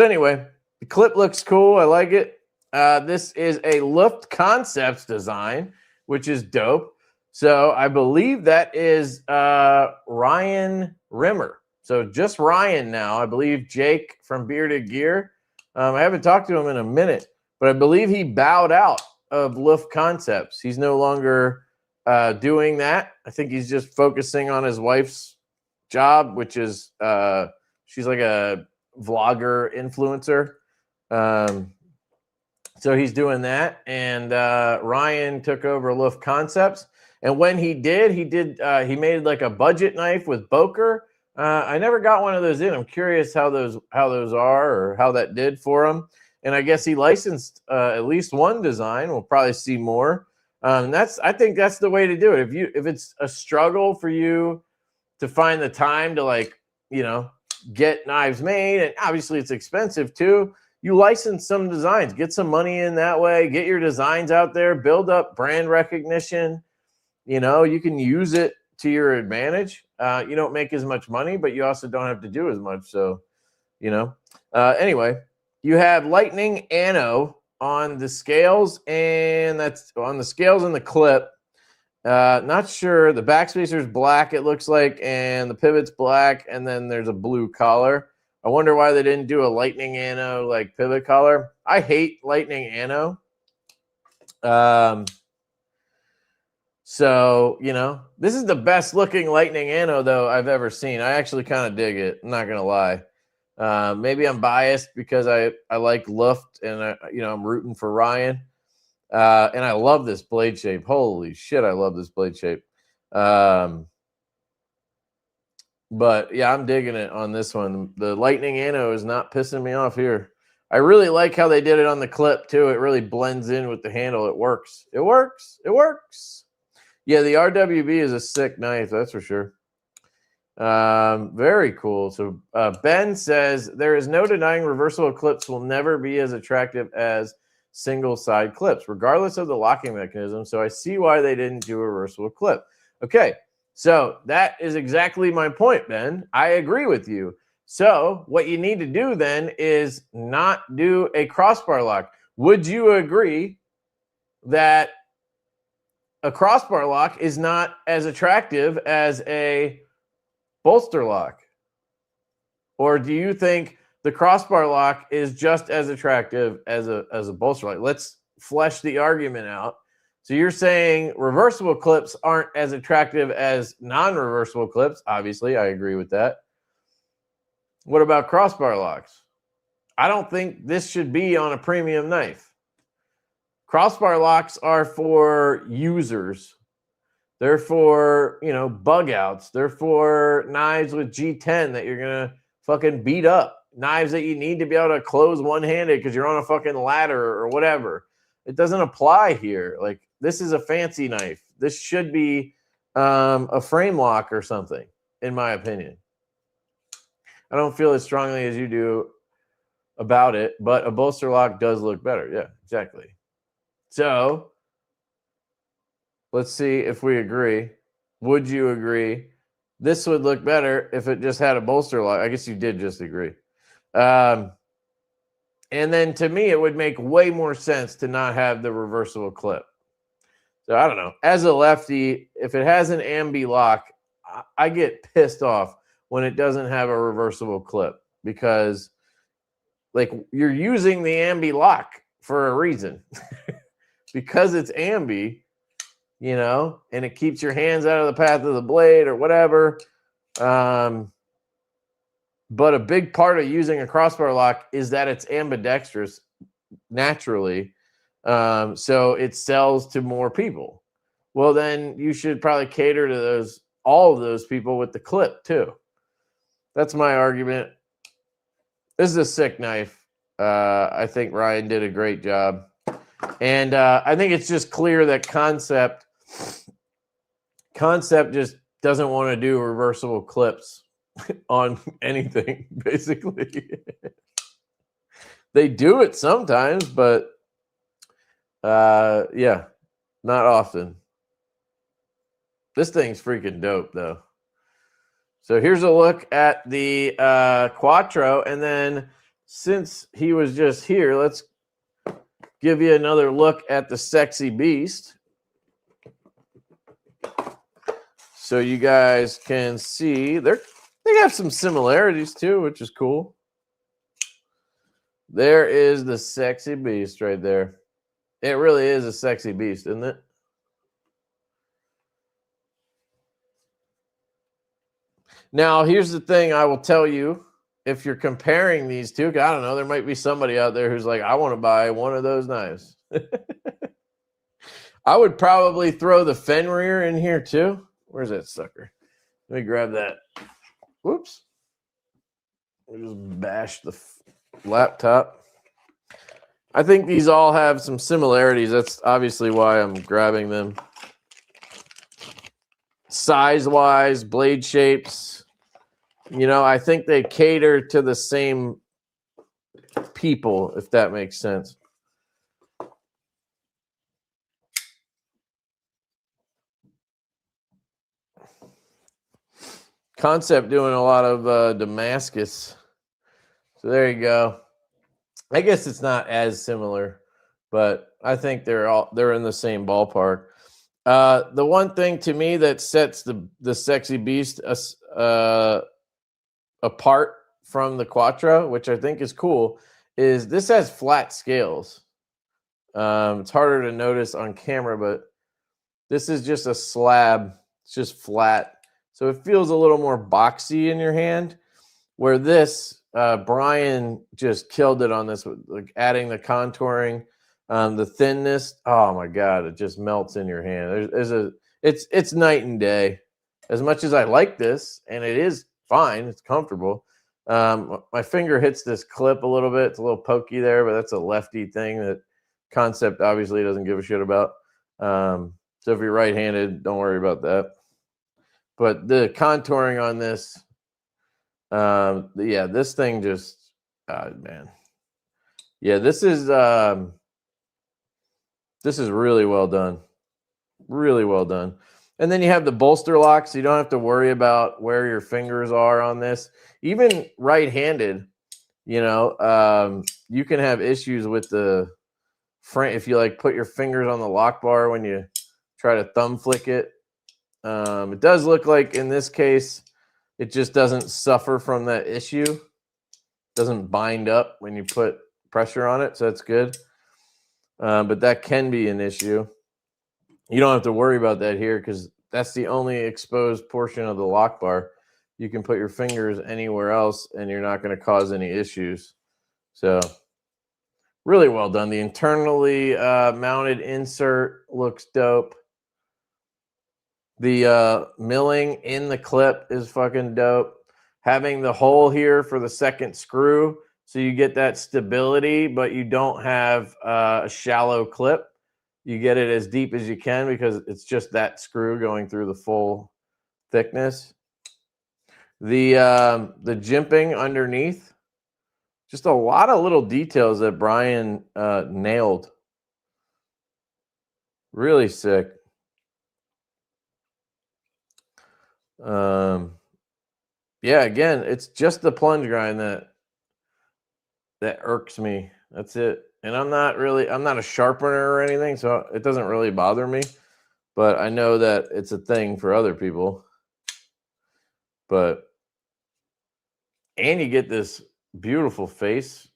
anyway, the clip looks cool. I like it. This is a Luft Concepts design, which is dope. So I believe that is Ryan Rimmer. So just Ryan now. I believe Jake from Bearded Gear. I haven't talked to him in a minute, but I believe he bowed out of Luft Concepts. He's no longer doing that. I think he's just focusing on his wife's job, which is she's like a vlogger influencer. So he's doing that. And Ryan took over Luft Concepts. And when he made like a budget knife with Boker. I never got one of those in. I'm curious how those are or how that did for him. And I guess he licensed at least one design. We'll probably see more. I think that's the way to do it. If it's a struggle for you to find the time to get knives made, and obviously it's expensive too. You license some designs, get some money in that way, get your designs out there, build up brand recognition. You know, you can use it to your advantage. You don't make as much money, but you also don't have to do as much. So, you know, anyway, you have lightning anode on the scales, and that's on the scales in the clip. Not sure. The backspacer is black, it looks like, and the pivot's black, and then there's a blue collar. I wonder why they didn't do a lightning anode like pivot collar. I hate lightning anode. So, you know, this is the best looking lightning anode though I've ever seen. I actually kind of dig it. I'm not gonna lie. Maybe I'm biased because I like Luft and I'm rooting for Ryan. And I love this blade shape. Holy shit, I love this blade shape. But yeah, I'm digging it on this one. The lightning anode is not pissing me off here. I really like how they did it on the clip too. It really blends in with the handle. It works. It works. It works. Yeah, the RWB is a sick knife, that's for sure. Very cool. So Ben says, there is no denying reversible clips will never be as attractive as single side clips, regardless of the locking mechanism. So I see why they didn't do a reversible clip. Okay, so that is exactly my point, Ben. I agree with you. So what you need to do then is not do a crossbar lock. Would you agree that a crossbar lock is not as attractive as a bolster lock? Or do you think the crossbar lock is just as attractive as a bolster lock? Let's flesh the argument out. So you're saying reversible clips aren't as attractive as non-reversible clips. Obviously, I agree with that. What about crossbar locks? I don't think this should be on a premium knife. Crossbar locks are for users. They're for, bug outs. They're for knives with G10 that you're going to fucking beat up. Knives that you need to be able to close one-handed because you're on a fucking ladder or whatever. It doesn't apply here. Like, this is a fancy knife. This should be a frame lock or something, in my opinion. I don't feel as strongly as you do about it, but a bolster lock does look better. Yeah, exactly. So let's see if we agree. Would you agree? This would look better if it just had a bolster lock. I guess you did just agree. And then to me, it would make way more sense to not have the reversible clip. So I don't know. As a lefty, if it has an ambi lock, I get pissed off when it doesn't have a reversible clip because, like, you're using the ambi lock for a reason. Because it's ambi, and it keeps your hands out of the path of the blade or whatever. But a big part of using a crossbar lock is that it's ambidextrous naturally. So it sells to more people. Well, then you should probably cater to all of those people with the clip too. That's my argument. This is a sick knife. I think Ryan did a great job. And I think it's just clear that Kansept just doesn't want to do reversible clips on anything, basically. They do it sometimes, but yeah, not often. This thing's freaking dope, though. So here's a look at the Quattro, and then since he was just here, let's give you another look at the Sexy Beast. So you guys can see they have some similarities too, which is cool. There is the Sexy Beast right there. It really is a sexy beast, isn't it? Now, here's the thing I will tell you. If you're comparing these two, I don't know, there might be somebody out there who's like, I want to buy one of those knives. I would probably throw the Fenrir in here too. Where's that sucker? Let me grab that. Whoops. I just bashed the laptop. I think these all have some similarities. That's obviously why I'm grabbing them. Size-wise, blade shapes, You know, I think they cater to the same people, if that makes sense. Kansept doing a lot of Damascus. So there you go. I guess it's not as similar, but I think they're in the same ballpark. The one thing to me that sets the Sexy Beast apart from the Quattro, which I think is cool, is this has flat scales. It's harder to notice on camera, but this is just a slab. It's just flat. So it feels a little more boxy in your hand, where this, Brian just killed it on this, like adding the contouring, the thinness. Oh my God, it just melts in your hand. It's night and day. As much as I like this, and it is fine, it's comfortable. My finger hits this clip a little bit. It's a little pokey there, but that's a Lefty thing that Kansept obviously doesn't give a shit about. So if you're right-handed, don't worry about that. But the contouring on this, yeah, this thing just, man, yeah, this is really well done, really well done. And then you have the bolster lock, so you don't have to worry about where your fingers are on this. Even right-handed, you know, you can have issues with the frame if you like put your fingers on the lock bar when you try to thumb flick it. It does look like in this case, it just doesn't suffer from that issue. Doesn't bind up when you put pressure on it, so that's good. But that can be an issue. You don't have to worry about that here because that's the only exposed portion of the lock bar. You can put your fingers anywhere else and you're not going to cause any issues. So really well done. The internally mounted insert looks dope. The milling in the clip is fucking dope. Having the hole here for the second screw, so you get that stability, but you don't have a shallow clip. You get it as deep as you can because it's just that screw going through the full thickness. The jimping underneath, just a lot of little details that Brian nailed. Really sick. Yeah, again, it's just the plunge grind that irks me. That's it. And I'm not a sharpener or anything, so it doesn't really bother me. But I know that it's a thing for other people. But, and you get this beautiful face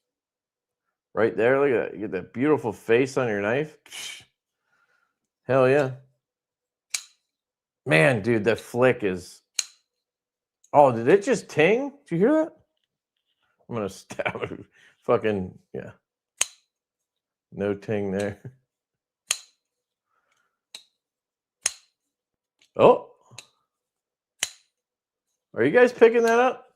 right there. Look at that. You get that beautiful face on your knife. Hell yeah. Man, dude, that flick is... Oh, did it just ting? Did you hear that? I'm going to stab it. Fucking, yeah. No ting there. Oh. Are you guys picking that up?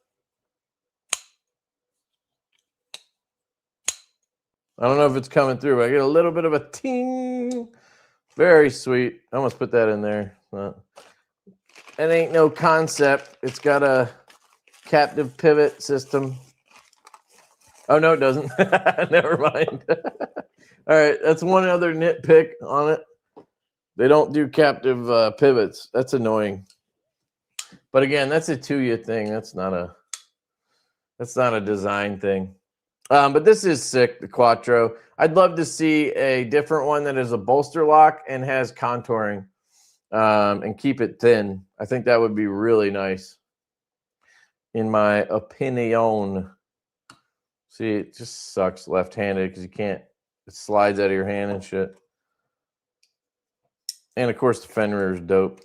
I don't know if it's coming through, but I get a little bit of a ting. Very sweet. I almost put that in there. It ain't no Kansept. It's got a captive pivot system. Oh, no, it doesn't. Never mind. All right, that's one other nitpick on it. They don't do captive pivots. That's annoying. But again, that's a Tuya thing. That's not a design thing. But this is sick, the Quattro. I'd love to see a different one that is a bolster lock and has contouring, and keep it thin. I think that would be really nice, in my opinion. See, it just sucks left-handed because you can't, it slides out of your hand and shit. And of course, the Fenrir is dope.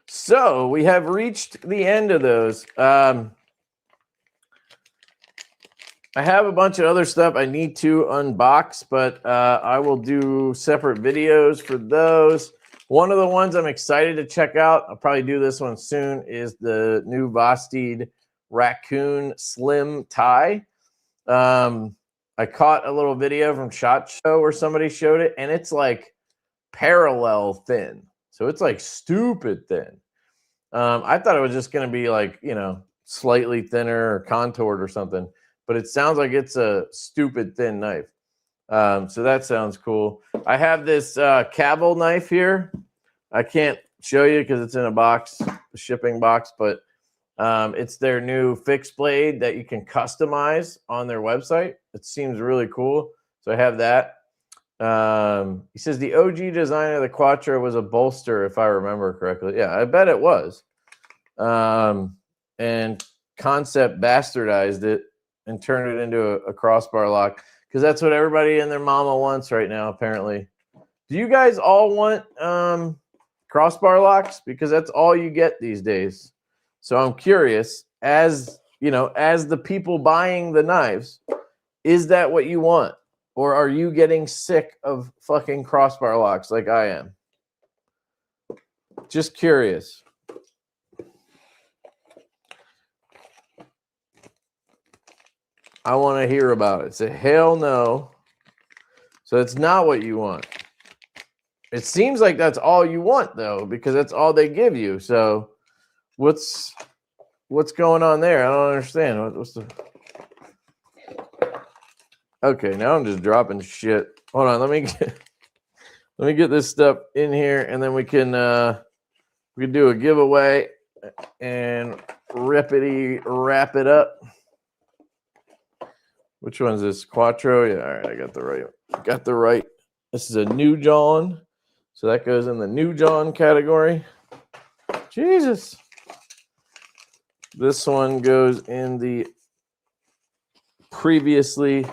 So we have reached the end of those. I have a bunch of other stuff I need to unbox, but I will do separate videos for those. One of the ones I'm excited to check out, I'll probably do this one soon, is the new Vosteed Raccoon Slim Tie. I caught a little video from SHOT Show where somebody showed it, and it's like parallel thin. So it's like stupid thin. I thought it was just going to be like, you know, slightly thinner or contoured or something, but it sounds like it's a stupid thin knife. So that sounds cool. I have this Cavill knife here. I can't show you because it's in a box, a shipping box, but it's their new fixed blade that you can customize on their website. It seems really cool. So I have that. He says the OG design of the Quattro was a bolster, if I remember correctly. Yeah, I bet it was. And Kansept bastardized it and turned it into a crossbar lock because that's what everybody and their mama wants right now, apparently. Do you guys all want crossbar locks? Because that's all you get these days. So I'm curious, as you know, as the people buying the knives, is that what you want? Or are you getting sick of fucking crossbar locks like I am? Just curious. I want to hear about it. Say, hell no. So it's not what you want. It seems like that's all you want, though, because that's all they give you. So what's going on there? I don't understand. What's the... Okay, now I'm just dropping shit. Hold on, let me get this stuff in here, and then we can do a giveaway and wrap it up. Which one's this? Quattro? Yeah, all right, I got the right. This is a new John, so that goes in the new John category. Jesus. This one goes in the previously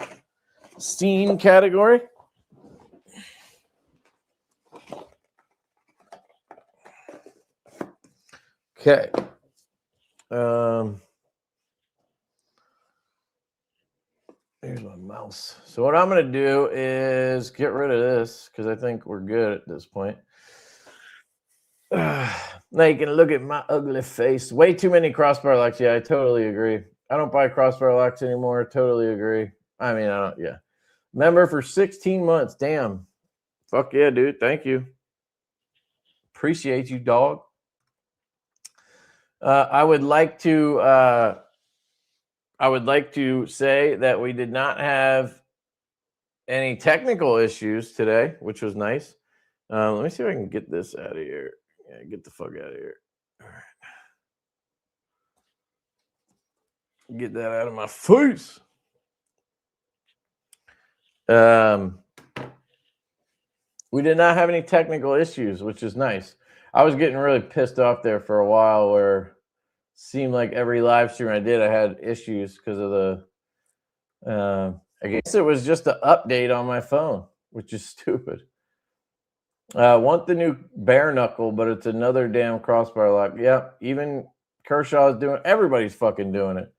seen category. Okay. Here's my mouse. So what I'm going to do is get rid of this because I think we're good at this point. Now you can look at my ugly face. Way too many crossbar locks. Yeah, I totally agree. I don't buy crossbar locks anymore. Totally agree. I mean, I don't. Yeah. Member for 16 months. Damn. Fuck yeah, dude. Thank you. Appreciate you, dog. I would like to say that we did not have any technical issues today, which was nice. Let me see if I can get this out of here. Yeah, get the fuck out of here. All right. Get that out of my face. We did not have any technical issues, which is nice. I was getting really pissed off there for a while where it seemed like every live stream I did, I had issues because of the, I guess it was just an update on my phone, which is stupid. Want the new bare knuckle, but it's another damn crossbar lock. Yeah, even Kershaw's doing, everybody's fucking doing it.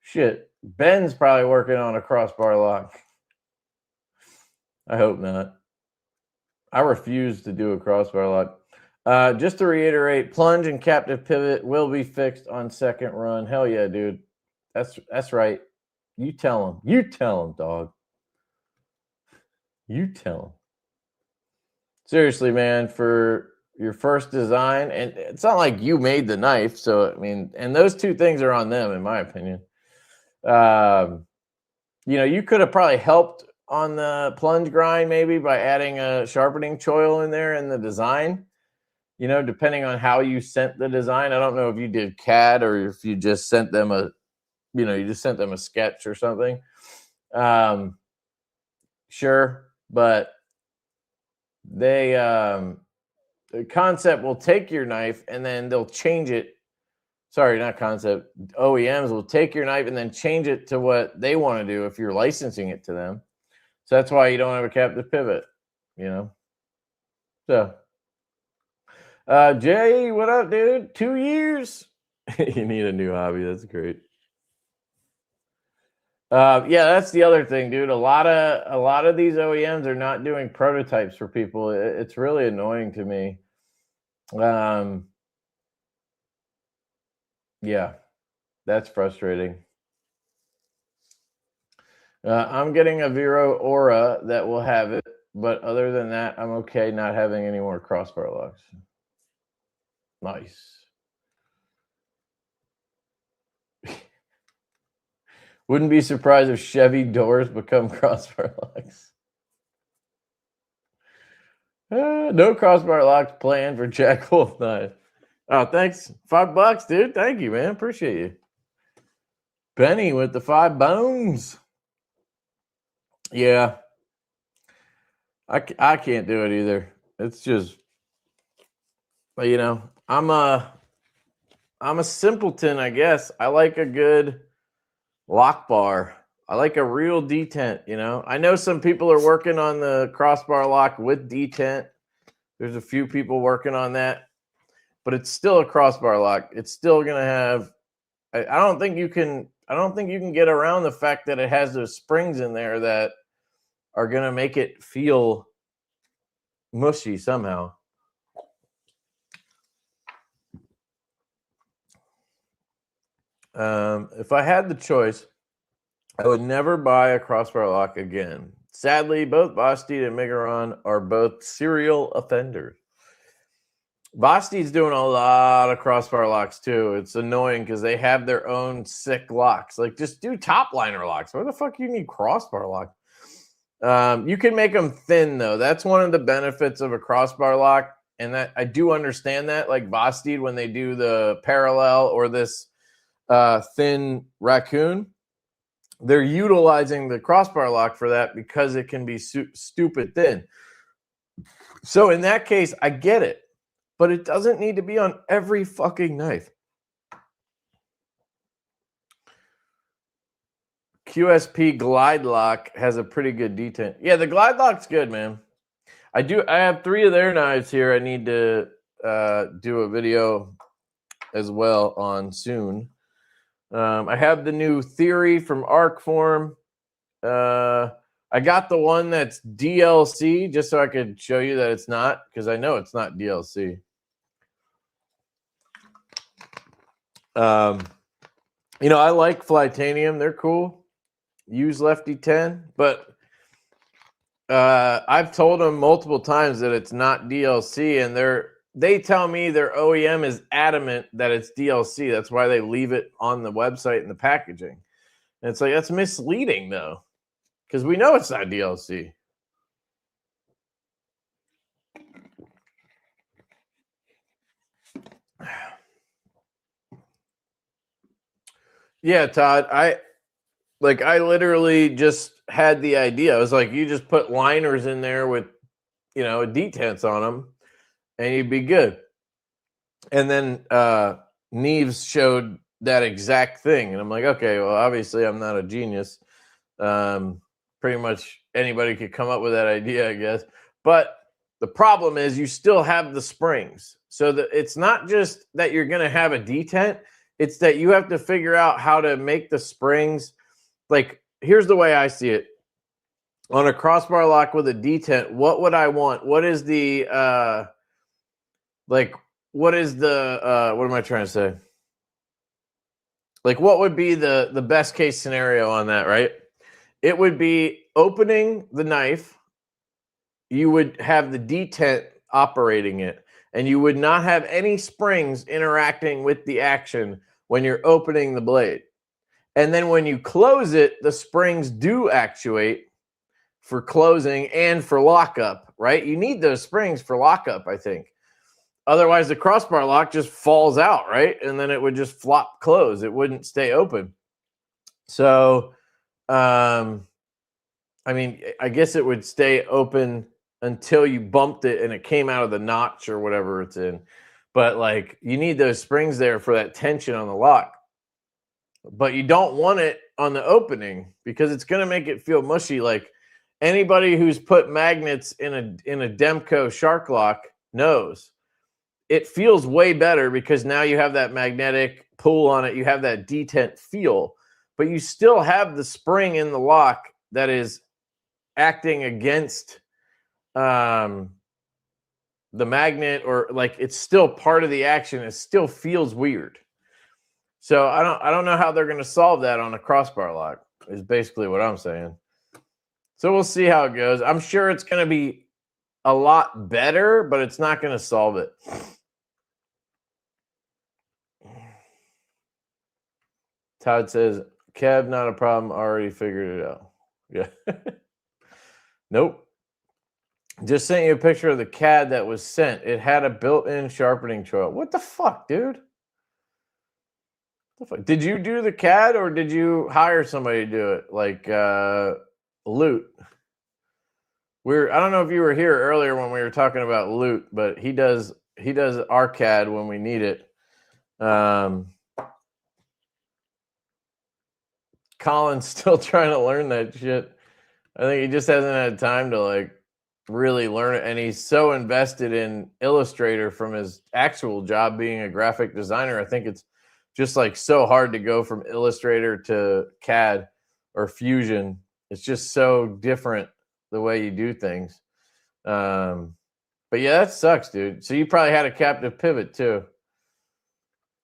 Shit, Ben's probably working on a crossbar lock. I hope not. I refuse to do a crossbar lock. Just to reiterate, plunge and captive pivot will be fixed on second run. Hell yeah, dude. That's right. You tell him. You tell him, dog. You tell him. Seriously, man, for your first design, and it's not like you made the knife, so I mean, and those two things are on them, in my opinion. You know, you could have probably helped on the plunge grind maybe by adding a sharpening choil in there in the design, you know, depending on how you sent the design. I don't know if you did CAD or if you just sent them a, you know, you just sent them a sketch or something. Sure, but they the Kansept will take your knife and then they'll change it. Sorry, not Kansept. OEMs will take your knife and then change it to what they want to do if you're licensing it to them. So that's why you don't have a captive pivot, you know. So, Jay, what up, dude? 2 years. You need a new hobby. That's great. Yeah, that's the other thing, dude. A lot of these OEMs are not doing prototypes for people. It's really annoying to me. Yeah, that's frustrating. I'm getting a Vero Aura that will have it, but other than that, I'm okay not having any more crossbar locks. Nice. Wouldn't be surprised if Chevy doors become crossbar locks. No crossbar locks planned for Jack Wolf Knife. Oh, thanks. $5, dude. Thank you, man. Appreciate you. Benny with the 5 bones. Yeah. I can't do it either. It's just, you know, I'm a simpleton, I guess. I like a good lock bar. I like a real detent, you know. I know some people are working on the crossbar lock with detent. There's a few people working on that, but it's still a crossbar lock. It's still gonna have. I don't think you can get around the fact that it has those springs in there that are gonna make it feel mushy somehow. If I had the choice, I would never buy a crossbar lock again. Sadly, both Bastide and Megaron are both serial offenders. Bastide's doing a lot of crossbar locks too. It's annoying because they have their own sick locks. Like, just do top liner locks. Why the fuck you need crossbar lock? You can make them thin though. That's one of the benefits of a crossbar lock, and that I do understand that. Like Bastide, when they do the parallel or this thin raccoon, they're utilizing the crossbar lock for that because it can be stupid thin. So in that case, I get it, but it doesn't need to be on every fucking knife. QSP Glide Lock has a pretty good detent. Yeah, the Glide Lock's good, man. I have 3 of their knives here. I need to do a video as well on soon. I have the new Theory from Arcform. I got the one that's DLC just so I could show you that it's not, because I know it's not DLC. You know, I like Flytanium. They're cool. Use Lefty 10, but I've told them multiple times that it's not DLC, and they tell me their OEM is adamant that it's DLC. That's why they leave it on the website and the packaging. And it's like, that's misleading though, because we know it's not DLC. Yeah, Todd, I literally just had the idea. I was like, you just put liners in there with, you know, detents on them and you'd be good. And then Neves showed that exact thing. And I'm like, okay, well, obviously I'm not a genius. Pretty much anybody could come up with that idea, I guess. But the problem is you still have the springs. So that it's not just that you're going to have a detent. It's that you have to figure out how to make the springs. Like, here's the way I see it. On a crossbar lock with a detent, what would I want? What is the what am I trying to say? Like, what would be the best case scenario on that, right? It would be opening the knife. You would have the detent operating it, and you would not have any springs interacting with the action when you're opening the blade. And then when you close it, the springs do actuate for closing and for lockup, right? You need those springs for lockup, I think. Otherwise, the crossbar lock just falls out, right? And then it would just flop close. It wouldn't stay open. So, I mean, I guess it would stay open until you bumped it and it came out of the notch or whatever it's in. But, like, you need those springs there for that tension on the lock. But you don't want it on the opening because it's going to make it feel mushy. Like, anybody who's put magnets in a Demco shark lock knows it feels way better because now you have that magnetic pull on it. You have that detent feel, but you still have the spring in the lock that is acting against the magnet, or like it's still part of the action. It still feels weird. So I don't know how they're going to solve that on a crossbar lock is basically what I'm saying. So we'll see how it goes. I'm sure it's going to be a lot better, but it's not going to solve it. Todd says, Kev, not a problem. Already figured it out. Yeah. Nope. Just sent you a picture of the CAD that was sent. It had a built-in sharpening choil. What the fuck, dude? Did you do the CAD or did you hire somebody to do it? Like Loot. I don't know if you were here earlier when we were talking about Loot, but he does our CAD when we need it. Colin's still trying to learn that shit. I think he just hasn't had time to like really learn it, and he's so invested in Illustrator from his actual job being a graphic designer. I think it's just like so hard to go from Illustrator to CAD or Fusion. It's just so different the way you do things. But yeah, that sucks, dude. So you probably had a captive pivot too.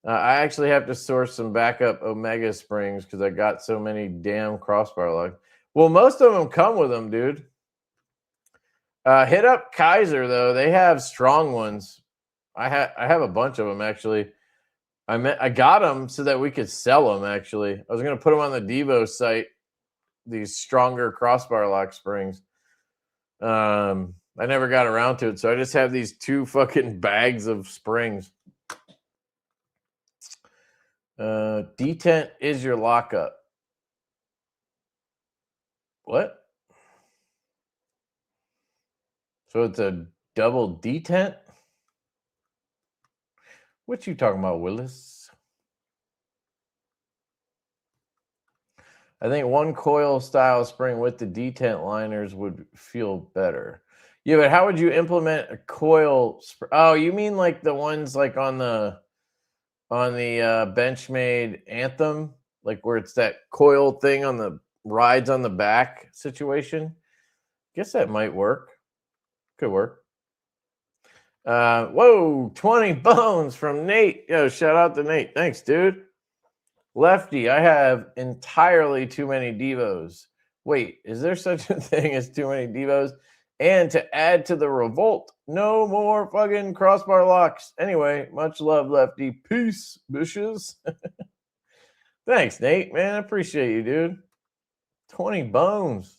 I actually have to source some backup Omega springs because I got so many damn crossbar lugs. Well, most of them come with them, dude. Hit up Kaiser though; they have strong ones. I have a bunch of them actually. I got them so that we could sell them. Actually, I was gonna put them on the Divo site. These stronger crossbar lock springs. I never got around to it, so I just have these 2 fucking bags of springs. Detent is your lockup. What? So it's a double detent? What you talking about, Willis? I think 1 coil style spring with the detent liners would feel better. Yeah, but how would you implement a coil? Oh, you mean like the ones like on the Benchmade Anthem, like where it's that coil thing on the rides on the back situation? Guess that might work. Could work. Whoa, 20 bones from Nate. Yo, shout out to Nate. Thanks, dude. Lefty, I have entirely too many Divos. Wait, is there such a thing as too many Divos? And to add to the revolt, no more fucking crossbar locks. Anyway, much love, Lefty. Peace, bitches. Thanks, Nate, man. I appreciate you, dude. 20 bones.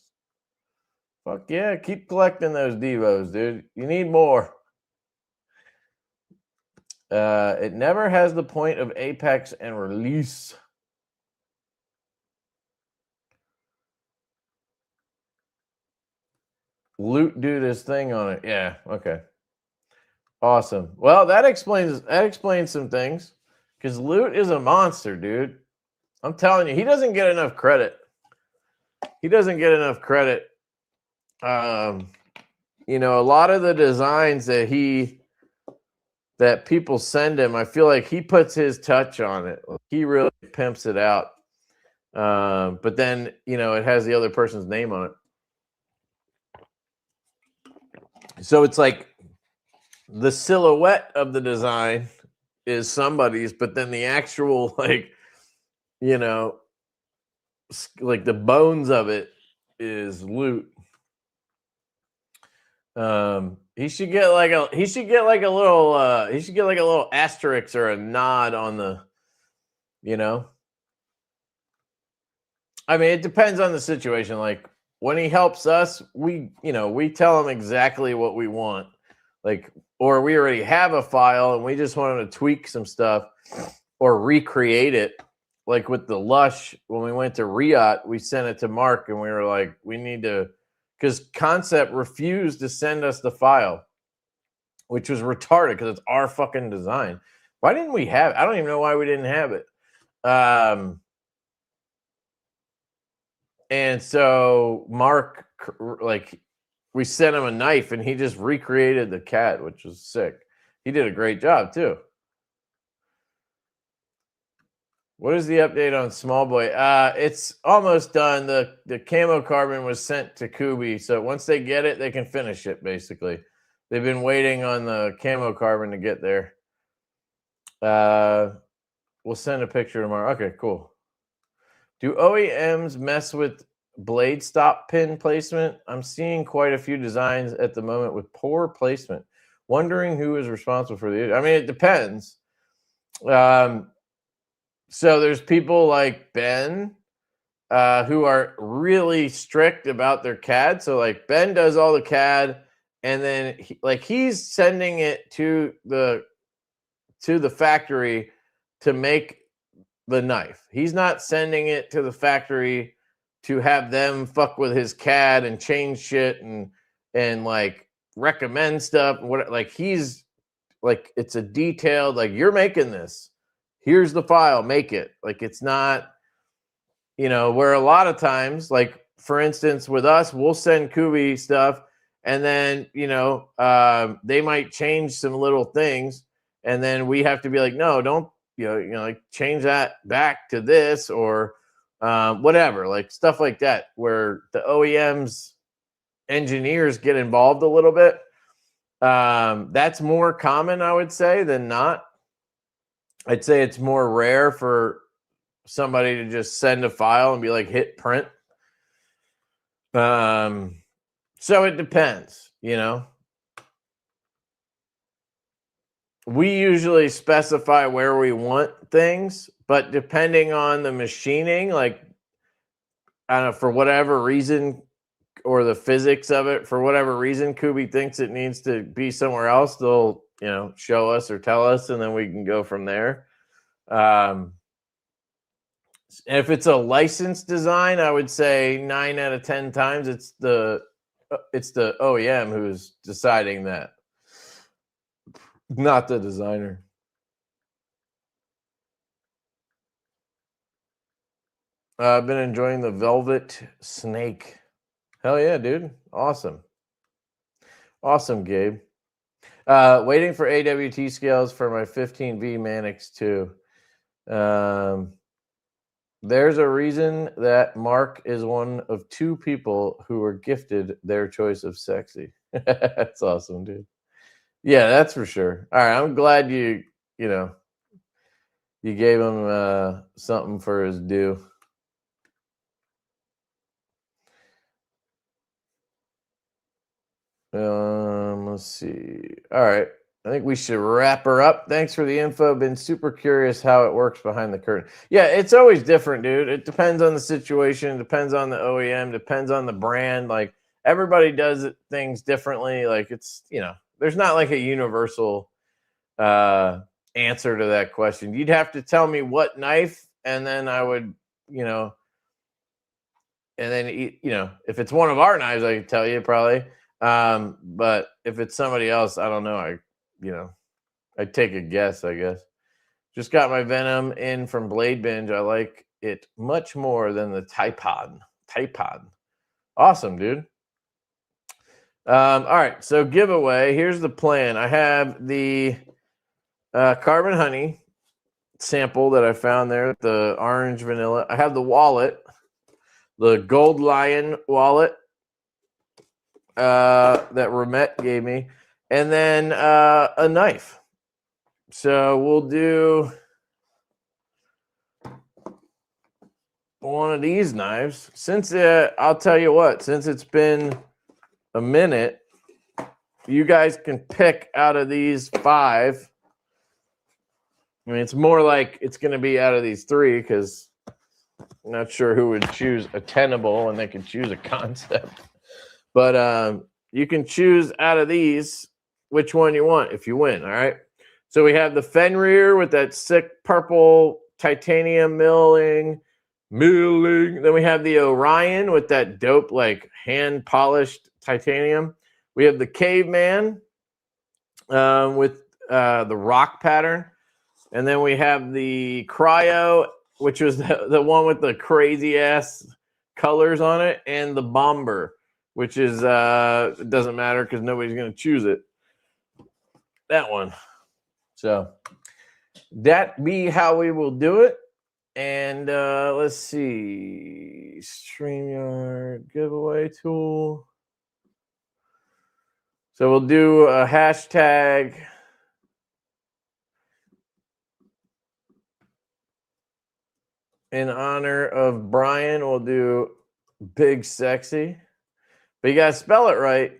Fuck yeah, keep collecting those Divos, dude. You need more. It never has the point of apex and release. Loot do this thing on it. Yeah, okay. Awesome. Well, that explains some things. Because Loot is a monster, dude. I'm telling you, he doesn't get enough credit. He doesn't get enough credit. You know, a lot of the designs that people send him, I feel like he puts his touch on it. He really pimps it out. But then, you know, it has the other person's name on it. So it's like the silhouette of the design is somebody's, but then the actual, like, you know, like the bones of it is Loot. He should get like a little asterisk or a nod on the, you know. I mean, it depends on the situation. Like when he helps us, we tell him exactly what we want. Like, or we already have a file and we just want him to tweak some stuff or recreate it. Like with the Lush, when we went to Riot, we sent it to Mark and we were like, we need to, because Kansept refused to send us the file, which was retarded because it's our fucking design. Why didn't we have it? I don't even know why we didn't have it. And so Mark, like, we sent him a knife and he just recreated the cat, which was sick. He did a great job too. What is the update on Small Boy? It's almost done. The camo carbon was sent to Kubi, so once they get it, they can finish it, basically. They've been waiting on the camo carbon to get there. We'll send a picture tomorrow. Okay, cool. Do OEMs mess with blade stop pin placement? I'm seeing quite a few designs at the moment with poor placement. Wondering who is responsible for the... I mean, it depends. So there's people like Ben who are really strict about their CAD. So like Ben does all the CAD, and then he's sending it to the factory to make the knife. He's not sending it to the factory to have them fuck with his CAD and change shit and like recommend stuff. What like he's like it's a detailed like you're making this. Here's the file, make it. Like it's not, where a lot of times, like for instance with us, we'll send Kubi stuff, and then they might change some little things, and then we have to be like, no, don't like change that back to this or whatever, like stuff like that, where the OEM's engineers get involved a little bit. That's more common, I would say, than not. I'd say it's more rare for somebody to just send a file and be like, hit print. So it depends, We usually specify where we want things, but depending on the machining, like, I don't know, for whatever reason, or the physics of it, for whatever reason, Kubi thinks it needs to be somewhere else, they'll, show us or tell us, and then we can go from there. If it's a licensed design, I would say 9 out of 10 times it's the OEM who's deciding that, not the designer. I've been enjoying the Velvet Snake. Hell yeah, dude. Awesome. Awesome, Gabe. Waiting for AWT scales for my 15V Manix 2. There's a reason that Mark is one of 2 people who were gifted their choice of sexy. That's awesome, dude. Yeah, that's for sure. All right, I'm glad you gave him something for his due. Let's see. All right. I think we should wrap her up. Thanks for the info. Been super curious how it works behind the curtain. Yeah, it's always different, dude. It depends on the situation, depends on the OEM, depends on the brand. Like everybody does things differently. Like it's, there's not like a universal answer to that question. You'd have to tell me what knife, and then I would, and then if it's one of our knives, I could tell you probably. But if it's somebody else, I don't know. I'd take a guess, I guess. Just got my Venom in from Blade Binge. I like it much more than the Typod. Awesome, dude. All right, so giveaway. Here's the plan. I have the Carbon Honey sample that I found there, the orange vanilla. I have the wallet, the Gold Lion wallet that Ramette gave me, and then a knife. So we'll do one of these knives. Since I'll tell you what, since it's been a minute, you guys can pick out of these 5. I mean, it's more like it's going to be out of these 3 because I'm not sure who would choose a Tenable and they could choose a Kansept. But you can choose out of these which one you want if you win, all right? So we have the Fenrir with that sick purple titanium milling. Then we have the Orion with that dope, like hand-polished titanium. We have the Caveman with the rock pattern. And then we have the Cryo, which was the one with the crazy-ass colors on it, and the Bomber, which is, it doesn't matter because nobody's going to choose it. That one. So that be how we will do it. And let's see. StreamYard giveaway tool. So we'll do a hashtag. In honor of Brian, we'll do Big Sexy. But you got to spell it right.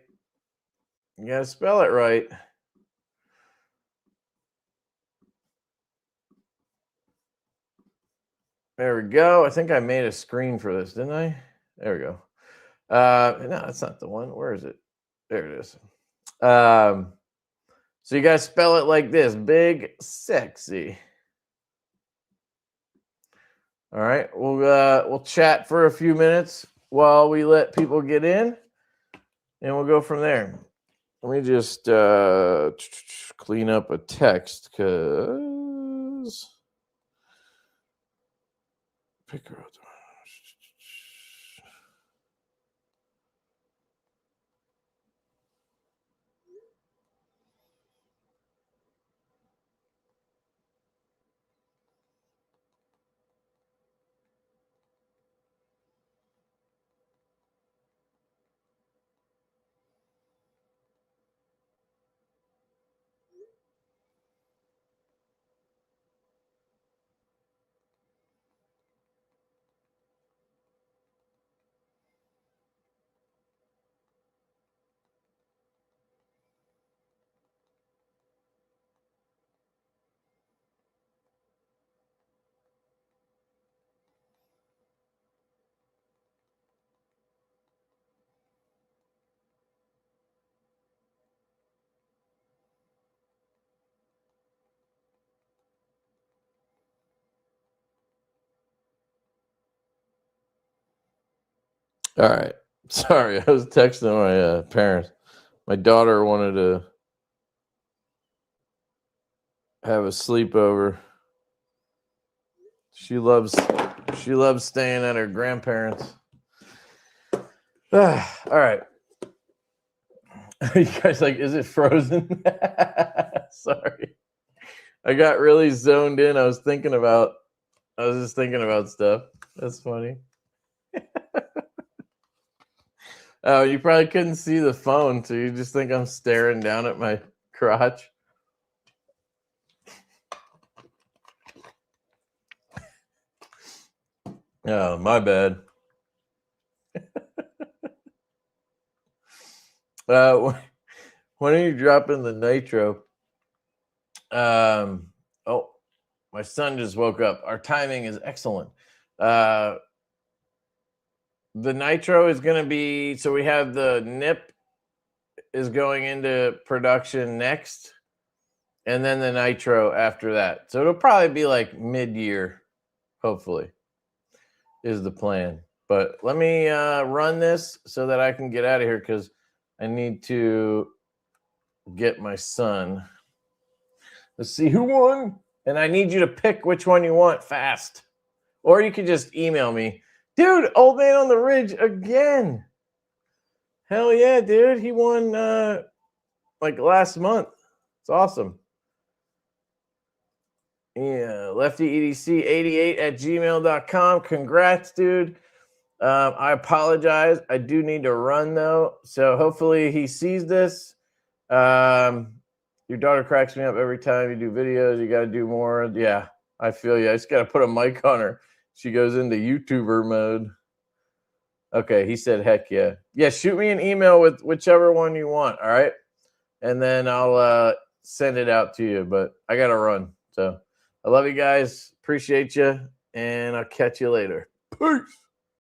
You got to spell it right. There we go. I think I made a screen for this, didn't I? There we go. No, that's not the one. Where is it? There it is. So you guys spell it like this: big, sexy. All right, we'll chat for a few minutes while we let people get in, and we'll go from there. Let me just clean up a text because pick her up. All right. Sorry, I was texting my parents. My daughter wanted to have a sleepover. She loves staying at her grandparents. All right. You guys like, is it frozen? Sorry. I got really zoned in. I was just thinking about stuff. That's funny. Oh, you probably couldn't see the phone, so you just think I'm staring down at my crotch. Oh, my bad. Why don't you drop in the nitro? Oh, my son just woke up. Our timing is excellent. The nitro is going to be, so we have the NIP is going into production next, and then the nitro after that. So it'll probably be like mid-year, hopefully, is the plan. But let me run this so that I can get out of here because I need to get my son. Let's see who won. And I need you to pick which one you want fast. Or you could just email me. Dude, Old Man on the Ridge again. Hell yeah, dude. He won like last month. It's awesome. Yeah, LeftyEDC88@gmail.com. Congrats, dude. I apologize. I do need to run, though. So hopefully he sees this. Your daughter cracks me up every time you do videos. You got to do more. Yeah, I feel you. I just got to put a mic on her. She goes into YouTuber mode. Okay, he said, heck yeah. Yeah, shoot me an email with whichever one you want, all right? And then I'll send it out to you. But I got to run. So I love you guys. Appreciate you. And I'll catch you later. Peace.